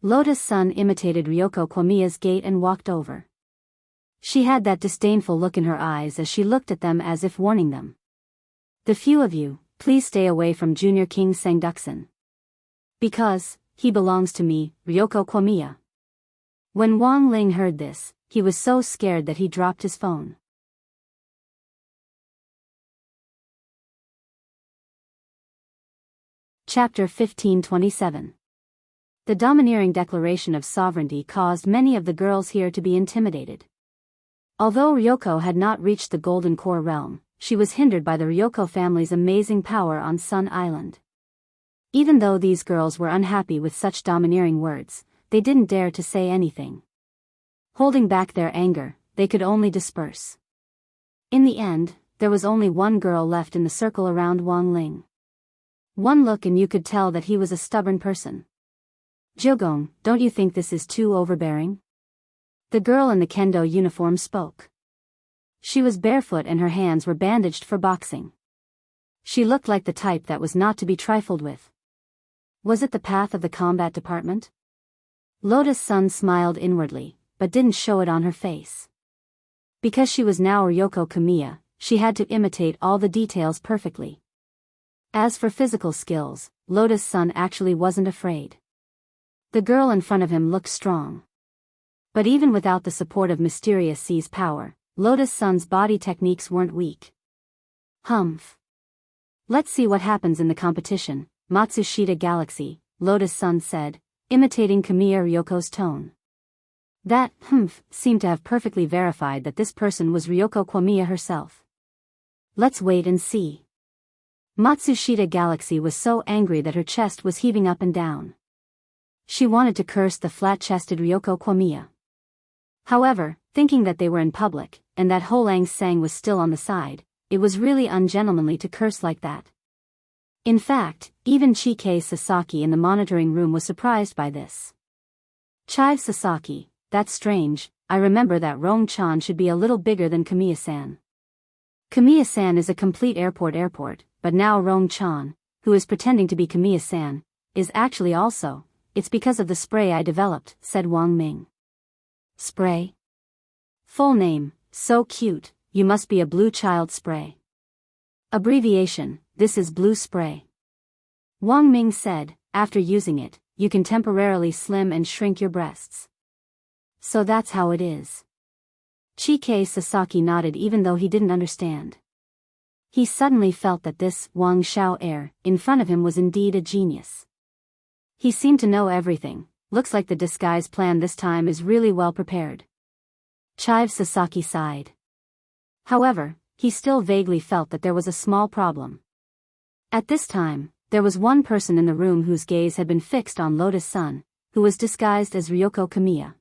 Lotus Sun imitated Ryoko Kwamiya's gait and walked over. She had that disdainful look in her eyes as she looked at them as if warning them. The few of you, please stay away from Junior King Sang Duxin. Because, he belongs to me, Ryoko Kwamiya. When Wang Ling heard this, he was so scared that he dropped his phone. Chapter 1527. The domineering declaration of sovereignty caused many of the girls here to be intimidated. Although Ryoko had not reached the Golden Core realm, she was hindered by the Ryoko family's amazing power on Sun Island. Even though these girls were unhappy with such domineering words, they didn't dare to say anything. Holding back their anger, they could only disperse. In the end, there was only one girl left in the circle around Wang Ling. One look and you could tell that he was a stubborn person. Jogong, don't you think this is too overbearing? The girl in the kendo uniform spoke. She was barefoot and her hands were bandaged for boxing. She looked like the type that was not to be trifled with. Was it the path of the combat department? Lotus Sun smiled inwardly, but didn't show it on her face. Because she was now Ryoko Kamiya, she had to imitate all the details perfectly. As for physical skills, Lotus Sun actually wasn't afraid. The girl in front of him looked strong. But even without the support of Mysterious Sea's power, Lotus Sun's body techniques weren't weak. Humph. Let's see what happens in the competition, Matsushita Galaxy, Lotus Sun said, imitating Kamiya Ryoko's tone. That humph seemed to have perfectly verified that this person was Ryoko Kwamiya herself. Let's wait and see. Matsushita Galaxy was so angry that her chest was heaving up and down. She wanted to curse the flat-chested Ryoko Kwamiya. However, thinking that they were in public, and that Holang Sang was still on the side, it was really ungentlemanly to curse like that. In fact, even Chike Sasaki in the monitoring room was surprised by this. Chive Sasaki, that's strange, I remember that Rong-chan should be a little bigger than Kamiya-san. Kamiya-san is a complete airport, but now Rong-chan, who is pretending to be Kamiya-san, is actually also, it's because of the spray I developed, said Wang Ming. Spray? Full name, so cute, you must be a blue child spray. Abbreviation, this is blue spray. Wang Ming said, after using it, you can temporarily slim and shrink your breasts. So that's how it is. Chike Sasaki nodded even though he didn't understand. He suddenly felt that this Wang Xiao heir in front of him was indeed a genius. He seemed to know everything, looks like the disguise plan this time is really well prepared. Chive Sasaki sighed. However, he still vaguely felt that there was a small problem. At this time, there was one person in the room whose gaze had been fixed on Lotus Sun, who was disguised as Ryoko Kamiya.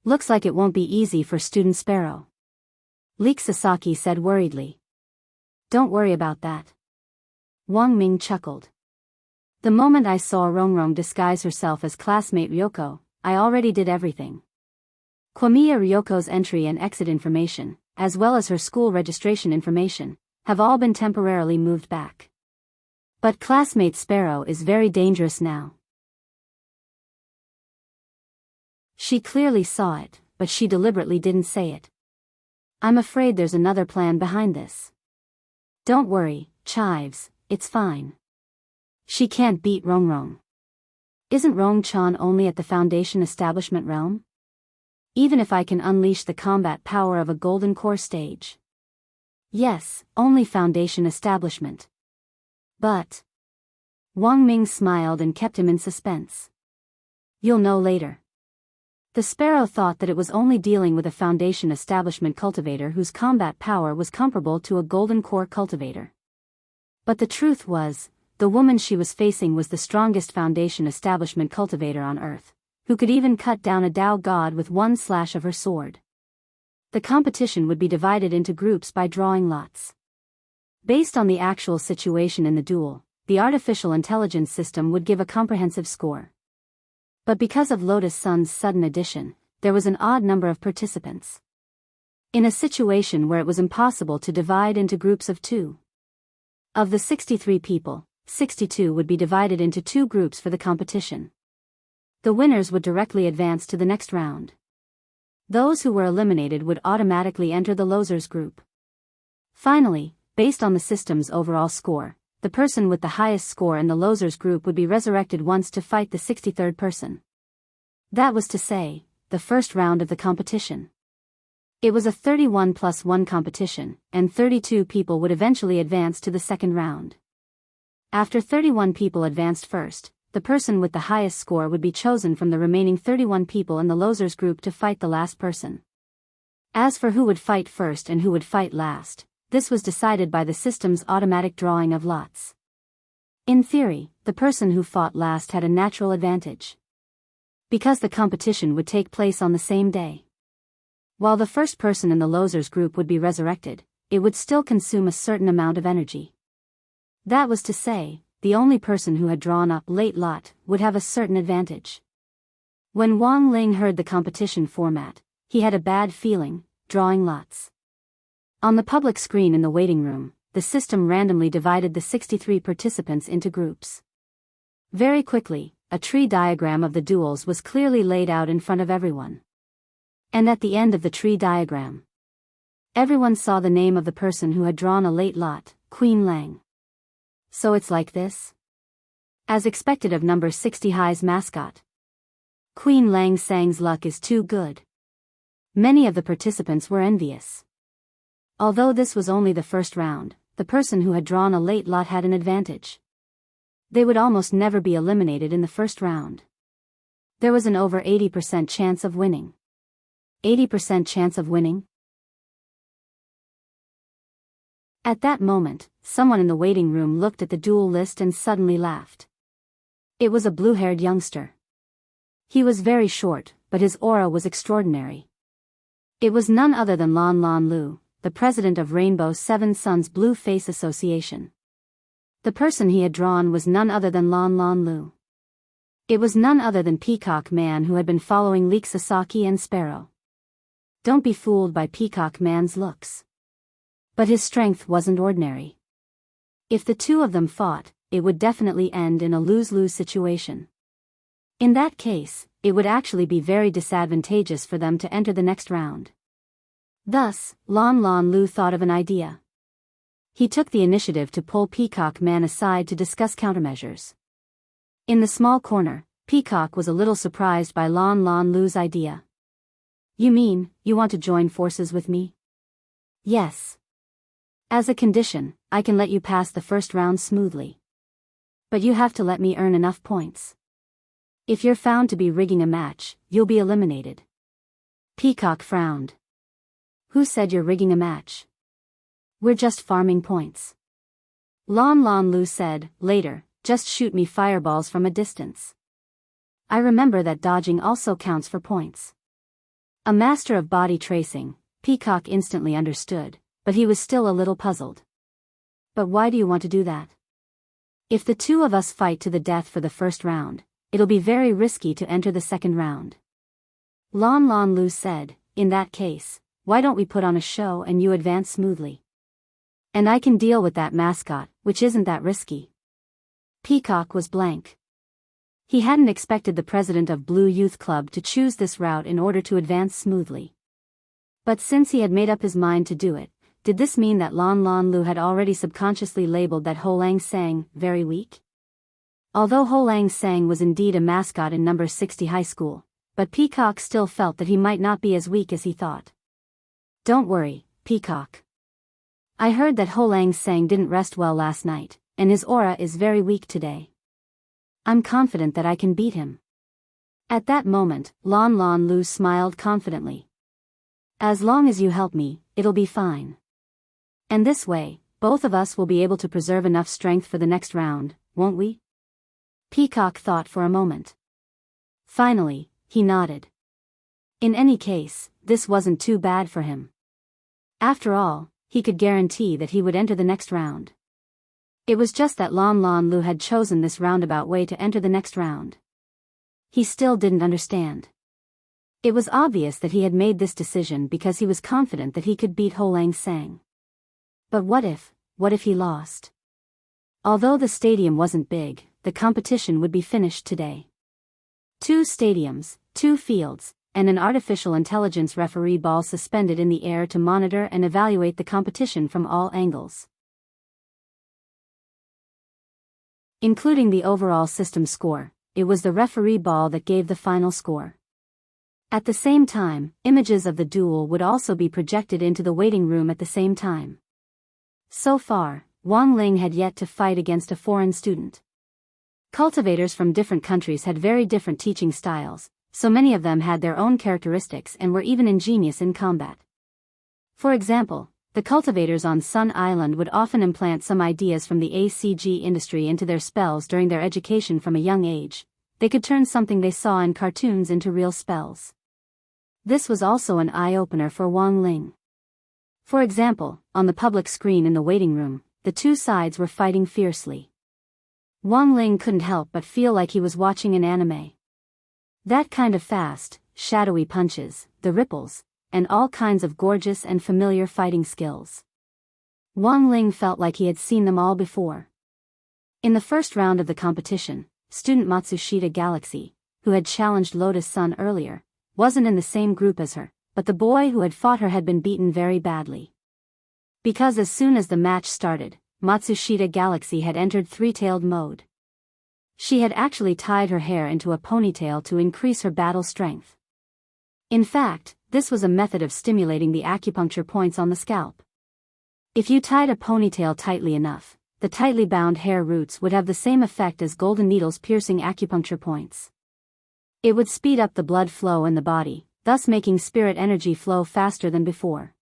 Looks like it won't be easy for Student Sparrow. Leek Sasaki said worriedly. Don't worry about that. Wang Ming chuckled. The moment I saw Rongrong disguise herself as classmate Ryoko, I already did everything. Kwamiya Ryoko's entry and exit information, as well as her school registration information, have all been temporarily moved back. But classmate Sparrow is very dangerous now. She clearly saw it, but she deliberately didn't say it. I'm afraid there's another plan behind this. Don't worry, Chives, it's fine. She can't beat Rongrong. Isn't Rong-chan only at the Foundation Establishment realm? Even if I can unleash the combat power of a Golden Core stage. Yes, only Foundation Establishment. But... Wang Ming smiled and kept him in suspense. You'll know later. The Sparrow thought that it was only dealing with a Foundation Establishment cultivator whose combat power was comparable to a Golden Core cultivator. But the truth was, the woman she was facing was the strongest Foundation Establishment cultivator on Earth, who could even cut down a Dao god with one slash of her sword. The competition would be divided into groups by drawing lots. Based on the actual situation in the duel, the artificial intelligence system would give a comprehensive score. But because of Lotus Sun's sudden addition, there was an odd number of participants. In a situation where it was impossible to divide into groups of 2. Of the 63 people, 62 would be divided into 2 groups for the competition. The winners would directly advance to the next round. Those who were eliminated would automatically enter the losers group. Finally, based on the system's overall score, the person with the highest score in the losers group would be resurrected once to fight the 63rd person. That was to say, the first round of the competition. It was a 31+1 competition, and 32 people would eventually advance to the second round. After 31 people advanced first, the person with the highest score would be chosen from the remaining 31 people in the losers group to fight the last person. As for who would fight first and who would fight last, this was decided by the system's automatic drawing of lots. In theory, the person who fought last had a natural advantage. Because the competition would take place on the same day. While the first person in the losers group would be resurrected, it would still consume a certain amount of energy. That was to say, the only person who had drawn a late lot would have a certain advantage. When Wang Ling heard the competition format, he had a bad feeling, drawing lots. On the public screen in the waiting room, the system randomly divided the 63 participants into groups. Very quickly, a tree diagram of the duels was clearly laid out in front of everyone. And at the end of the tree diagram, everyone saw the name of the person who had drawn a late lot, Queen Lang. So it's like this? As expected of number 60 High's mascot. Queen Lang Sang's luck is too good. Many of the participants were envious. Although this was only the first round, the person who had drawn a late lot had an advantage. They would almost never be eliminated in the first round. There was an over 80% chance of winning. 80% chance of winning? At that moment, someone in the waiting room looked at the duel list and suddenly laughed. It was a blue-haired youngster. He was very short, but his aura was extraordinary. It was none other than Lan Lan Lu, the president of Rainbow Seven Suns Blue Face Association. The person he had drawn was none other than Lan Lan Lu. It was none other than Peacock Man, who had been following Leek Sasaki and Sparrow. Don't be fooled by Peacock Man's looks. But his strength wasn't ordinary. If the two of them fought, it would definitely end in a lose-lose situation. In that case, it would actually be very disadvantageous for them to enter the next round. Thus, Lan Lan Lu thought of an idea. He took the initiative to pull Peacock Man aside to discuss countermeasures. In the small corner, Peacock was a little surprised by Lan Lan Lu's idea. You mean, you want to join forces with me? Yes. As a condition, I can let you pass the first round smoothly. But you have to let me earn enough points. If you're found to be rigging a match, you'll be eliminated. Peacock frowned. Who said you're rigging a match? We're just farming points. Lan Lan Lu said, later, just shoot me fireballs from a distance. I remember that dodging also counts for points. A master of body tracing, Peacock instantly understood, but he was still a little puzzled. But why do you want to do that? If the two of us fight to the death for the first round, it'll be very risky to enter the second round. Lan Lan Lu said, in that case, why don't we put on a show and you advance smoothly? And I can deal with that mascot, which isn't that risky. Peacock was blank. He hadn't expected the president of Blue Youth Club to choose this route in order to advance smoothly. But since he had made up his mind to do it, did this mean that Lan Lan Lu had already subconsciously labeled that Ho Lang Sang very weak? Although Ho Lang Sang was indeed a mascot in number 60 high school, but Peacock still felt that he might not be as weak as he thought. Don't worry, Peacock. I heard that Ho Lang Sang didn't rest well last night, and his aura is very weak today. I'm confident that I can beat him. At that moment, Lan Lan Lu smiled confidently. As long as you help me, it'll be fine. And this way, both of us will be able to preserve enough strength for the next round, won't we? Peacock thought for a moment. Finally, he nodded. In any case, this wasn't too bad for him. After all, he could guarantee that he would enter the next round. It was just that Lan Lan Lu had chosen this roundabout way to enter the next round. He still didn't understand. It was obvious that he had made this decision because he was confident that he could beat Ho Lang Sang. But what if he lost? Although the stadium wasn't big, the competition would be finished today. 2 stadiums, 2 fields, and an artificial intelligence referee ball suspended in the air to monitor and evaluate the competition from all angles. Including the overall system score, it was the referee ball that gave the final score. At the same time, images of the duel would also be projected into the waiting room at the same time. So far, Wang Ling had yet to fight against a foreign student. Cultivators from different countries had very different teaching styles, so many of them had their own characteristics and were even ingenious in combat. For example, the cultivators on Sun Island would often implant some ideas from the ACG industry into their spells during their education from a young age. They could turn something they saw in cartoons into real spells. This was also an eye-opener for Wang Ling. For example, on the public screen in the waiting room, the two sides were fighting fiercely. Wang Ling couldn't help but feel like he was watching an anime. That kind of fast, shadowy punches, the ripples, and all kinds of gorgeous and familiar fighting skills. Wang Ling felt like he had seen them all before. In the first round of the competition, student Matsushita Galaxy, who had challenged Lotus Sun earlier, wasn't in the same group as her, but the boy who had fought her had been beaten very badly. Because as soon as the match started, Matsushita Galaxy had entered three-tailed mode. She had actually tied her hair into a ponytail to increase her battle strength. In fact, this was a method of stimulating the acupuncture points on the scalp. If you tied a ponytail tightly enough, the tightly bound hair roots would have the same effect as golden needles piercing acupuncture points. It would speed up the blood flow in the body, thus making spirit energy flow faster than before.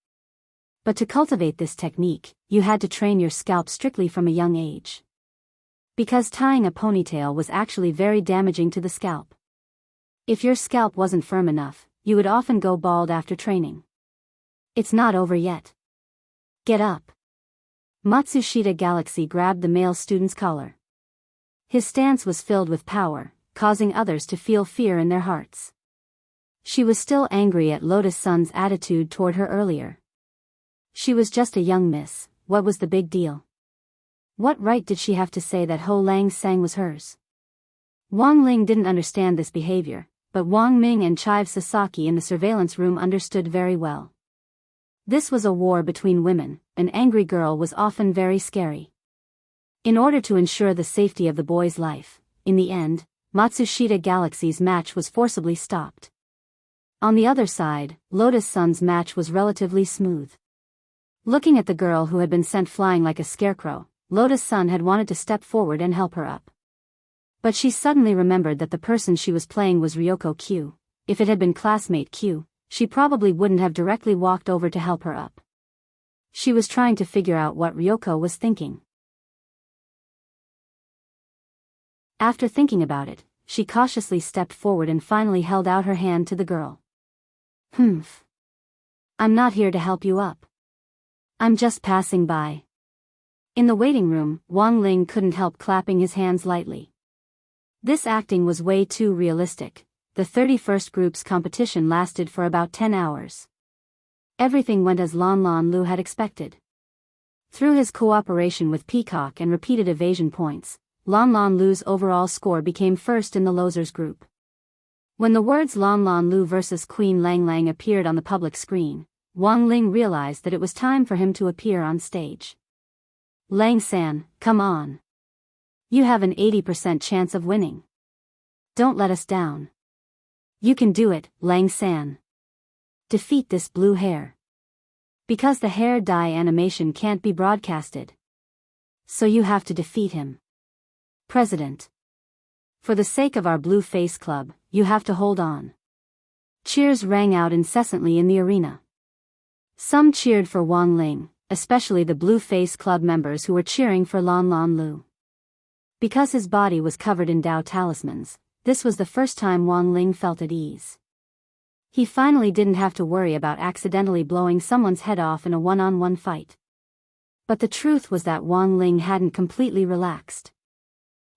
But to cultivate this technique, you had to train your scalp strictly from a young age. Because tying a ponytail was actually very damaging to the scalp. If your scalp wasn't firm enough, you would often go bald after training. It's not over yet. Get up. Matsushita Galaxy grabbed the male student's collar. His stance was filled with power, causing others to feel fear in their hearts. She was still angry at Lotus Sun's attitude toward her earlier. She was just a young miss, what was the big deal? What right did she have to say that Ho Lang Sang was hers? Wang Ling didn't understand this behavior, but Wang Ming and Chive Sasaki in the surveillance room understood very well. This was a war between women. An angry girl was often very scary. In order to ensure the safety of the boy's life, in the end, Matsushita Galaxy's match was forcibly stopped. On the other side, Lotus Sun's match was relatively smooth. Looking at the girl who had been sent flying like a scarecrow, Lotus Sun had wanted to step forward and help her up. But she suddenly remembered that the person she was playing was Ryoko Q. If it had been classmate Q, she probably wouldn't have directly walked over to help her up. She was trying to figure out what Ryoko was thinking. After thinking about it, she cautiously stepped forward and finally held out her hand to the girl. "Humph. I'm not here to help you up. I'm just passing by." In the waiting room, Wang Ling couldn't help clapping his hands lightly. This acting was way too realistic. The 31st group's competition lasted for about 10 hours. Everything went as Lan Lan Lu had expected. Through his cooperation with Peacock and repeated evasion points, Lan Lan Lu's overall score became first in the losers group. When the words Lan Lan Lu vs Queen Lang Lang appeared on the public screen, Wang Ling realized that it was time for him to appear on stage. "Lang San, come on. You have an 80% chance of winning. Don't let us down. You can do it, Lang San. Defeat this blue hair. Because the hair dye animation can't be broadcasted. So you have to defeat him. President. For the sake of our Blue Face Club, you have to hold on." Cheers rang out incessantly in the arena. Some cheered for Wang Ling, especially the Blue Face Club members who were cheering for Lan Lan Lu. Because his body was covered in Dao talismans, this was the first time Wang Ling felt at ease. He finally didn't have to worry about accidentally blowing someone's head off in a one-on-one fight. But the truth was that Wang Ling hadn't completely relaxed.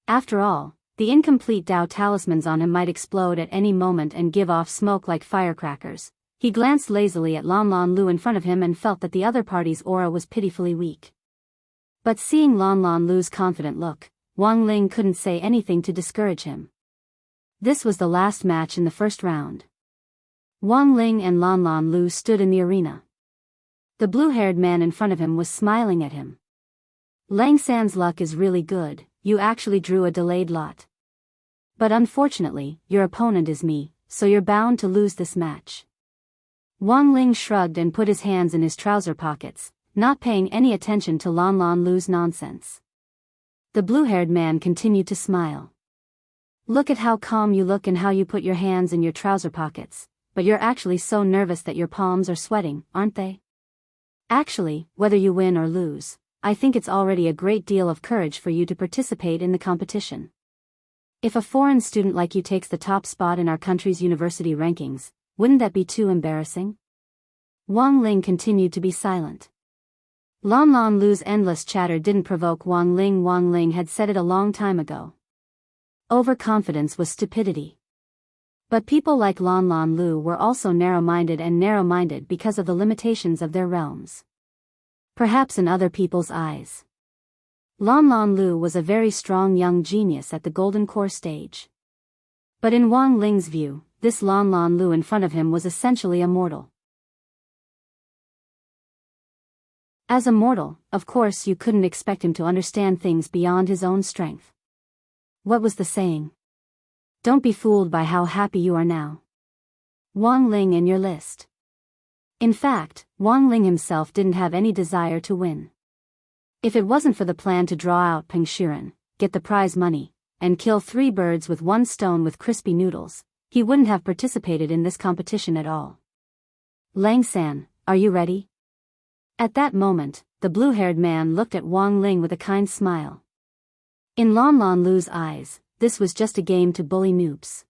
After all, the incomplete Dao talismans on him might explode at any moment and give off smoke like firecrackers. He glanced lazily at Lan Lan Lu in front of him and felt that the other party's aura was pitifully weak. But seeing Lan Lan Lu's confident look, Wang Ling couldn't say anything to discourage him. This was the last match in the first round. Wang Ling and Lan Lan Lu stood in the arena. The blue-haired man in front of him was smiling at him. "Lang San's luck is really good, you actually drew a delayed lot. But unfortunately, your opponent is me, so you're bound to lose this match." Wang Ling shrugged and put his hands in his trouser pockets, not paying any attention to Lan Lan Lu's nonsense. The blue-haired man continued to smile. "Look at how calm you look and how you put your hands in your trouser pockets, but you're actually so nervous that your palms are sweating, aren't they? Actually, whether you win or lose, I think it's already a great deal of courage for you to participate in the competition. If a foreign student like you takes the top spot in our country's university rankings, wouldn't that be too embarrassing?" Wang Ling continued to be silent. Lan Lan Lu's endless chatter didn't provoke Wang Ling. Wang Ling had said it a long time ago. Overconfidence was stupidity. But people like Lan Lan Lu were also narrow-minded because of the limitations of their realms. Perhaps in other people's eyes, Lan Lan Lu was a very strong young genius at the Golden Core stage. But in Wang Ling's view, this Lan Lan Lu in front of him was essentially a mortal. As a mortal, of course you couldn't expect him to understand things beyond his own strength. What was the saying? Don't be fooled by how happy you are now. Wang Ling in your list. In fact, Wang Ling himself didn't have any desire to win. If it wasn't for the plan to draw out Peng Shiren, get the prize money, and kill 3 birds with 1 stone with crispy noodles, he wouldn't have participated in this competition at all. Lang-san, are you ready? At that moment, the blue-haired man looked at Wang Ling with a kind smile. In Lan Lan Lu's eyes, this was just a game to bully noobs.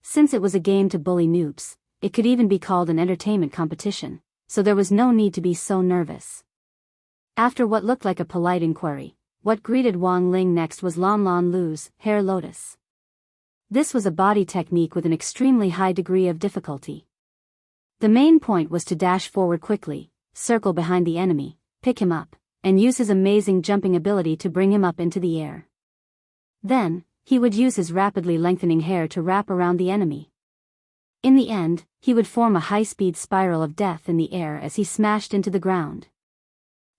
Since it was a game to bully noobs, it could even be called an entertainment competition, so there was no need to be so nervous. After what looked like a polite inquiry, what greeted Wang Ling next was Lan Lan Lu's hair lotus. This was a body technique with an extremely high degree of difficulty. The main point was to dash forward quickly, circle behind the enemy, pick him up, and use his amazing jumping ability to bring him up into the air. Then, he would use his rapidly lengthening hair to wrap around the enemy. In the end, he would form a high-speed spiral of death in the air as he smashed into the ground.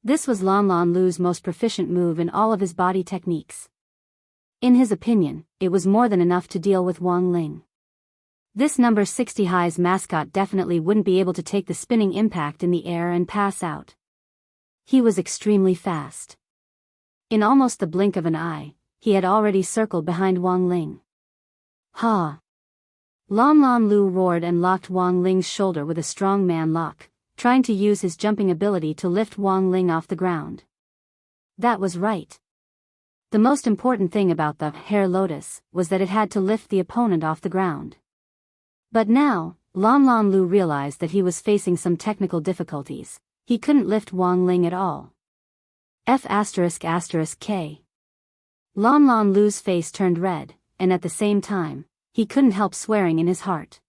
This was Lan Lan Lu's most proficient move in all of his body techniques. In his opinion, it was more than enough to deal with Wang Ling. This number 60 High's mascot definitely wouldn't be able to take the spinning impact in the air and pass out. He was extremely fast. In almost the blink of an eye, he had already circled behind Wang Ling. Ha! Lan Lan Lu roared and locked Wang Ling's shoulder with a strong man lock, trying to use his jumping ability to lift Wang Ling off the ground. That was right. The most important thing about the hair lotus was that it had to lift the opponent off the ground. But now, Lan Lan Lu realized that he was facing some technical difficulties. He couldn't lift Wang Ling at all. F***K. Lan Lan Lu's face turned red, and at the same time, he couldn't help swearing in his heart.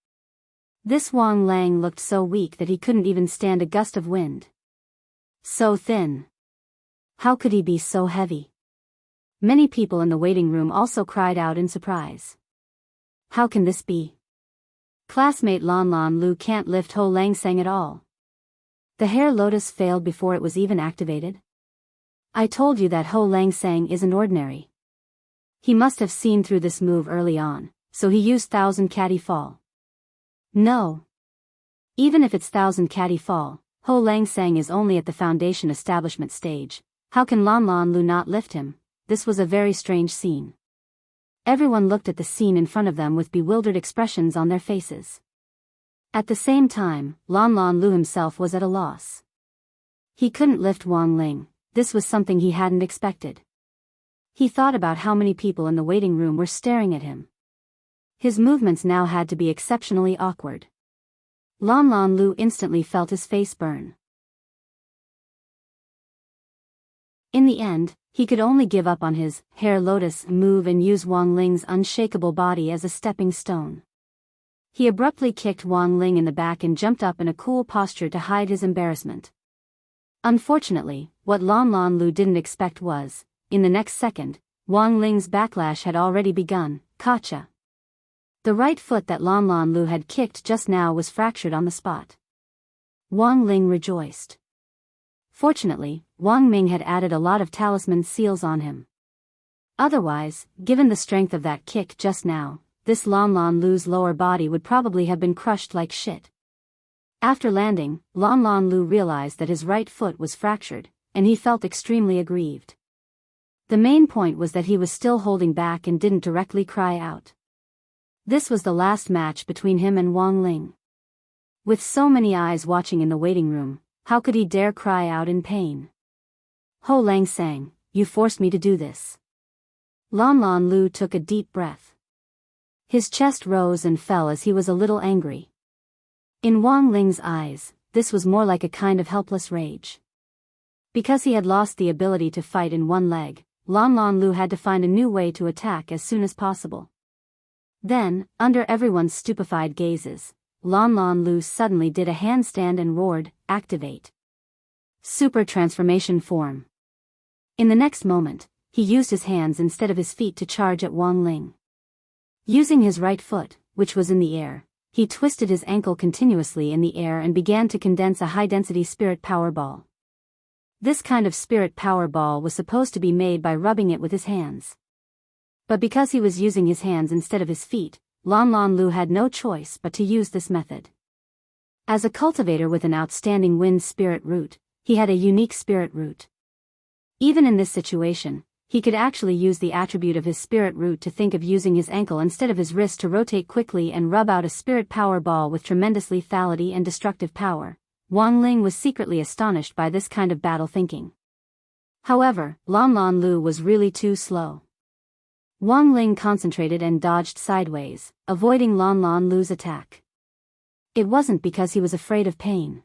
This Wang Lang looked so weak that he couldn't even stand a gust of wind. So thin. How could he be so heavy? Many people in the waiting room also cried out in surprise. How can this be? Classmate Lan Lan Lu can't lift Ho Lang Sang at all. The hair lotus failed before it was even activated. I told you that Ho Lang Sang isn't ordinary. He must have seen through this move early on, so he used Thousand Catty Fall. No. Even if it's Thousand Catty Fall, Ho Lang Sang is only at the foundation establishment stage. How can Lan Lan Lu not lift him? This was a very strange scene. Everyone looked at the scene in front of them with bewildered expressions on their faces. At the same time, Lan Lan Lu himself was at a loss. He couldn't lift Wang Ling. This was something he hadn't expected. He thought about how many people in the waiting room were staring at him. His movements now had to be exceptionally awkward. Lan Lan Lu instantly felt his face burn. In the end, he could only give up on his hair lotus move and use Wang Ling's unshakable body as a stepping stone. He abruptly kicked Wang Ling in the back and jumped up in a cool posture to hide his embarrassment. Unfortunately, what Lan Lan Lu didn't expect was, in the next second, Wang Ling's backlash had already begun. Gotcha. The right foot that Lan Lan Lu had kicked just now was fractured on the spot. Wang Ling rejoiced. Fortunately, Wang Ming had added a lot of talisman seals on him. Otherwise, given the strength of that kick just now, this Lan Lan Lu's lower body would probably have been crushed like shit. After landing, Lan Lan Lu realized that his right foot was fractured, and he felt extremely aggrieved. The main point was that he was still holding back and didn't directly cry out. This was the last match between him and Wang Ling. With so many eyes watching in the waiting room, how could he dare cry out in pain? Ho Lang Sang, you forced me to do this. Lan Lan Lu took a deep breath. His chest rose and fell as he was a little angry. In Wang Ling's eyes, this was more like a kind of helpless rage. Because he had lost the ability to fight in one leg, Lan Lan Lu had to find a new way to attack as soon as possible. Then, under everyone's stupefied gazes, Lan Lan Lu suddenly did a handstand and roared, "Activate! Super Transformation Form!" In the next moment, he used his hands instead of his feet to charge at Wang Ling. Using his right foot, which was in the air, he twisted his ankle continuously in the air and began to condense a high-density spirit power ball. This kind of spirit power ball was supposed to be made by rubbing it with his hands. But because he was using his hands instead of his feet, Lan Lan Lu had no choice but to use this method. As a cultivator with an outstanding wind spirit root, he had a unique spirit root. Even in this situation, he could actually use the attribute of his spirit root to think of using his ankle instead of his wrist to rotate quickly and rub out a spirit power ball with tremendous lethality and destructive power. Wang Ling was secretly astonished by this kind of battle thinking. However, Lan Lan Lu was really too slow. Wang Ling concentrated and dodged sideways, avoiding Lan Lan Lu's attack. It wasn't because he was afraid of pain.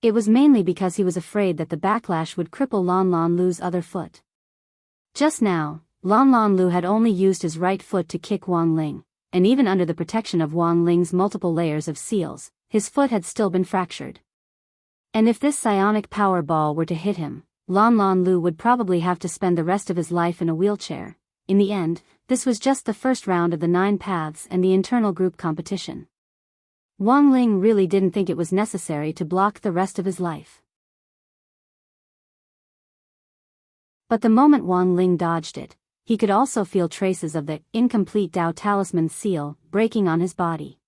It was mainly because he was afraid that the backlash would cripple Lan Lan Lu's other foot. Just now, Lan Lan Lu had only used his right foot to kick Wang Ling, and even under the protection of Wang Ling's multiple layers of seals, his foot had still been fractured. And if this psionic power ball were to hit him, Lan Lan Lu would probably have to spend the rest of his life in a wheelchair. In the end, this was just the first round of the 9 paths and the internal group competition. Wang Ling really didn't think it was necessary to block the rest of his life. But the moment Wang Ling dodged it, he could also feel traces of the incomplete Dao Talisman seal breaking on his body.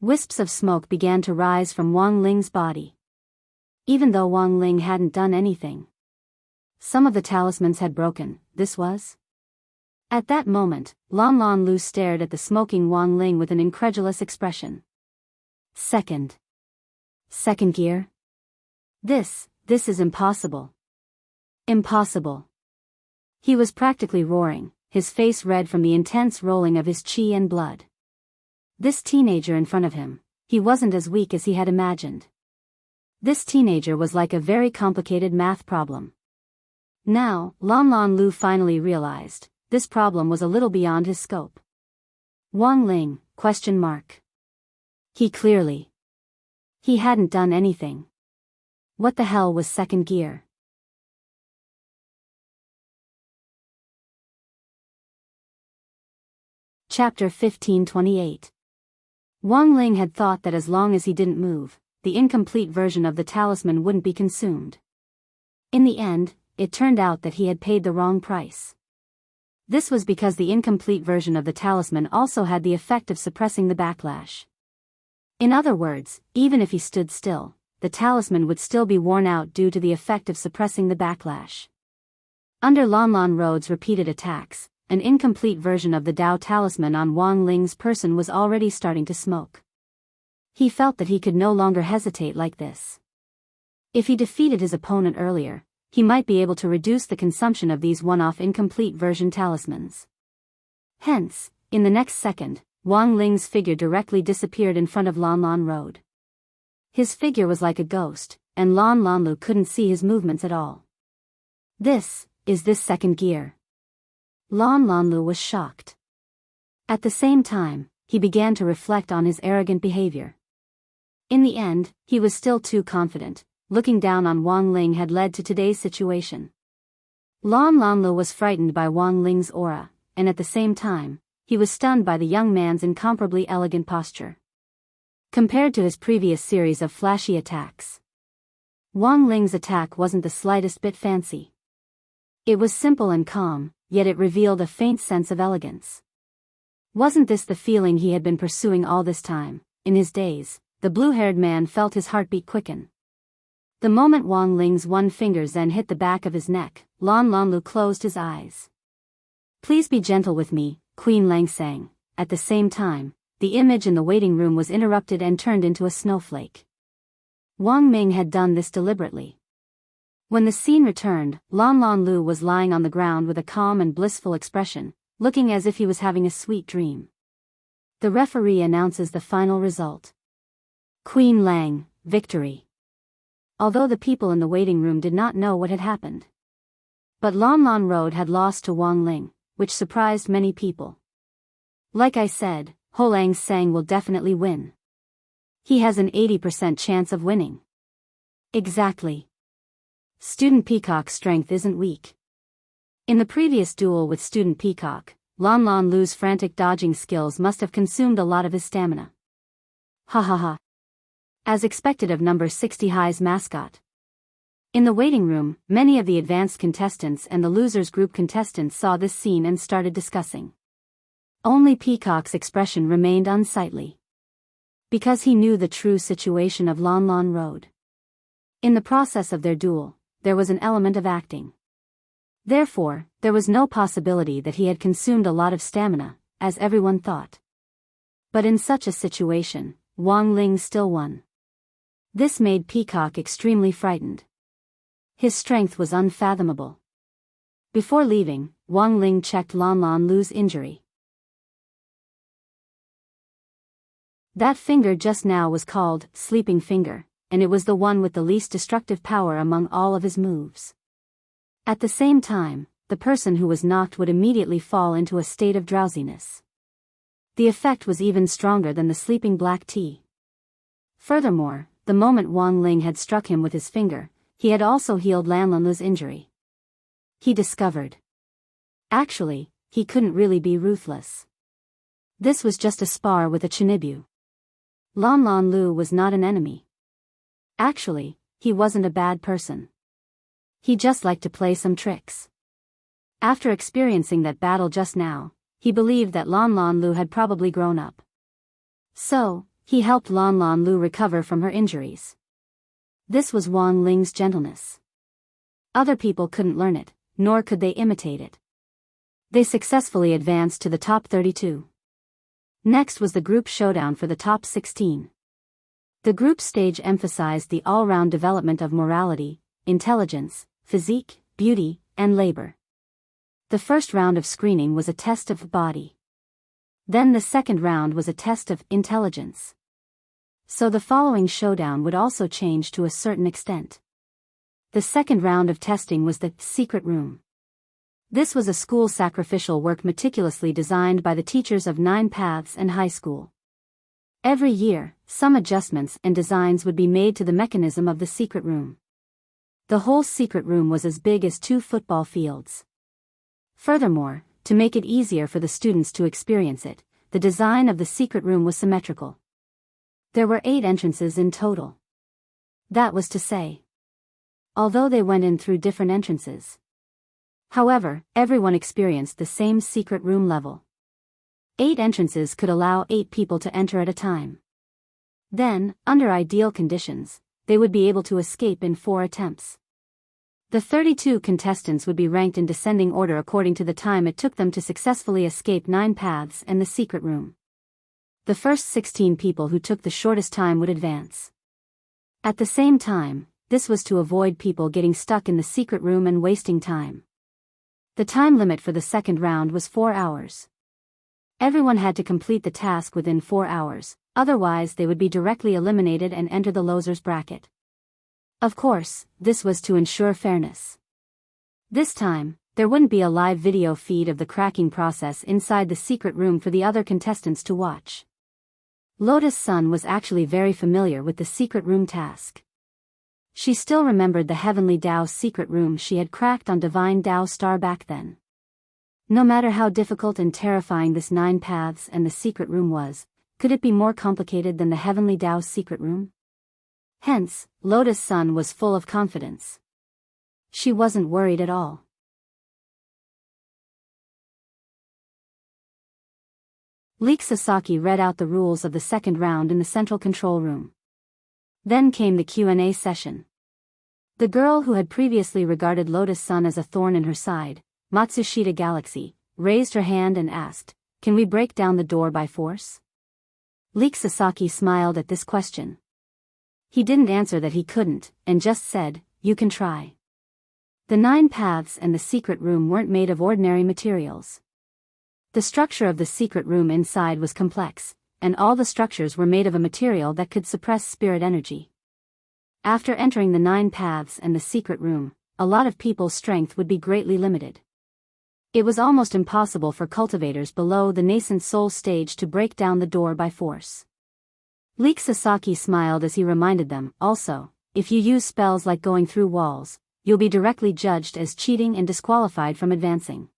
Wisps of smoke began to rise from Wang Ling's body. Even though Wang Ling hadn't done anything, some of the talismans had broken. This was. At that moment, Lan Lan Lu stared at the smoking Wang Ling with an incredulous expression. Second gear? This is impossible. Impossible. He was practically roaring, his face red from the intense rolling of his qi and blood. This teenager in front of him, he wasn't as weak as he had imagined. This teenager was like a very complicated math problem. Now, Lan Lan Lu finally realized, this problem was a little beyond his scope. Wang Ling, ? He hadn't done anything. What the hell was second gear? Chapter 1528. Wang Ling had thought that as long as he didn't move, the incomplete version of the talisman wouldn't be consumed. In the end, it turned out that he had paid the wrong price. This was because the incomplete version of the talisman also had the effect of suppressing the backlash. In other words, even if he stood still, the talisman would still be worn out due to the effect of suppressing the backlash. Under Lan Lan Road's repeated attacks, an incomplete version of the Dao talisman on Wang Ling's person was already starting to smoke. He felt that he could no longer hesitate like this. If he defeated his opponent earlier, he might be able to reduce the consumption of these one-off incomplete version talismans. Hence, in the next second, Wang Ling's figure directly disappeared in front of Lan Lan Road. His figure was like a ghost, and Lan Lan Lu couldn't see his movements at all. This second gear? Lan Lan Lu was shocked. At the same time, he began to reflect on his arrogant behavior. In the end, he was still too confident. Looking down on Wang Ling had led to today's situation. Lan Lan Lu was frightened by Wang Ling's aura, and at the same time, he was stunned by the young man's incomparably elegant posture. Compared to his previous series of flashy attacks, Wang Ling's attack wasn't the slightest bit fancy. It was simple and calm, yet it revealed a faint sense of elegance. Wasn't this the feeling he had been pursuing all this time? In his daze, the blue-haired man felt his heartbeat quicken. The moment Wang Ling's one finger then hit the back of his neck, Lan Lan Lu closed his eyes. Please be gentle with me, Queen Lang sang. At the same time, the image in the waiting room was interrupted and turned into a snowflake. Wang Ming had done this deliberately. When the scene returned, Lan Lan Lu was lying on the ground with a calm and blissful expression, looking as if he was having a sweet dream. The referee announces the final result. Queen Lang, victory. Although the people in the waiting room did not know what had happened. But Lan Lan Road had lost to Wang Ling, which surprised many people. Like I said, Ho Lang Sang will definitely win. He has an 80% chance of winning. Exactly. Student Peacock's strength isn't weak. In the previous duel with Student Peacock, Lan Lan Lu's frantic dodging skills must have consumed a lot of his stamina. Ha ha ha. As expected of number 60 High's mascot. In the waiting room, many of the advanced contestants and the losers group contestants saw this scene and started discussing. Only Peacock's expression remained unsightly. Because he knew the true situation of Lan Lan Road. In the process of their duel, there was an element of acting. Therefore, there was no possibility that he had consumed a lot of stamina, as everyone thought. But in such a situation, Wang Ling still won. This made Peacock extremely frightened. His strength was unfathomable. Before leaving, Wang Ling checked Lan Lan Lu's injury. That finger just now was called Sleeping Finger, and it was the one with the least destructive power among all of his moves. At the same time, the person who was knocked would immediately fall into a state of drowsiness. The effect was even stronger than the sleeping black tea. Furthermore, the moment Wang Ling had struck him with his finger, he had also healed Lan Lan Lu's injury. He discovered. Actually, he couldn't really be ruthless. This was just a spar with a chinibu. Lan Lan Lu was not an enemy. Actually, he wasn't a bad person. He just liked to play some tricks. After experiencing that battle just now, he believed that Lan Lan Lu had probably grown up. So, he helped Lan Lan Lu recover from her injuries. This was Wang Ling's gentleness. Other people couldn't learn it, nor could they imitate it. They successfully advanced to the top 32. Next was the group showdown for the top 16. The group stage emphasized the all-round development of morality, intelligence, physique, beauty, and labor. The first round of screening was a test of body. Then the second round was a test of intelligence. So the following showdown would also change to a certain extent. The second round of testing was the secret room. This was a school sacrificial work meticulously designed by the teachers of 9 Paths and high school. Every year, some adjustments and designs would be made to the mechanism of the secret room. The whole secret room was as big as 2 football fields. Furthermore, to make it easier for the students to experience it, the design of the secret room was symmetrical. There were 8 entrances in total. That was to say, although they went in through different entrances. However, everyone experienced the same secret room level. 8 entrances could allow 8 people to enter at a time. Then, under ideal conditions, they would be able to escape in 4 attempts. The 32 contestants would be ranked in descending order according to the time it took them to successfully escape 9 paths and the secret room. The first 16 people who took the shortest time would advance. At the same time, this was to avoid people getting stuck in the secret room and wasting time. The time limit for the second round was 4 hours. Everyone had to complete the task within 4 hours, otherwise they would be directly eliminated and enter the losers bracket. Of course, this was to ensure fairness. This time, there wouldn't be a live video feed of the cracking process inside the secret room for the other contestants to watch. Lotus Sun was actually very familiar with the secret room task. She still remembered the Heavenly Tao secret room she had cracked on Divine Tao Star back then. No matter how difficult and terrifying this 9 paths and the secret room was, could it be more complicated than the Heavenly Tao secret room? Hence, Lotus Sun was full of confidence. She wasn't worried at all. Leek Sasaki read out the rules of the second round in the central control room. Then came the Q&A session. The girl who had previously regarded Lotus Sun as a thorn in her side, Matsushita Galaxy, raised her hand and asked, "Can we break down the door by force?" Leek Sasaki smiled at this question. He didn't answer that he couldn't, and just said, "You can try." The 9 paths and the secret room weren't made of ordinary materials. The structure of the secret room inside was complex, and all the structures were made of a material that could suppress spirit energy. After entering the 9 paths and the secret room, a lot of people's strength would be greatly limited. It was almost impossible for cultivators below the nascent soul stage to break down the door by force. Leek Sasaki smiled as he reminded them, also, if you use spells like going through walls, you'll be directly judged as cheating and disqualified from advancing.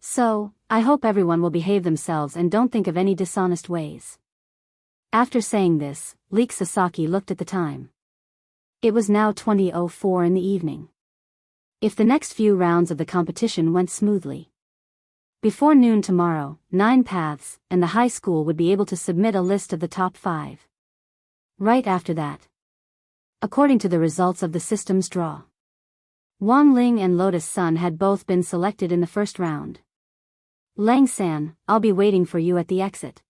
So, I hope everyone will behave themselves and don't think of any dishonest ways. After saying this, Leek Sasaki looked at the time. It was now 20:04 in the evening. If the next few rounds of the competition went smoothly, before noon tomorrow, 9 paths and the high school would be able to submit a list of the top 5. Right after that, according to the results of the system's draw, Wang Ling and Lotus Sun had both been selected in the first round. Lang San, I'll be waiting for you at the exit.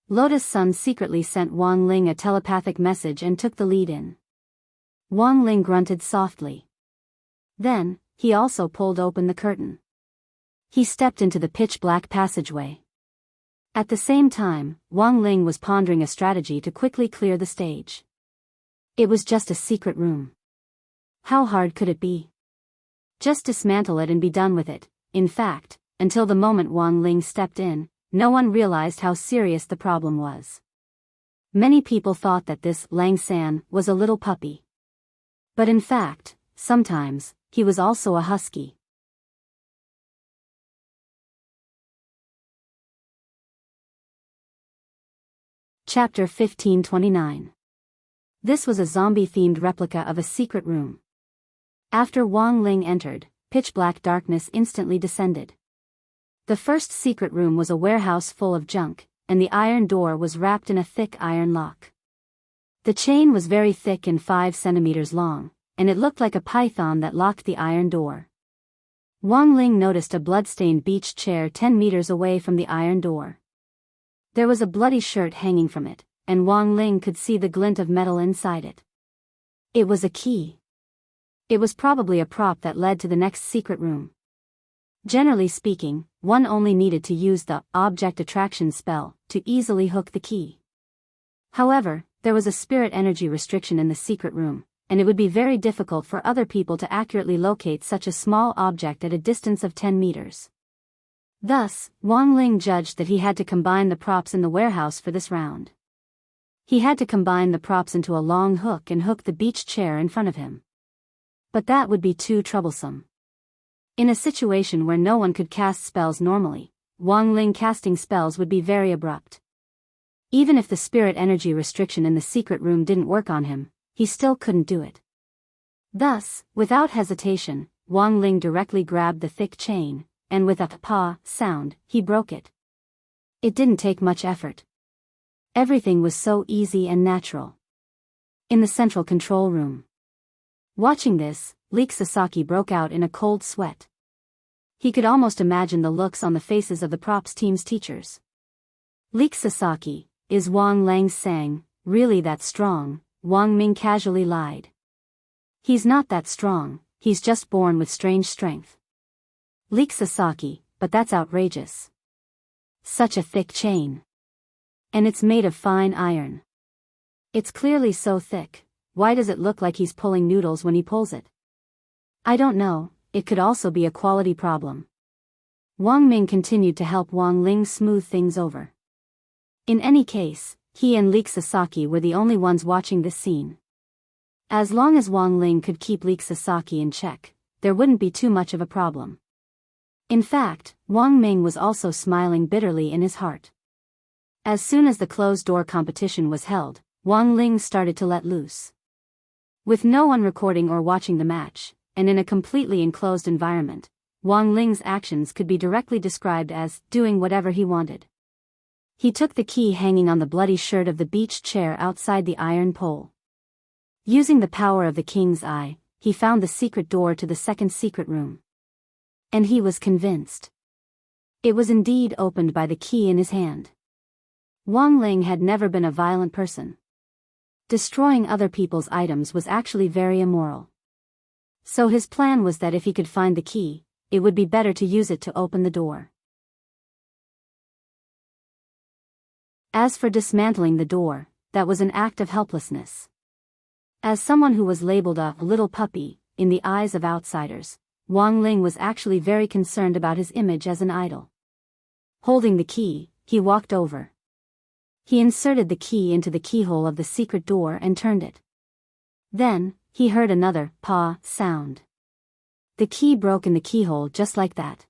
Lotus Sun secretly sent Wang Ling a telepathic message and took the lead in. Wang Ling grunted softly. Then, he also pulled open the curtain. He stepped into the pitch-black passageway. At the same time, Wang Ling was pondering a strategy to quickly clear the stage. It was just a secret room. How hard could it be? Just dismantle it and be done with it. In fact, until the moment Wang Ling stepped in, no one realized how serious the problem was. Many people thought that this Lang San was a little puppy. But in fact, sometimes, he was also a husky. Chapter 1529. This was a zombie-themed replica of a secret room. After Wang Ling entered, pitch-black darkness instantly descended. The first secret room was a warehouse full of junk, and the iron door was wrapped in a thick iron lock. The chain was very thick and 5 centimeters long, and it looked like a python that locked the iron door. Wang Ling noticed a blood-stained beach chair 10 meters away from the iron door. There was a bloody shirt hanging from it, and Wang Ling could see the glint of metal inside it. It was a key. It was probably a prop that led to the next secret room. Generally speaking, one only needed to use the object attraction spell to easily hook the key. However, there was a spirit energy restriction in the secret room, and it would be very difficult for other people to accurately locate such a small object at a distance of 10 meters. Thus, Wang Ling judged that he had to combine the props in the warehouse for this round. He had to combine the props into a long hook and hook the beach chair in front of him. But that would be too troublesome. In a situation where no one could cast spells normally, Wang Ling casting spells would be very abrupt. Even if the spirit energy restriction in the secret room didn't work on him, he still couldn't do it. Thus, without hesitation, Wang Ling directly grabbed the thick chain, and with a "pa" sound, he broke it. It didn't take much effort. Everything was so easy and natural. In the central control room. Watching this, Leek Sasaki broke out in a cold sweat. He could almost imagine the looks on the faces of the props team's teachers. Leek Sasaki, is Wang Lang Sang really that strong? Wang Ming casually lied. He's not that strong, he's just born with strange strength. Leek Sasaki, but that's outrageous. Such a thick chain. And it's made of fine iron. It's clearly so thick, why does it look like he's pulling noodles when he pulls it? I don't know, it could also be a quality problem. Wang Ming continued to help Wang Ling smooth things over. In any case, he and Leek Sasaki were the only ones watching this scene. As long as Wang Ling could keep Leek Sasaki in check, there wouldn't be too much of a problem. In fact, Wang Ming was also smiling bitterly in his heart. As soon as the closed-door competition was held, Wang Ling started to let loose. With no one recording or watching the match, and in a completely enclosed environment, Wang Ling's actions could be directly described as doing whatever he wanted. He took the key hanging on the bloody shirt of the beach chair outside the iron pole. Using the power of the king's eye, he found the secret door to the second secret room. And he was convinced. It was indeed opened by the key in his hand. Wang Ling had never been a violent person. Destroying other people's items was actually very immoral. So his plan was that if he could find the key, it would be better to use it to open the door. As for dismantling the door, that was an act of helplessness. As someone who was labeled a little puppy, in the eyes of outsiders, Wang Ling was actually very concerned about his image as an idol. Holding the key, he walked over. He inserted the key into the keyhole of the secret door and turned it. Then, he heard another "pa" sound. The key broke in the keyhole just like that.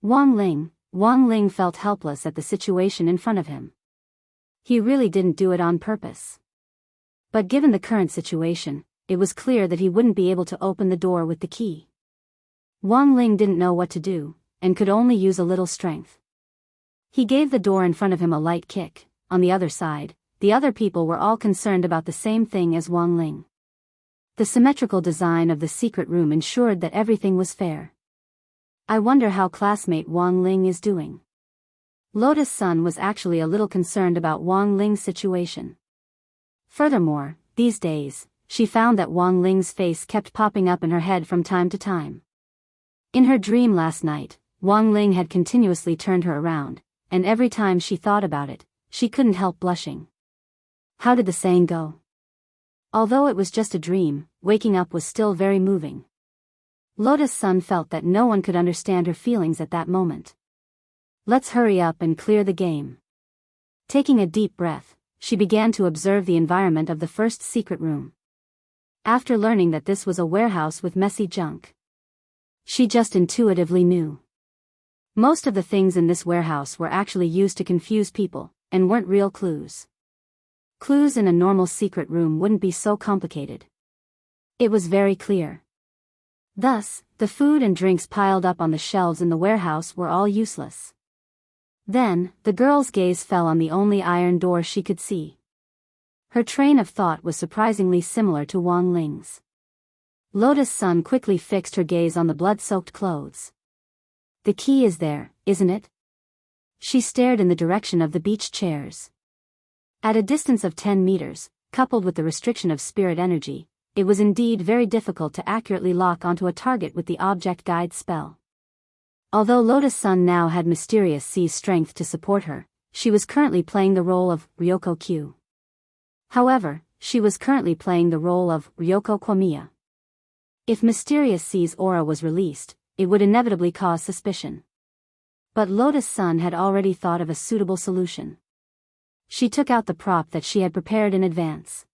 Wang Ling felt helpless at the situation in front of him. He really didn't do it on purpose. But given the current situation, it was clear that he wouldn't be able to open the door with the key. Wang Ling didn't know what to do, and could only use a little strength. He gave the door in front of him a light kick. On the other side, the other people were all concerned about the same thing as Wang Ling. The symmetrical design of the secret room ensured that everything was fair. I wonder how classmate Wang Ling is doing. Lotus Sun was actually a little concerned about Wang Ling's situation. Furthermore, these days, she found that Wang Ling's face kept popping up in her head from time to time. In her dream last night, Wang Ling had continuously turned her around, and every time she thought about it, she couldn't help blushing. How did the saying go? Although it was just a dream, waking up was still very moving. Lotus Sun felt that no one could understand her feelings at that moment. Let's hurry up and clear the game. Taking a deep breath, she began to observe the environment of the first secret room. After learning that this was a warehouse with messy junk, she just intuitively knew. Most of the things in this warehouse were actually used to confuse people, and weren't real clues. Clues in a normal secret room wouldn't be so complicated. It was very clear. Thus, the food and drinks piled up on the shelves in the warehouse were all useless. Then, the girl's gaze fell on the only iron door she could see. Her train of thought was surprisingly similar to Wang Ling's. Lotus Sun quickly fixed her gaze on the blood-soaked clothes. The key is there, isn't it? She stared in the direction of the beach chairs. At a distance of 10 meters, coupled with the restriction of spirit energy, it was indeed very difficult to accurately lock onto a target with the object guide spell. Although Lotus Sun now had Mysterious C's strength to support her, she was currently playing the role of Ryoko Q. However, she was currently playing the role of Ryoko Kwamiya. If Mysterious C's aura was released, it would inevitably cause suspicion. But Lotus Sun had already thought of a suitable solution. She took out the prop that she had prepared in advance.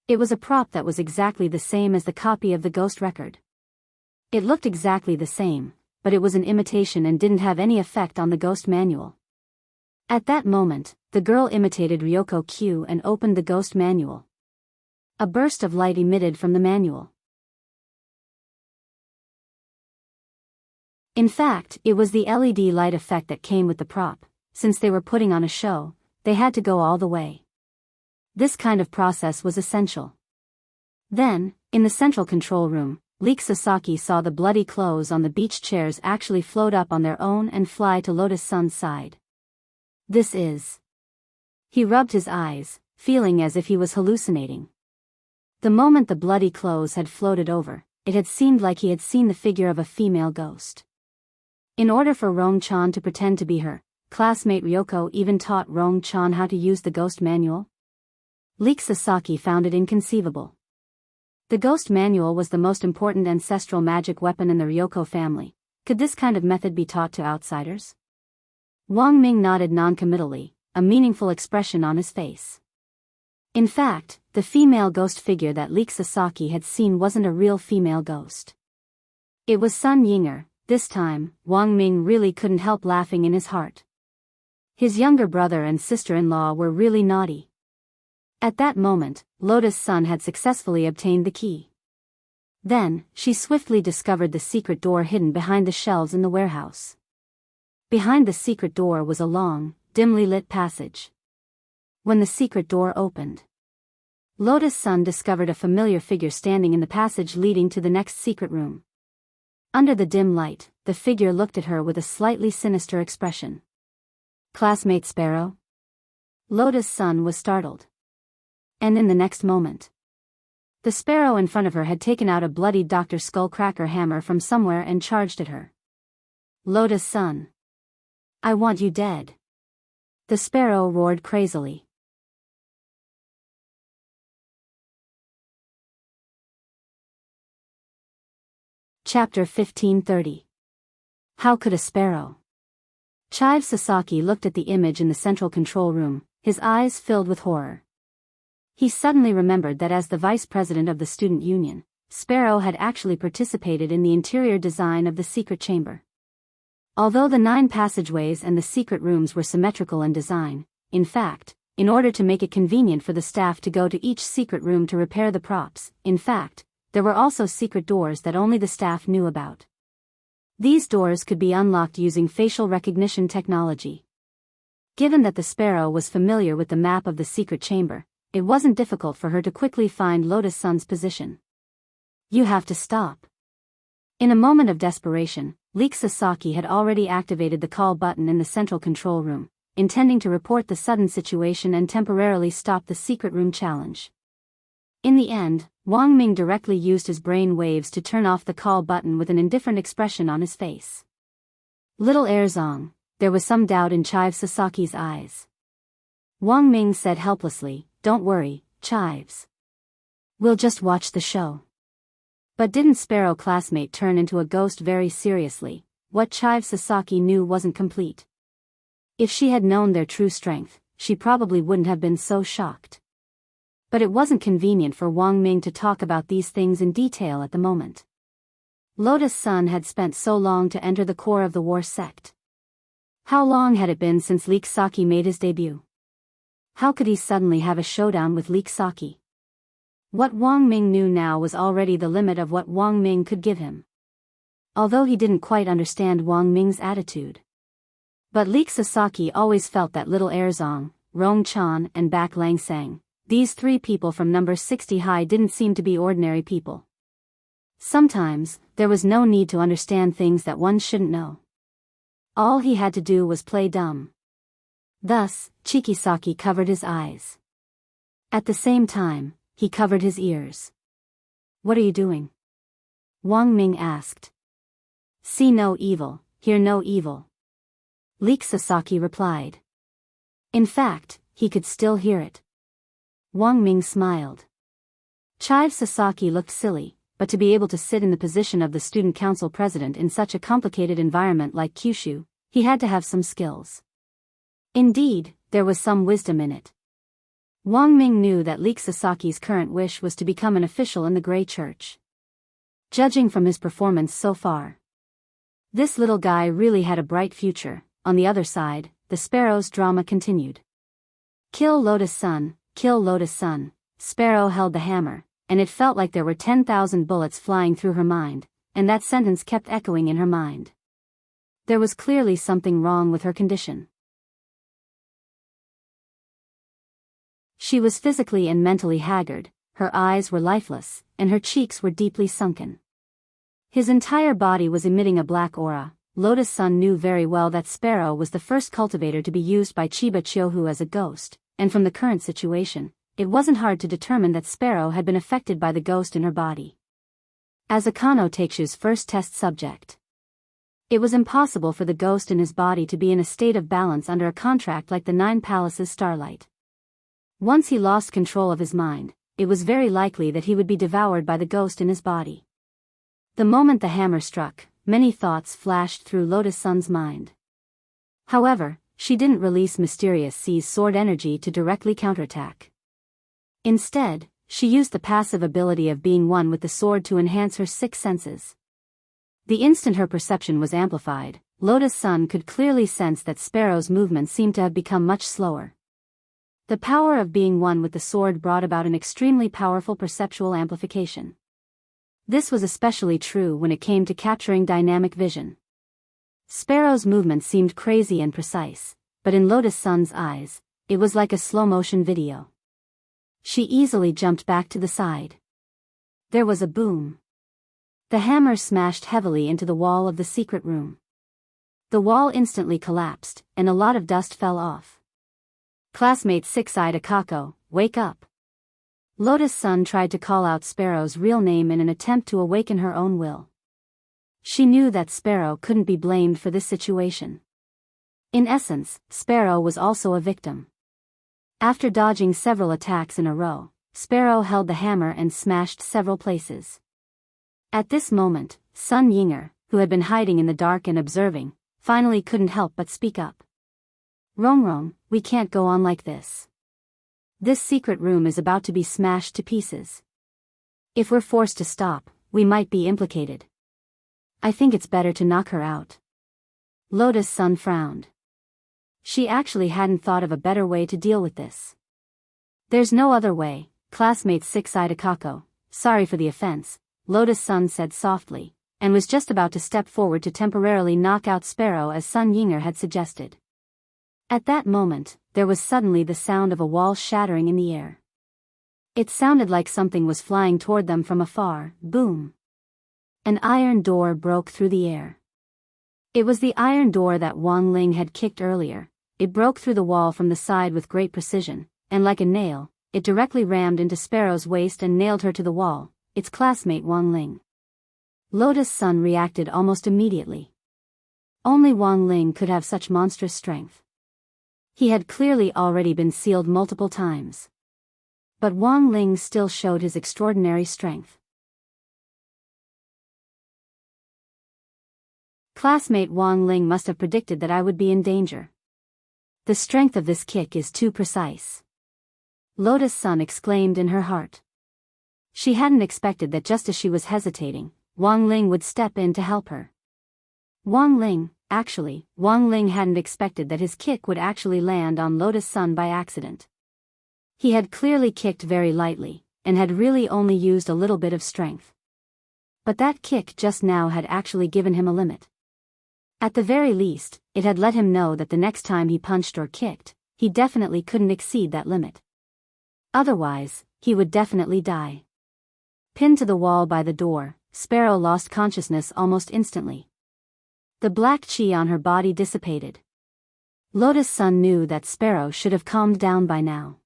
It was a prop that was exactly the same as the copy of the ghost record. It looked exactly the same, but it was an imitation and didn't have any effect on the ghost manual. At that moment, the girl imitated Ryoko Q and opened the ghost manual. A burst of light emitted from the manual. In fact, it was the LED light effect that came with the prop. Since they were putting on a show, they had to go all the way. This kind of process was essential. Then, in the central control room, Leek Sasaki saw the bloody clothes on the beach chairs actually float up on their own and fly to Lotus Sun's side. This is... He rubbed his eyes, feeling as if he was hallucinating. The moment the bloody clothes had floated over, it had seemed like he had seen the figure of a female ghost. In order for Rong-chan to pretend to be her, classmate Ryoko even taught Rong-chan how to use the ghost manual. Leek Sasaki found it inconceivable. The ghost manual was the most important ancestral magic weapon in the Ryoko family. Could this kind of method be taught to outsiders? Wang Ming nodded non-committally, a meaningful expression on his face. In fact, the female ghost figure that Leek Sasaki had seen wasn't a real female ghost. It was Sun Yinger. This time, Wang Ming really couldn't help laughing in his heart. His younger brother and sister-in-law were really naughty. At that moment, Lotus Sun had successfully obtained the key. Then, she swiftly discovered the secret door hidden behind the shelves in the warehouse. Behind the secret door was a long, dimly lit passage. When the secret door opened, Lotus Sun discovered a familiar figure standing in the passage leading to the next secret room. Under the dim light, the figure looked at her with a slightly sinister expression. Classmate Sparrow? Lotus Sun was startled. And in the next moment, the sparrow in front of her had taken out a bloodied Dr. Skullcracker hammer from somewhere and charged at her. Lotus Sun. I want you dead. The sparrow roared crazily. Chapter 1530. How could a sparrow? Chive Sasaki looked at the image in the central control room, his eyes filled with horror. He suddenly remembered that as the vice president of the student union, Sparrow had actually participated in the interior design of the secret chamber. Although the 9 passageways and the secret rooms were symmetrical in design, in fact, in order to make it convenient for the staff to go to each secret room to repair the props, in fact, there were also secret doors that only the staff knew about. These doors could be unlocked using facial recognition technology. Given that the Sparrow was familiar with the map of the secret chamber, it wasn't difficult for her to quickly find Lotus Sun's position. You have to stop. In a moment of desperation, Leek Sasaki had already activated the call button in the central control room, intending to report the sudden situation and temporarily stop the secret room challenge. In the end, Wang Ming directly used his brain waves to turn off the call button with an indifferent expression on his face. Little Erzong, there was some doubt in Chives Sasaki's eyes. Wang Ming said helplessly, "Don't worry, Chives. We'll just watch the show." But didn't Sparrow classmate turn into a ghost very seriously? What Chives Sasaki knew wasn't complete. If she had known their true strength, she probably wouldn't have been so shocked. But it wasn't convenient for Wang Ming to talk about these things in detail at the moment. Lotus Sun had spent so long to enter the core of the war sect. How long had it been since Leek Saki made his debut? How could he suddenly have a showdown with Leek Saki? What Wang Ming knew now was already the limit of what Wang Ming could give him. Although he didn't quite understand Wang Ming's attitude. But Leek Sasaki always felt that Little Erzong, Rong Chan and Bak Lang Sang, these three people from number 60 high didn't seem to be ordinary people. Sometimes, there was no need to understand things that one shouldn't know. All he had to do was play dumb. Thus, Chikisaki covered his eyes. At the same time, he covered his ears. "What are you doing?" Wang Ming asked. "See no evil, hear no evil," Leek Sasaki replied. In fact, he could still hear it. Wang Ming smiled. Chive Sasaki looked silly, but to be able to sit in the position of the student council president in such a complicated environment like Kyushu, he had to have some skills. Indeed, there was some wisdom in it. Wang Ming knew that Leek Sasaki's current wish was to become an official in the Grey Church. Judging from his performance so far, this little guy really had a bright future. On the other side, the Sparrow's drama continued. "Kill Lotus Sun, kill Lotus Sun." Sparrow held the hammer, and it felt like there were 10,000 bullets flying through her mind, and that sentence kept echoing in her mind. There was clearly something wrong with her condition. She was physically and mentally haggard, her eyes were lifeless, and her cheeks were deeply sunken. His entire body was emitting a black aura. Lotus Sun knew very well that Sparrow was the first cultivator to be used by Chiba Chiohu as a ghost, and from the current situation, it wasn't hard to determine that Sparrow had been affected by the ghost in her body. As Akano Takeshu's first test subject, it was impossible for the ghost in his body to be in a state of balance under a contract like the Nine Palaces Starlight. Once he lost control of his mind, it was very likely that he would be devoured by the ghost in his body. The moment the hammer struck, many thoughts flashed through Lotus Sun's mind. However, she didn't release Mysterious C's sword energy to directly counterattack. Instead, she used the passive ability of being one with the sword to enhance her six senses. The instant her perception was amplified, Lotus Sun could clearly sense that Sparrow's movements seemed to have become much slower. The power of being one with the sword brought about an extremely powerful perceptual amplification. This was especially true when it came to capturing dynamic vision. Sparrow's movements seemed crazy and precise, but in Lotus Sun's eyes, it was like a slow-motion video. She easily jumped back to the side. There was a boom. The hammer smashed heavily into the wall of the secret room. The wall instantly collapsed, and a lot of dust fell off. Classmate Six-Eyed Akako, wake up. Lotus Sun tried to call out Sparrow's real name in an attempt to awaken her own will. She knew that Sparrow couldn't be blamed for this situation. In essence, Sparrow was also a victim. After dodging several attacks in a row, Sparrow held the hammer and smashed several places. At this moment, Sun Yinger, who had been hiding in the dark and observing, finally couldn't help but speak up. "Rongrong, we can't go on like this. This secret room is about to be smashed to pieces. If we're forced to stop, we might be implicated. I think it's better to knock her out." Lotus Sun frowned. She actually hadn't thought of a better way to deal with this. "There's no other way," classmate Six-Eyed Akako, sorry for the offense, Lotus Sun said softly, and was just about to step forward to temporarily knock out Sparrow as Sun Yinger had suggested. At that moment, there was suddenly the sound of a wall shattering in the air. It sounded like something was flying toward them from afar. Boom! An iron door broke through the air. It was the iron door that Wang Ling had kicked earlier. It broke through the wall from the side with great precision, and like a nail, it directly rammed into Sparrow's waist and nailed her to the wall, its classmate Wang Ling. Lotus Sun reacted almost immediately. Only Wang Ling could have such monstrous strength. He had clearly already been sealed multiple times. But Wang Ling still showed his extraordinary strength. Classmate Wang Ling must have predicted that I would be in danger. The strength of this kick is too precise. Lotus Sun exclaimed in her heart. She hadn't expected that just as she was hesitating, Wang Ling would step in to help her. Wang Ling hadn't expected that his kick would actually land on Lotus Sun by accident. He had clearly kicked very lightly, and had really only used a little bit of strength. But that kick just now had actually given him a limit. At the very least, it had let him know that the next time he punched or kicked, he definitely couldn't exceed that limit. Otherwise, he would definitely die. Pinned to the wall by the door, Sparrow lost consciousness almost instantly. The black chi on her body dissipated. Lotus Sun knew that Sparrow should have calmed down by now.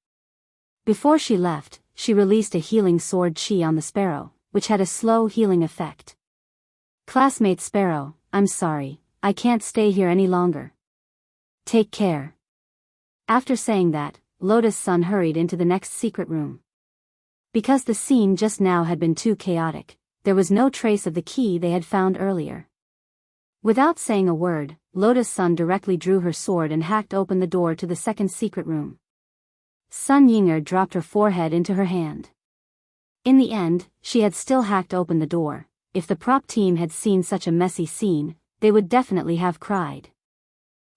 Before she left, she released a healing sword chi on the Sparrow, which had a slow healing effect. Classmate Sparrow, I'm sorry, I can't stay here any longer. Take care. After saying that, Lotus Sun hurried into the next secret room. Because the scene just now had been too chaotic, there was no trace of the key they had found earlier. Without saying a word, Lotus Sun directly drew her sword and hacked open the door to the second secret room. Sun Yinger dropped her forehead into her hand. In the end, she had still hacked open the door. If the prop team had seen such a messy scene, they would definitely have cried.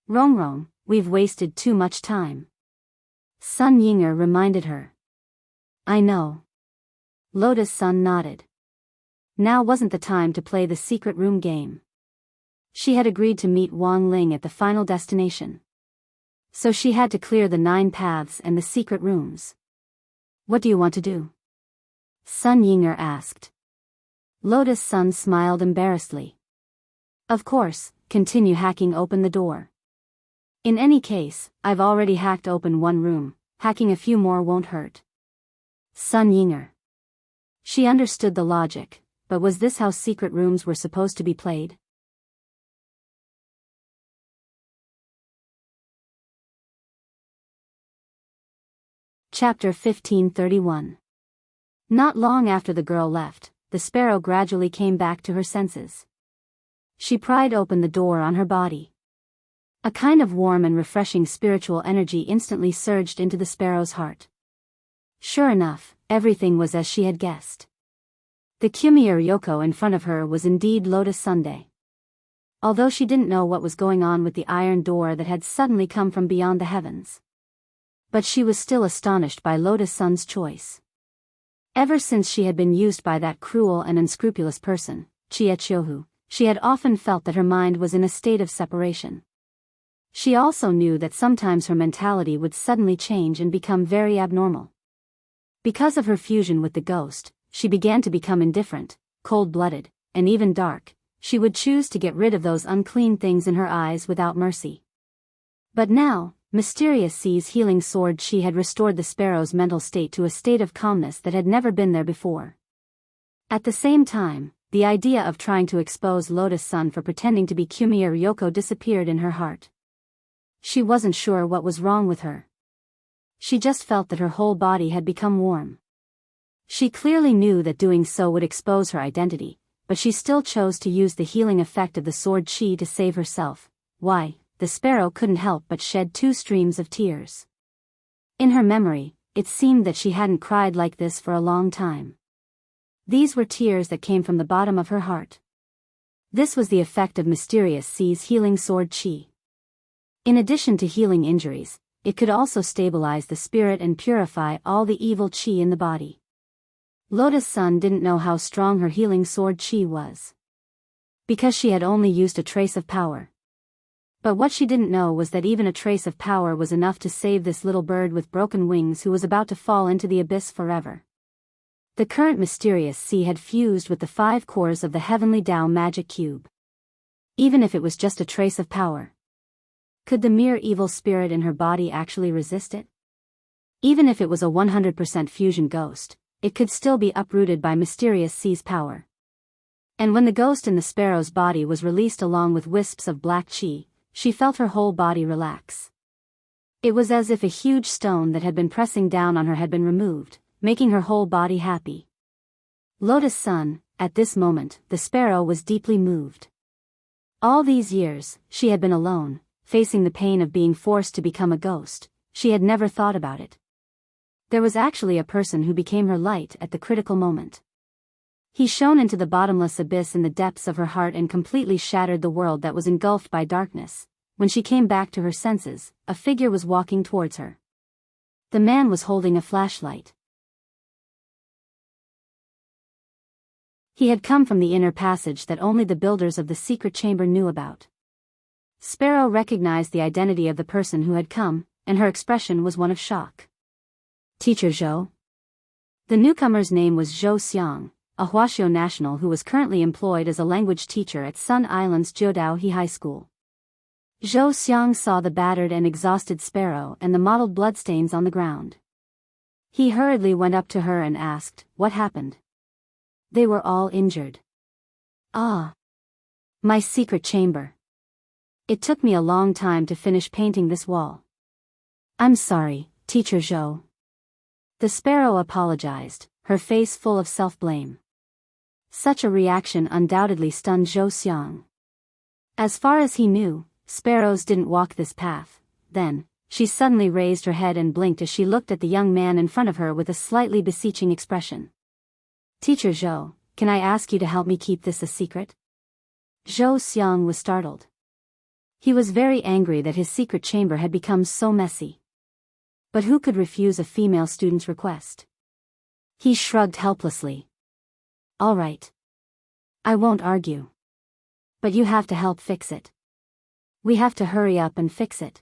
Rongrong, we've wasted too much time. Sun Yinger reminded her. I know. Lotus Sun nodded. Now wasn't the time to play the secret room game. She had agreed to meet Wang Ling at the final destination. So she had to clear the 9 paths and the secret rooms. What do you want to do? Sun Yinger asked. Lotus Sun smiled embarrassedly. Of course, continue hacking open the door. In any case, I've already hacked open 1 room, hacking a few more won't hurt. Sun Yinger. She understood the logic, but was this how secret rooms were supposed to be played? Chapter 1531. Not long after the girl left, the Sparrow gradually came back to her senses. She pried open the door on her body. A kind of warm and refreshing spiritual energy instantly surged into the Sparrow's heart. Sure enough, everything was as she had guessed. The Kumier Yoko in front of her was indeed Lotus Sunday. Although she didn't know what was going on with the iron door that had suddenly come from beyond the heavens. But she was still astonished by Lotus Sun's choice. Ever since she had been used by that cruel and unscrupulous person, Chie Chiohu, she had often felt that her mind was in a state of separation. She also knew that sometimes her mentality would suddenly change and become very abnormal. Because of her fusion with the ghost, she began to become indifferent, cold-blooded, and even dark. She would choose to get rid of those unclean things in her eyes without mercy. But now, Mysterious C's healing sword chi had restored the Sparrow's mental state to a state of calmness that had never been there before. At the same time, the idea of trying to expose Lotus Sun for pretending to be Kumier Yoko disappeared in her heart. She wasn't sure what was wrong with her. She just felt that her whole body had become warm. She clearly knew that doing so would expose her identity, but she still chose to use the healing effect of the sword chi to save herself. Why? The Sparrow couldn't help but shed 2 streams of tears. In her memory, it seemed that she hadn't cried like this for a long time. These were tears that came from the bottom of her heart. This was the effect of Mysterious C's healing sword chi. In addition to healing injuries, it could also stabilize the spirit and purify all the evil chi in the body. Lotus Sun didn't know how strong her healing sword chi was. Because she had only used a trace of power. But what she didn't know was that even a trace of power was enough to save this little bird with broken wings who was about to fall into the abyss forever. The current mysterious sea had fused with the 5 cores of the heavenly Tao magic cube. Even if it was just a trace of power, could the mere evil spirit in her body actually resist it? Even if it was a 100% fusion ghost, it could still be uprooted by mysterious sea's power. And when the ghost in the sparrow's body was released along with wisps of black chi, she felt her whole body relax. It was as if a huge stone that had been pressing down on her had been removed, making her whole body happy. Lotus Sun, at this moment, the sparrow was deeply moved. All these years, she had been alone, facing the pain of being forced to become a ghost. She had never thought about it. There was actually a person who became her light at the critical moment. He shone into the bottomless abyss in the depths of her heart and completely shattered the world that was engulfed by darkness. When she came back to her senses, a figure was walking towards her. The man was holding a flashlight. He had come from the inner passage that only the builders of the secret chamber knew about. Sparrow recognized the identity of the person who had come, and her expression was one of shock. Teacher Zhou? The newcomer's name was Zhou Xiang, a Huaxiao national who was currently employed as a language teacher at Sun Island's Jiudaohe High School. Zhou Xiang saw the battered and exhausted sparrow and the mottled bloodstains on the ground. He hurriedly went up to her and asked, "What happened?" "They were all injured." "Ah. My secret chamber. It took me a long time to finish painting this wall." "I'm sorry, Teacher Zhou." The sparrow apologized, her face full of self-blame. Such a reaction undoubtedly stunned Zhou Xiang. As far as he knew, sparrows didn't walk this path. Then, she suddenly raised her head and blinked as she looked at the young man in front of her with a slightly beseeching expression. "Teacher Zhou, can I ask you to help me keep this a secret?" Zhou Xiang was startled. He was very angry that his secret chamber had become so messy. But who could refuse a female student's request? He shrugged helplessly. "All right. I won't argue. But you have to help fix it. We have to hurry up and fix it.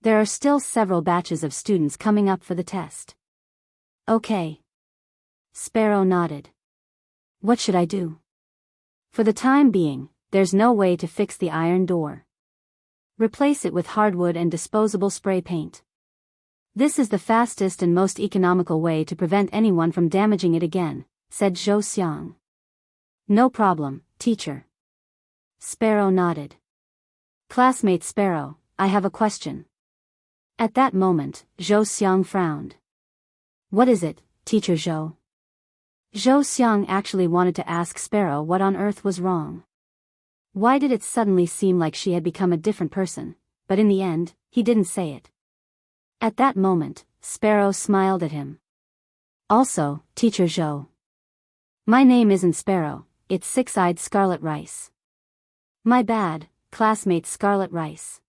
There are still several batches of students coming up for the test." "Okay." Sparrow nodded. "What should I do?" "For the time being, there's no way to fix the iron door. Replace it with hardwood and disposable spray paint. This is the fastest and most economical way to prevent anyone from damaging it again," said Zhou Xiang. "No problem, teacher." Sparrow nodded. "Classmate Sparrow, I have a question." At that moment, Zhou Xiang frowned. "What is it, Teacher Zhou?" Zhou Xiang actually wanted to ask Sparrow what on earth was wrong. Why did it suddenly seem like she had become a different person? But in the end, he didn't say it. At that moment, Sparrow smiled at him. "Also, Teacher Zhou. My name isn't Sparrow, it's Six-Eyed Scarlet Rice." "My bad, classmate Scarlet Rice."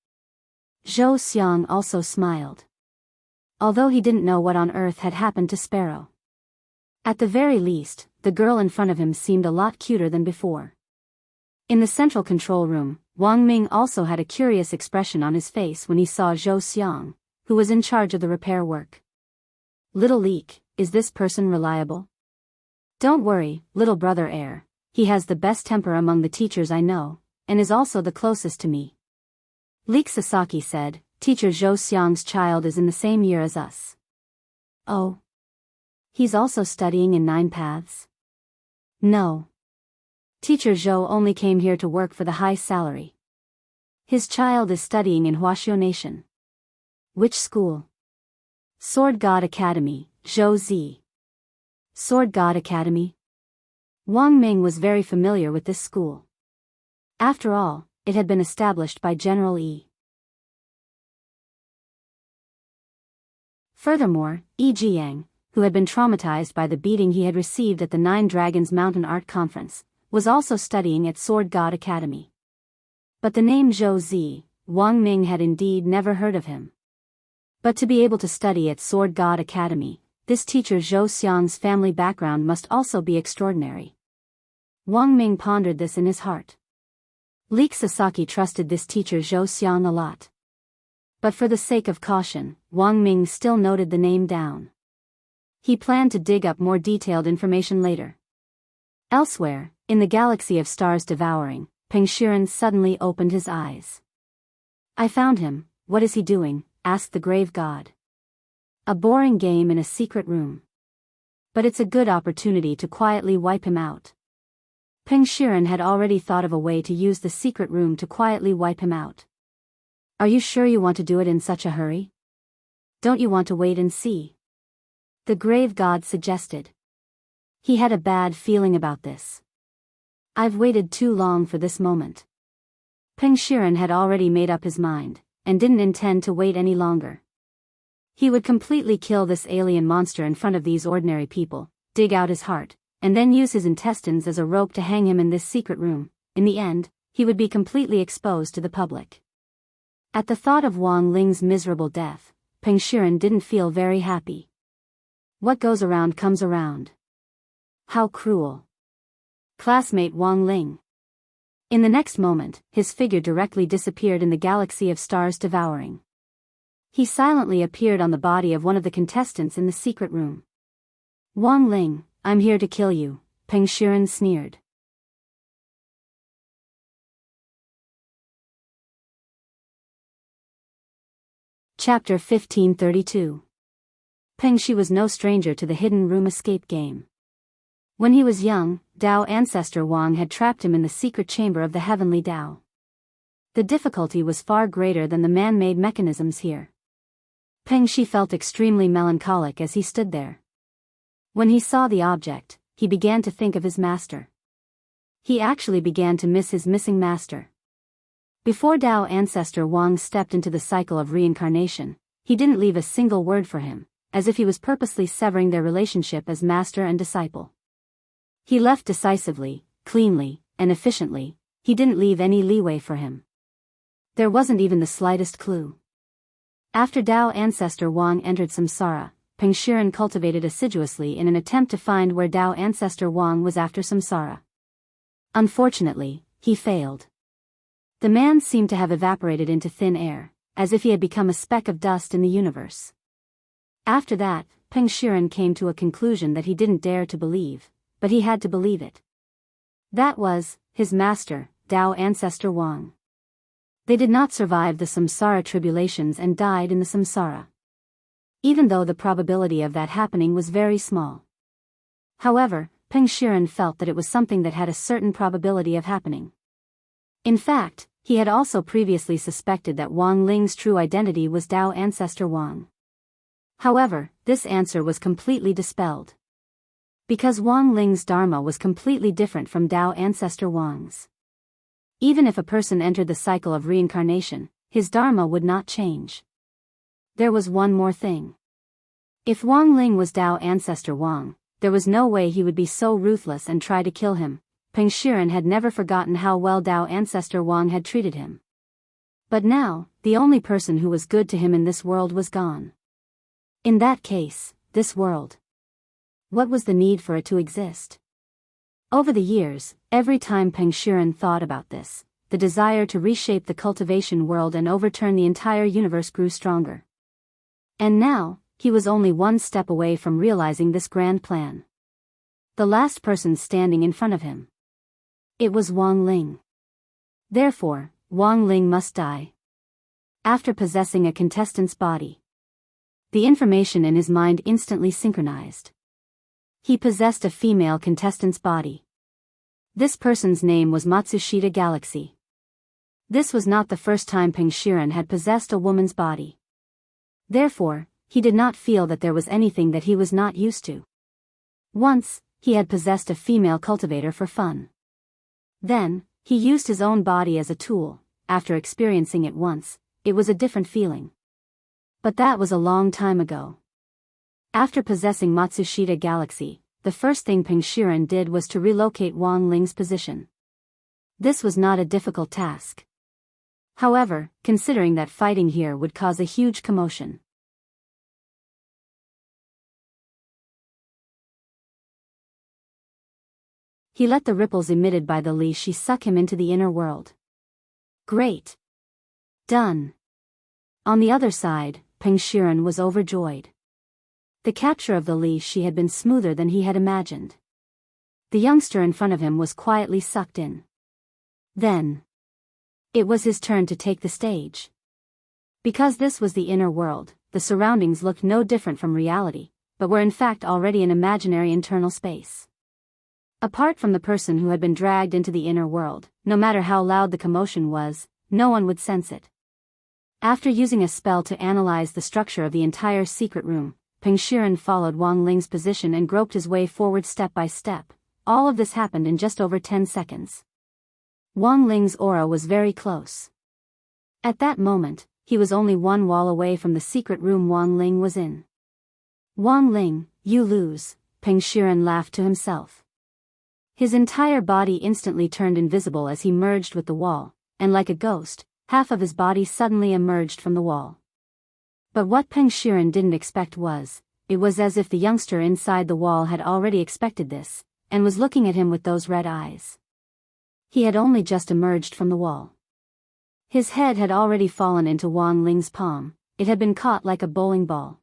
Zhou Xiang also smiled. Although he didn't know what on earth had happened to Sparrow. At the very least, the girl in front of him seemed a lot cuter than before. In the central control room, Wang Ming also had a curious expression on his face when he saw Zhou Xiang, who was in charge of the repair work. "Little Leek, is this person reliable?" "Don't worry, little brother Air, he has the best temper among the teachers I know, and is also the closest to me." Leek Sasaki said, "Teacher Zhou Xiang's child is in the same year as us." "Oh. He's also studying in 9 Paths?" "No. Teacher Zhou only came here to work for the high salary. His child is studying in Huaxiao Nation." "Which school?" "Sword God Academy, Zhou Zi." Sword God Academy? Wang Ming was very familiar with this school. After all, it had been established by General Yi. Furthermore, Yi Jiang, who had been traumatized by the beating he had received at the 9 Dragons Mountain Art Conference, was also studying at Sword God Academy. But the name Zhou Zi, Wang Ming had indeed never heard of him. But to be able to study at Sword God Academy, this teacher Zhou Xiang's family background must also be extraordinary. Wang Ming pondered this in his heart. Leek Sasaki trusted this teacher Zhou Xiang a lot. But for the sake of caution, Wang Ming still noted the name down. He planned to dig up more detailed information later. Elsewhere, in the galaxy of stars devouring, Peng Shiren suddenly opened his eyes. "I found him, what is he doing?" asked the grave god. "A boring game in a secret room. But it's a good opportunity to quietly wipe him out." Peng Shiren had already thought of a way to use the secret room to quietly wipe him out. "Are you sure you want to do it in such a hurry? Don't you want to wait and see?" the grave god suggested. He had a bad feeling about this. "I've waited too long for this moment." Peng Shiren had already made up his mind, and didn't intend to wait any longer. He would completely kill this alien monster in front of these ordinary people, dig out his heart, and then use his intestines as a rope to hang him in this secret room. In the end, he would be completely exposed to the public. At the thought of Wang Ling's miserable death, Peng Shiren didn't feel very happy. What goes around comes around. How cruel. Classmate Wang Ling. In the next moment, his figure directly disappeared in the galaxy of stars devouring. He silently appeared on the body of one of the contestants in the secret room. "Wang Ling, I'm here to kill you," Peng Shiren sneered. Chapter 1532. Peng Shi was no stranger to the hidden room escape game. When he was young, Dao ancestor Wang had trapped him in the secret chamber of the heavenly Dao. The difficulty was far greater than the man-made mechanisms here. Peng Shi felt extremely melancholic as he stood there. When he saw the object, he began to think of his master. He actually began to miss his missing master. Before Dao ancestor Wang stepped into the cycle of reincarnation, he didn't leave a single word for him, as if he was purposely severing their relationship as master and disciple. He left decisively, cleanly, and efficiently. He didn't leave any leeway for him. There wasn't even the slightest clue. After Dao ancestor Wang entered samsara, Peng Shiren cultivated assiduously in an attempt to find where Dao ancestor Wang was after samsara. Unfortunately, he failed. The man seemed to have evaporated into thin air, as if he had become a speck of dust in the universe. After that, Peng Shiren came to a conclusion that he didn't dare to believe, but he had to believe it. That was, his master, Dao ancestor Wang. They did not survive the samsara tribulations and died in the samsara. Even though the probability of that happening was very small. However, Peng Shiren felt that it was something that had a certain probability of happening. In fact, he had also previously suspected that Wang Ling's true identity was Dao ancestor Wang. However, this answer was completely dispelled. Because Wang Ling's dharma was completely different from Dao ancestor Wang's. Even if a person entered the cycle of reincarnation, his dharma would not change. There was one more thing. If Wang Ling was Dao ancestor Wang, there was no way he would be so ruthless and try to kill him. Peng Shiren had never forgotten how well Dao ancestor Wang had treated him. But now, the only person who was good to him in this world was gone. In that case, this world. What was the need for it to exist? Over the years, every time Peng Shiren thought about this, the desire to reshape the cultivation world and overturn the entire universe grew stronger. And now, he was only one step away from realizing this grand plan. The last person standing in front of him. It was Wang Ling. Therefore, Wang Ling must die. After possessing a contestant's body. The information in his mind instantly synchronized. He possessed a female contestant's body. This person's name was Matsushita Galaxy. This was not the first time Peng Shiren had possessed a woman's body. Therefore, he did not feel that there was anything that he was not used to. Once, he had possessed a female cultivator for fun. Then, he used his own body as a tool. After experiencing it once, it was a different feeling. But that was a long time ago. After possessing Matsushita Galaxy, the first thing Peng Shiren did was to relocate Wang Ling's position. This was not a difficult task. However, considering that fighting here would cause a huge commotion. He let the ripples emitted by the Li Shi suck him into the inner world. Great. Done. On the other side, Peng Shiren was overjoyed. The capture of the leash had been smoother than he had imagined. The youngster in front of him was quietly sucked in. Then it was his turn to take the stage. Because this was the inner world, the surroundings looked no different from reality, but were in fact already an imaginary internal space. Apart from the person who had been dragged into the inner world, no matter how loud the commotion was, no one would sense it. After using a spell to analyze the structure of the entire secret room, Peng Shiren followed Wang Ling's position and groped his way forward step by step. All of this happened in just over 10 seconds. Wang Ling's aura was very close. At that moment, he was only one wall away from the secret room Wang Ling was in. Wang Ling, you lose, Peng Shiren laughed to himself. His entire body instantly turned invisible as he merged with the wall, and like a ghost, half of his body suddenly emerged from the wall. But what Peng Shiren didn't expect was, it was as if the youngster inside the wall had already expected this, and was looking at him with those red eyes. He had only just emerged from the wall. His head had already fallen into Wang Ling's palm, it had been caught like a bowling ball.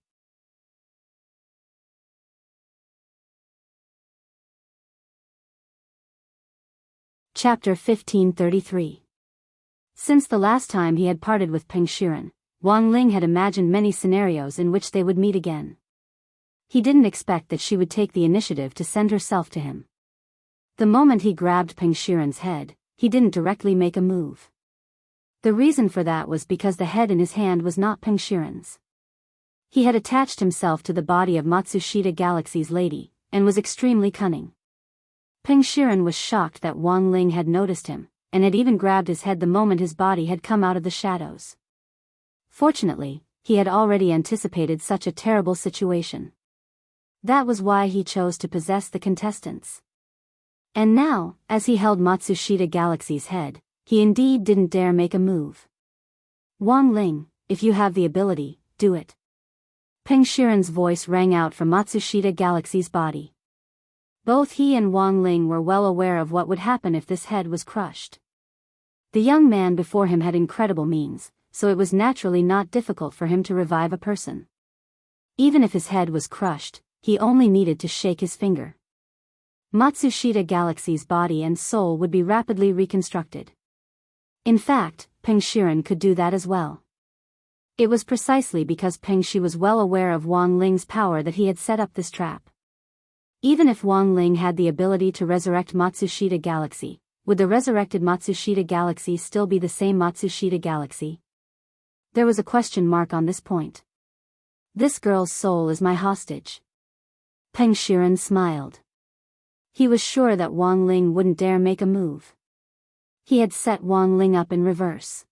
Chapter 1533. Since the last time he had parted with Peng Shiren, Wang Ling had imagined many scenarios in which they would meet again. He didn't expect that she would take the initiative to send herself to him. The moment he grabbed Peng Shiren's head, he didn't directly make a move. The reason for that was because the head in his hand was not Peng Shiren's. He had attached himself to the body of Matsushita Galaxy's lady, and was extremely cunning. Peng Shiren was shocked that Wang Ling had noticed him, and had even grabbed his head the moment his body had come out of the shadows. Fortunately, he had already anticipated such a terrible situation. That was why he chose to possess the contestants. And now, as he held Matsushita Galaxy's head, he indeed didn't dare make a move. Wang Ling, if you have the ability, do it. Peng Shiren's voice rang out from Matsushita Galaxy's body. Both he and Wang Ling were well aware of what would happen if this head was crushed. The young man before him had incredible means, so it was naturally not difficult for him to revive a person. Even if his head was crushed, he only needed to shake his finger. Matsushita Galaxy's body and soul would be rapidly reconstructed. In fact, Peng Shiren could do that as well. It was precisely because Peng Shi was well aware of Wang Ling's power that he had set up this trap. Even if Wang Ling had the ability to resurrect Matsushita Galaxy, would the resurrected Matsushita Galaxy still be the same Matsushita Galaxy? There was a question mark on this point. This girl's soul is my hostage. Peng Shiren smiled. He was sure that Wang Ling wouldn't dare make a move. He had set Wang Ling up in reverse.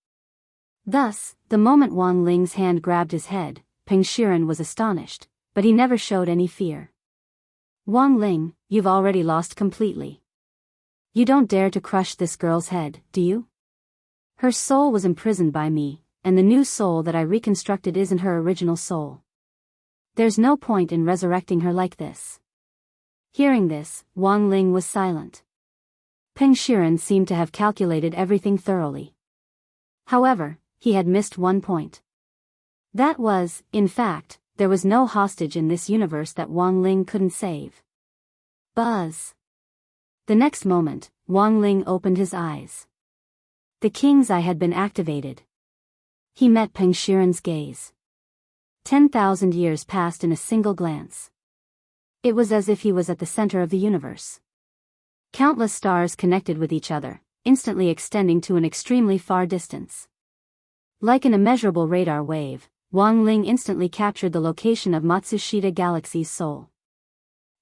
Thus, the moment Wang Ling's hand grabbed his head, Peng Shiren was astonished, but he never showed any fear. Wang Ling, you've already lost completely. You don't dare to crush this girl's head, do you? Her soul was imprisoned by me, and the new soul that I reconstructed isn't her original soul. There's no point in resurrecting her like this. Hearing this, Wang Ling was silent. Peng Shiren seemed to have calculated everything thoroughly. However, he had missed one point. That was, in fact, there was no hostage in this universe that Wang Ling couldn't save. Buzz. The next moment, Wang Ling opened his eyes. The king's eye had been activated. He met Peng Shiren's gaze. 10,000 years passed in a single glance. It was as if he was at the center of the universe. Countless stars connected with each other, instantly extending to an extremely far distance. Like an immeasurable radar wave, Wang Ling instantly captured the location of Matsushita Galaxy's soul.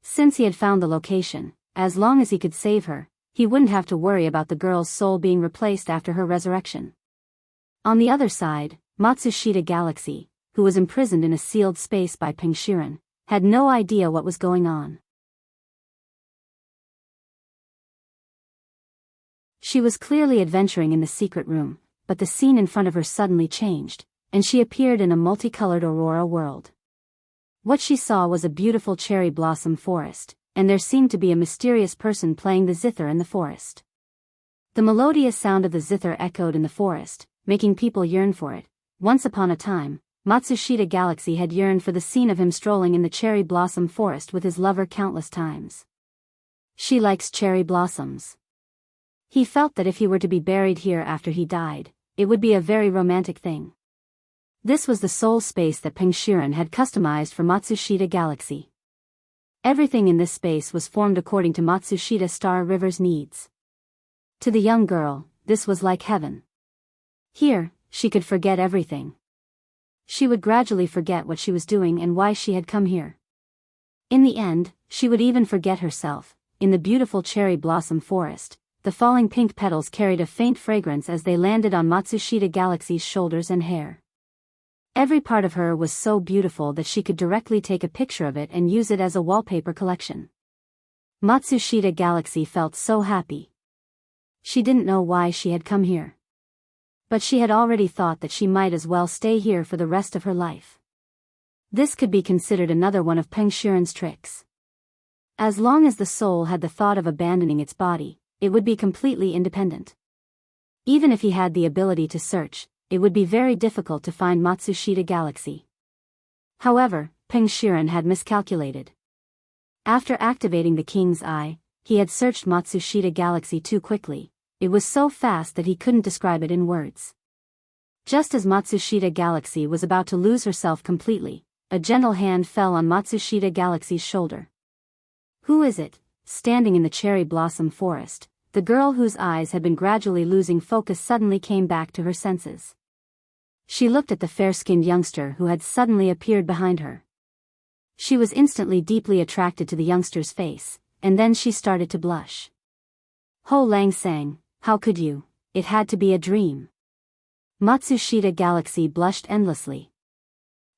Since he had found the location, as long as he could save her, he wouldn't have to worry about the girl's soul being replaced after her resurrection. On the other side, Matsushita Galaxy, who was imprisoned in a sealed space by Peng Shiren, had no idea what was going on. She was clearly adventuring in the secret room, but the scene in front of her suddenly changed, and she appeared in a multicolored aurora world. What she saw was a beautiful cherry blossom forest, and there seemed to be a mysterious person playing the zither in the forest. The melodious sound of the zither echoed in the forest, making people yearn for it. Once upon a time, Matsushita Galaxy had yearned for the scene of him strolling in the cherry blossom forest with his lover countless times. She likes cherry blossoms. He felt that if he were to be buried here after he died, it would be a very romantic thing. This was the soul space that Peng Shiren had customized for Matsushita Galaxy. Everything in this space was formed according to Matsushita Star River's needs. To the young girl, this was like heaven. Here, she could forget everything. She would gradually forget what she was doing and why she had come here. In the end, she would even forget herself. In the beautiful cherry blossom forest, the falling pink petals carried a faint fragrance as they landed on Matsushita Galaxy's shoulders and hair. Every part of her was so beautiful that she could directly take a picture of it and use it as a wallpaper collection. Matsushita Galaxy felt so happy. She didn't know why she had come here. But she had already thought that she might as well stay here for the rest of her life. This could be considered another one of Peng Shiren's tricks. As long as the soul had the thought of abandoning its body, it would be completely independent. Even if he had the ability to search, it would be very difficult to find Matsushita Galaxy. However, Peng Shiren had miscalculated. After activating the King's Eye, he had searched Matsushita Galaxy too quickly. It was so fast that he couldn't describe it in words. Just as Matsushita Galaxy was about to lose herself completely, a gentle hand fell on Matsushita Galaxy's shoulder. Who is it, standing in the cherry blossom forest? The girl whose eyes had been gradually losing focus suddenly came back to her senses. She looked at the fair-skinned youngster who had suddenly appeared behind her. She was instantly deeply attracted to the youngster's face, and then she started to blush. Ho Lang sang, how could you? It had to be a dream. Matsushita Galaxy blushed endlessly.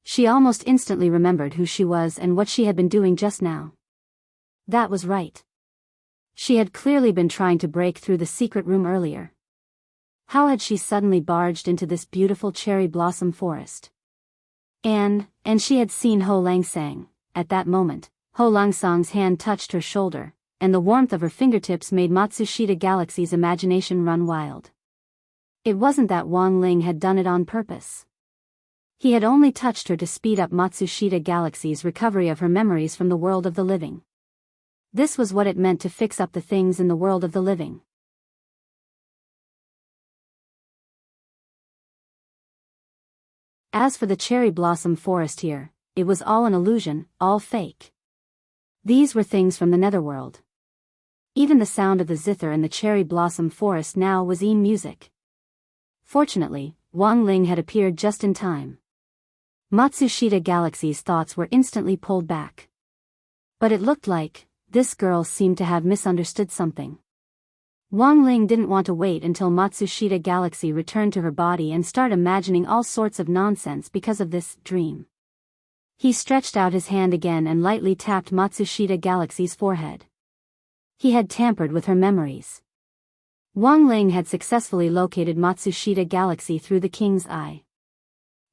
She almost instantly remembered who she was and what she had been doing just now. That was right. She had clearly been trying to break through the secret room earlier. How had she suddenly barged into this beautiful cherry blossom forest? And she had seen Ho Lang sang. At that moment, Ho Lang Sang's hand touched her shoulder, and the warmth of her fingertips made Matsushita Galaxy's imagination run wild. It wasn't that Wang Ling had done it on purpose. He had only touched her to speed up Matsushita Galaxy's recovery of her memories from the world of the living. This was what it meant to fix up the things in the world of the living. As for the cherry blossom forest here, it was all an illusion, all fake. These were things from the netherworld. Even the sound of the zither in the cherry blossom forest now was music. Fortunately, Wang Ling had appeared just in time. Matsushita Galaxy's thoughts were instantly pulled back. But it looked like this girl seemed to have misunderstood something. Wang Ling didn't want to wait until Matsushita Galaxy returned to her body and start imagining all sorts of nonsense because of this dream. He stretched out his hand again and lightly tapped Matsushita Galaxy's forehead. He had tampered with her memories. Wang Ling had successfully located Matsushita Galaxy through the King's Eye.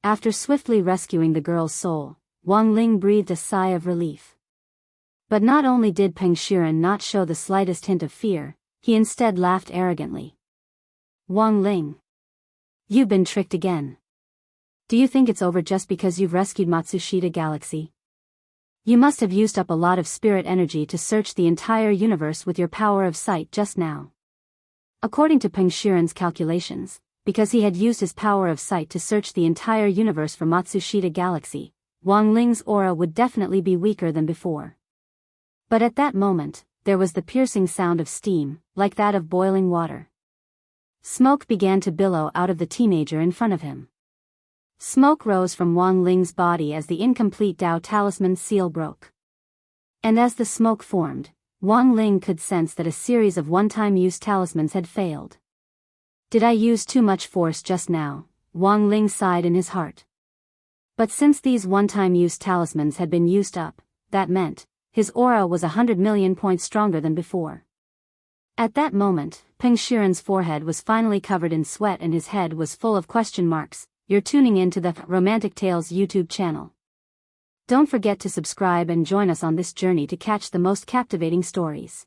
After swiftly rescuing the girl's soul, Wang Ling breathed a sigh of relief. But not only did Peng Shiren not show the slightest hint of fear, he instead laughed arrogantly. Wang Ling. You've been tricked again. Do you think it's over just because you've rescued Matsushita Galaxy? You must have used up a lot of spirit energy to search the entire universe with your power of sight just now. According to Peng Shiren's calculations, because he had used his power of sight to search the entire universe for Matsushita Galaxy, Wang Ling's aura would definitely be weaker than before. But at that moment, there was the piercing sound of steam, like that of boiling water. Smoke began to billow out of the teenager in front of him. Smoke rose from Wang Ling's body as the incomplete Dao Talisman seal broke. And as the smoke formed, Wang Ling could sense that a series of one-time use talismans had failed. Did I use too much force just now? Wang Ling sighed in his heart. But since these one-time use talismans had been used up, that meant his aura was 100 million points stronger than before. At that moment, Peng Shiren's forehead was finally covered in sweat and his head was full of question marks. You're tuning in to the Romantic Tales YouTube channel. Don't forget to subscribe and join us on this journey to catch the most captivating stories.